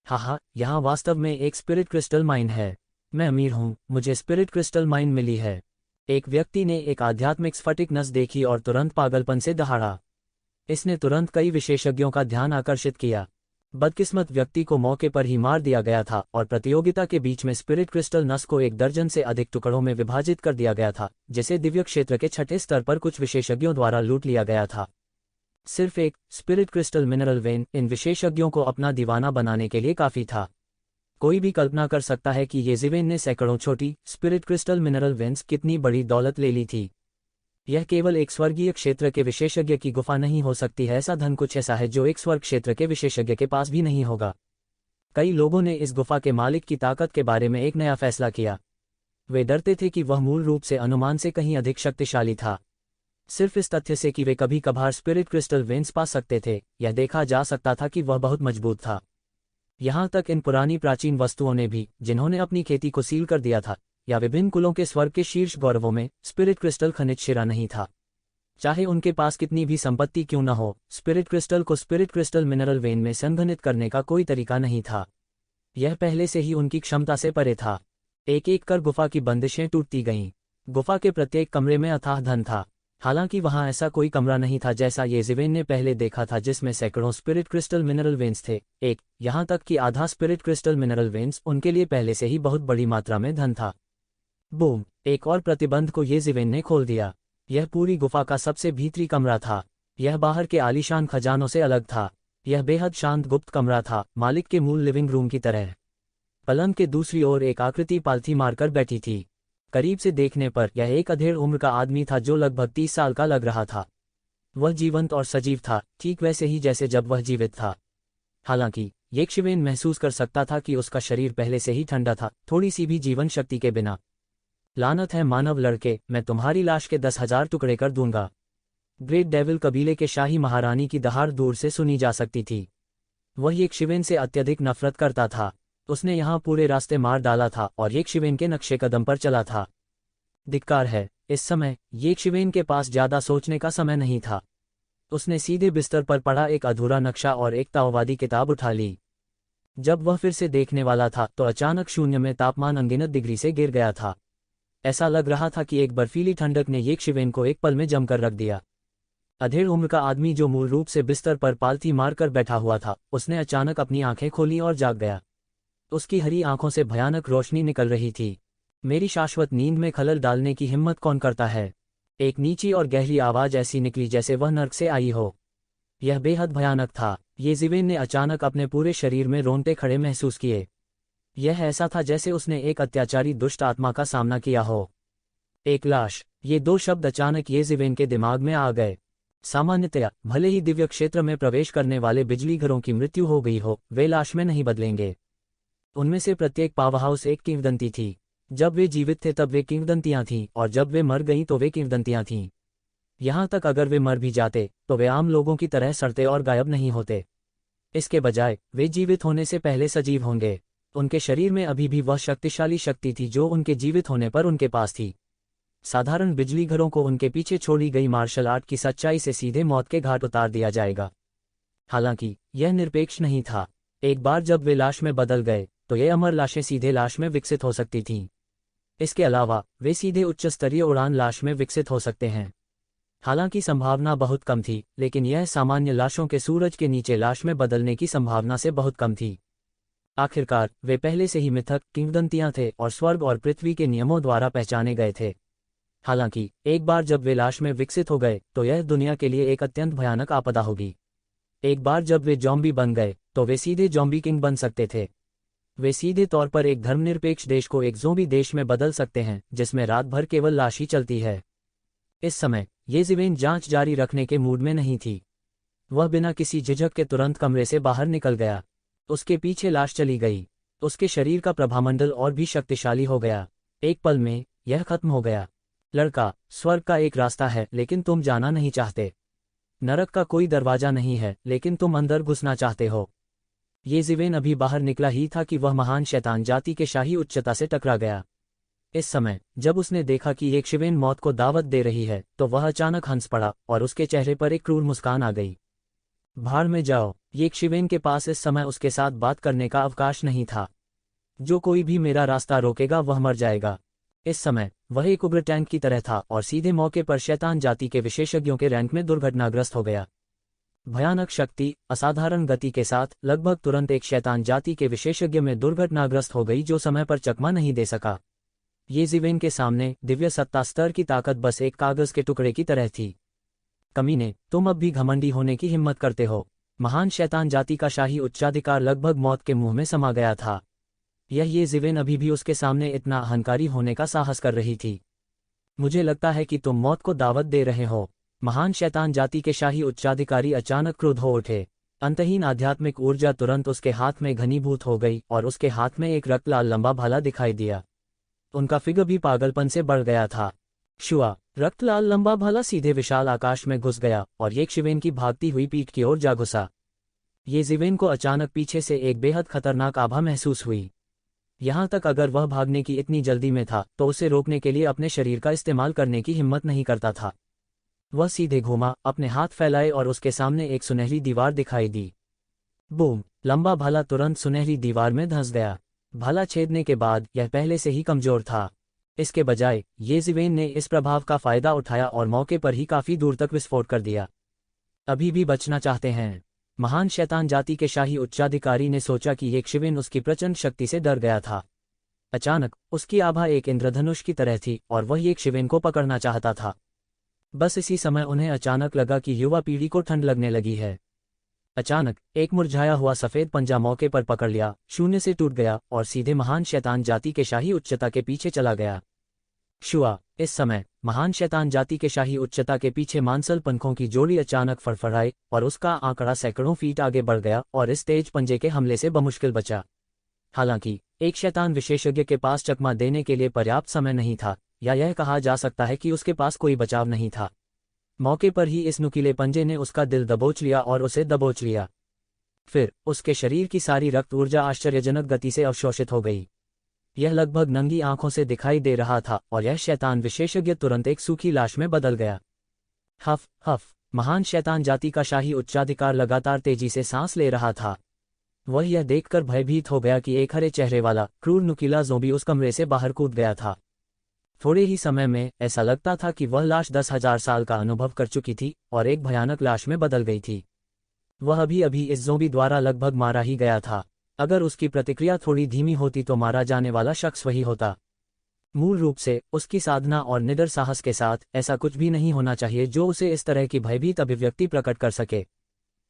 हाँ, यहाँ वास्तव में एक स्पिरिट क्रिस्टल माइन है। मैं अमीर हूँ, मुझे स्पिरिट क्रिस्टल माइन मिली है। एक व्यक्ति ने एक आध्यात्मिक स्फटिक नस देखी और तुरंत पागलपन से दहाड़ा। इसने तुरंत कई विशेषज्ञों का ध्यान आकर्षित किया। बदकिस्मत व्यक्ति को मौके पर ही मार दिया गया था और प्रतियोगिता के बीच में स्पिरिट क्रिस्टल नस को 1 दर्जन से अधिक टुकड़ों में विभाजित कर दिया गया था, जिसे दिव्य क्षेत्र के 6ठे स्तर पर कुछ विशेषज्ञों द्वारा लूट लिया गया था। सिर्फ एक स्पिरिट क्रिस्टल मिनरल वेन इन विशेषज्ञों को अपना दीवाना बनाने के लिए काफी था। कोई भी कल्पना कर सकता है कि येशिवेन ने सैकड़ों छोटी स्पिरिट क्रिस्टल मिनरल वेन्स कितनी बड़ी दौलत ले ली थी। यह केवल एक स्वर्गीय क्षेत्र के विशेषज्ञ की गुफा नहीं हो सकती है। ऐसा धन कुछ ऐसा है जो एक स्वर्ग क्षेत्र के विशेषज्ञ के पास भी नहीं होगा। कई लोगों ने इस गुफा के मालिक की ताकत के बारे में एक नया फैसला किया। वे डरते थे कि वह मूल रूप से अनुमान से कहीं अधिक शक्तिशाली था। सिर्फ इस तथ्य से कि वे कभी कभार स्पिरिट क्रिस्टल वेन्स पा सकते थे, यह देखा जा सकता था कि वह बहुत मजबूत था। यहाँ तक इन पुरानी प्राचीन वस्तुओं ने भी, जिन्होंने अपनी खेती को सील कर दिया था, या विभिन्न कुलों के स्वर्ग के शीर्ष गौरवों में स्पिरिट क्रिस्टल खनिज शिरा नहीं था। चाहे उनके पास कितनी भी संपत्ति क्यों न हो, स्पिरिट क्रिस्टल को स्पिरिट क्रिस्टल मिनरल वेन में संघनित करने का कोई तरीका नहीं था। यह पहले से ही उनकी क्षमता से परे था। एक एक कर गुफा की बंदिशें टूटती गईं। गुफा के प्रत्येक कमरे में अथाह धन था। हालांकि वहां ऐसा कोई कमरा नहीं था जैसा येज़िवेन ने पहले देखा था, जिसमें सैकड़ों स्पिरिट क्रिस्टल मिनरल वेन्स थे। यहाँ तक कि आधा स्पिरिट क्रिस्टल मिनरल वेन्स उनके लिए पहले से ही बहुत बड़ी मात्रा में धन था। बूम! एक और प्रतिबंध को येज़िवेन ने खोल दिया। यह पूरी गुफा का सबसे भीतरी कमरा था। यह बाहर के आलीशान खजानों से अलग था। यह बेहद शांत गुप्त कमरा था, मालिक के मूल लिविंग रूम की तरह। पलंग के दूसरी ओर एक आकृति पालथी मारकर बैठी थी। करीब से देखने पर यह एक अधेड़ उम्र का आदमी था जो लगभग 30 साल का लग रहा था। वह जीवंत और सजीव था, ठीक वैसे ही जैसे जब वह जीवित था। हालांकि येज़िवेन महसूस कर सकता था कि उसका शरीर पहले से ही ठंडा था, थोड़ी सी भी जीवन शक्ति के बिना। लानत है मानव लड़के, मैं तुम्हारी लाश के 10,000 टुकड़े कर दूंगा। ग्रेट डेविल कबीले के शाही महारानी की दहाड़ दूर से सुनी जा सकती थी। वह येज़िवेन से अत्यधिक नफरत करता था। उसने यहाँ पूरे रास्ते मार डाला था और येज़िवेन के नक्शे कदम पर चला था। धिक्कार है, इस समय येज़िवेन के पास ज्यादा सोचने का समय नहीं था। उसने सीधे बिस्तर पर पड़ा एक अधूरा नक्शा और एक ताओवादी किताब उठा ली। जब वह फिर से देखने वाला था तो अचानक शून्य में तापमान अनगिनत डिग्री से गिर गया था। ऐसा लग रहा था कि एक बर्फीली ठंडक ने येज़िवेन को एक पल में जमकर रख दिया। अधेड़ उम्र का आदमी जो मूल रूप से बिस्तर पर पालथी मारकर बैठा हुआ था, उसने अचानक अपनी आंखें खोली और जाग गया। उसकी हरी आंखों से भयानक रोशनी निकल रही थी। मेरी शाश्वत नींद में खलल डालने की हिम्मत कौन करता है? एक नीची और गहरी आवाज ऐसी निकली जैसे वह नर्क से आई हो। यह बेहद भयानक था। येज़िवेन ने अचानक अपने पूरे शरीर में रोंगटे खड़े महसूस किए। यह ऐसा था जैसे उसने एक अत्याचारी दुष्ट आत्मा का सामना किया हो। एक लाश, ये दो शब्द अचानक येज़िवेन के दिमाग में आ गए। सामान्यतया भले ही दिव्य क्षेत्र में प्रवेश करने वाले बिजली घरों की मृत्यु हो गई हो, वे लाश में नहीं बदलेंगे। उनमें से प्रत्येक पावरहाउस एक किंवदंती थी। जब वे जीवित थे तब वे किंवदंतियां थीं, और जब वे मर गईं तो वे किंवदंतियां थीं। यहाँ तक अगर वे मर भी जाते तो वे आम लोगों की तरह सड़ते और गायब नहीं होते। इसके बजाय वे जीवित होने से पहले सजीव होंगे। उनके शरीर में अभी भी वह शक्तिशाली शक्ति थी जो उनके जीवित होने पर उनके पास थी। साधारण बिजली घरों को उनके पीछे छोड़ी गई मार्शल आर्ट की सच्चाई से सीधे मौत के घाट उतार दिया जाएगा। हालांकि यह निरपेक्ष नहीं था। एक बार जब वे लाश में बदल गए तो ये अमर लाशें सीधे लाश में विकसित हो सकती थीं। इसके अलावा वे सीधे उच्च स्तरीय उड़ान लाश में विकसित हो सकते हैं। हालांकि संभावना बहुत कम थी, लेकिन यह सामान्य लाशों के सूरज के नीचे लाश में बदलने की संभावना से बहुत कम थी। आखिरकार वे पहले से ही मिथक किंवदंतियां थे और स्वर्ग और पृथ्वी के नियमों द्वारा पहचाने गए थे। हालांकि एक बार जब वे लाश में विकसित हो गए तो यह दुनिया के लिए एक अत्यंत भयानक आपदा होगी। एक बार जब वे जॉम्बी बन गए तो वे सीधे जॉम्बी किंग बन सकते थे। वे सीधे तौर पर एक धर्मनिरपेक्ष देश को एक ज़ोंबी देश में बदल सकते हैं जिसमें रात भर केवल लाश ही चलती है। इस समय येज़िवेन जांच जारी रखने के मूड में नहीं थी। वह बिना किसी झिझक के तुरंत कमरे से बाहर निकल गया। उसके पीछे लाश चली गई। उसके शरीर का प्रभामंडल और भी शक्तिशाली हो गया। एक पल में यह खत्म हो गया। लड़का, स्वर्ग का एक रास्ता है लेकिन तुम जाना नहीं चाहते। नरक का कोई दरवाजा नहीं है लेकिन तुम अंदर घुसना चाहते हो। येज़िवेन अभी बाहर निकला ही था कि वह महान शैतान जाति के शाही उच्चता से टकरा गया। इस समय जब उसने देखा कि येज़िवेन मौत को दावत दे रही है तो वह अचानक हंस पड़ा और उसके चेहरे पर एक क्रूर मुस्कान आ गई। भाड़ में जाओ। येज़िवेन के पास इस समय उसके साथ बात करने का अवकाश नहीं था। जो कोई भी मेरा रास्ता रोकेगा वह मर जाएगा। इस समय वह एक उग्र टैंक की तरह था और सीधे मौके पर शैतान जाति के विशेषज्ञों के रैंक में दुर्घटनाग्रस्त हो गया। भयानक शक्ति, असाधारण गति के साथ लगभग तुरंत एक शैतान जाति के विशेषज्ञ में दुर्घटनाग्रस्त हो गई जो समय पर चकमा नहीं दे सका। येज़िवेन के सामने दिव्य सत्ता स्तर की ताकत बस एक कागज के टुकड़े की तरह थी। कमीने, तुम अब भी घमंडी होने की हिम्मत करते हो। महान शैतान जाति का शाही उच्चाधिकार लगभग मौत के मुंह में समा गया था। यह येज़िवेन अभी भी उसके सामने इतना अहंकारी होने का साहस कर रही थी। मुझे लगता है कि तुम मौत को दावत दे रहे हो। महान शैतान जाति के शाही उच्चाधिकारी अचानक क्रुद्ध हो उठे। अंतहीन आध्यात्मिक ऊर्जा तुरंत उसके हाथ में घनीभूत हो गई और उसके हाथ में एक रक्तलाल लंबा भाला दिखाई दिया। उनका फिगर भी पागलपन से बढ़ गया था। शुआ, रक्तलाल लंबा भाला सीधे विशाल आकाश में घुस गया और येज़िवेन की भागती हुई पीठ की ओर जा घुसा। येज़िवेन को अचानक पीछे से एक बेहद खतरनाक आभा महसूस हुई। यहाँ तक अगर वह भागने की इतनी जल्दी में था तो उसे रोकने के लिए अपने शरीर का इस्तेमाल करने की हिम्मत नहीं करता था। वह सीधे घूमा, अपने हाथ फैलाए और उसके सामने एक सुनहरी दीवार दिखाई दी। बूम! लंबा भाला तुरंत सुनहरी दीवार में धंस गया। भाला छेदने के बाद यह पहले से ही कमजोर था। इसके बजाय ये ज़िवेन ने इस प्रभाव का फायदा उठाया और मौके पर ही काफी दूर तक विस्फोट कर दिया। अभी भी बचना चाहते हैं? महान शैतान जाति के शाही उच्चाधिकारी ने सोचा कि ये शिवेन उसकी प्रचंड शक्ति से डर गया था। अचानक उसकी आभा एक इंद्रधनुष की तरह थी और वह ये शिवेन को पकड़ना चाहता था। बस इसी समय उन्हें अचानक लगा कि युवा पीढ़ी को ठंड लगने लगी है। अचानक एक मुरझाया हुआ सफेद पंजा मौके पर पकड़ लिया, शून्य से टूट गया और सीधे महान शैतान जाति के शाही उच्चता के पीछे चला गया। शुआ! इस समय महान शैतान जाति के शाही उच्चता के पीछे मांसल पंखों की जोड़ी अचानक फड़फड़ाई और उसका आंकड़ा सैकड़ों फीट आगे बढ़ गया और इस तेज पंजे के हमले से बमुश्किल बचा। हालांकि एक शैतान विशेषज्ञ के पास चकमा देने के लिए पर्याप्त समय नहीं था, या यह कहा जा सकता है कि उसके पास कोई बचाव नहीं था। मौके पर ही इस नुकीले पंजे ने उसका दिल दबोच लिया और उसे दबोच लिया। फिर उसके शरीर की सारी रक्त ऊर्जा आश्चर्यजनक गति से अवशोषित हो गई। यह लगभग नंगी आंखों से दिखाई दे रहा था और यह शैतान विशेषज्ञ तुरंत एक सूखी लाश में बदल गया। हफ हफ! महान शैतान जाति का शाही उच्चाधिकार लगातार तेजी से सांस ले रहा था। वह यह देखकर भयभीत हो गया कि एक हरे चेहरे वाला क्रूर नुकीला ज़ोंबी उस कमरे से बाहर कूद गया था। थोड़े ही समय में ऐसा लगता था कि वह लाश 10,000 साल का अनुभव कर चुकी थी और एक भयानक लाश में बदल गई थी। वह अभी अभी इस ज़ोंबी द्वारा लगभग मारा ही गया था। अगर उसकी प्रतिक्रिया थोड़ी धीमी होती तो मारा जाने वाला शख्स वही होता। मूल रूप से उसकी साधना और निडर साहस के साथ ऐसा कुछ भी नहीं होना चाहिए जो उसे इस तरह की भयभीत अभिव्यक्ति प्रकट कर सके।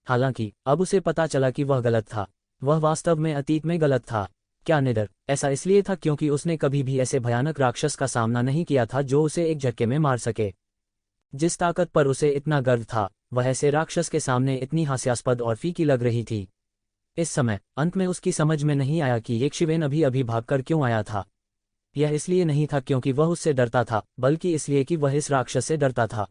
हालांकि अब उसे पता चला कि वह गलत था। वह वास्तव में अतीत में गलत था। क्या निडर? ऐसा इसलिए था क्योंकि उसने कभी भी ऐसे भयानक राक्षस का सामना नहीं किया था जो उसे एक झटके में मार सके। जिस ताकत पर उसे इतना गर्व था वह ऐसे राक्षस के सामने इतनी हास्यास्पद और फीकी लग रही थी। इस समय अंत में उसकी समझ में नहीं आया कि ये शिवेन अभी अभी भागकर क्यों आया था। यह इसलिए नहीं था क्योंकि वह उससे डरता था, बल्कि इसलिए कि वह इस राक्षस से डरता था।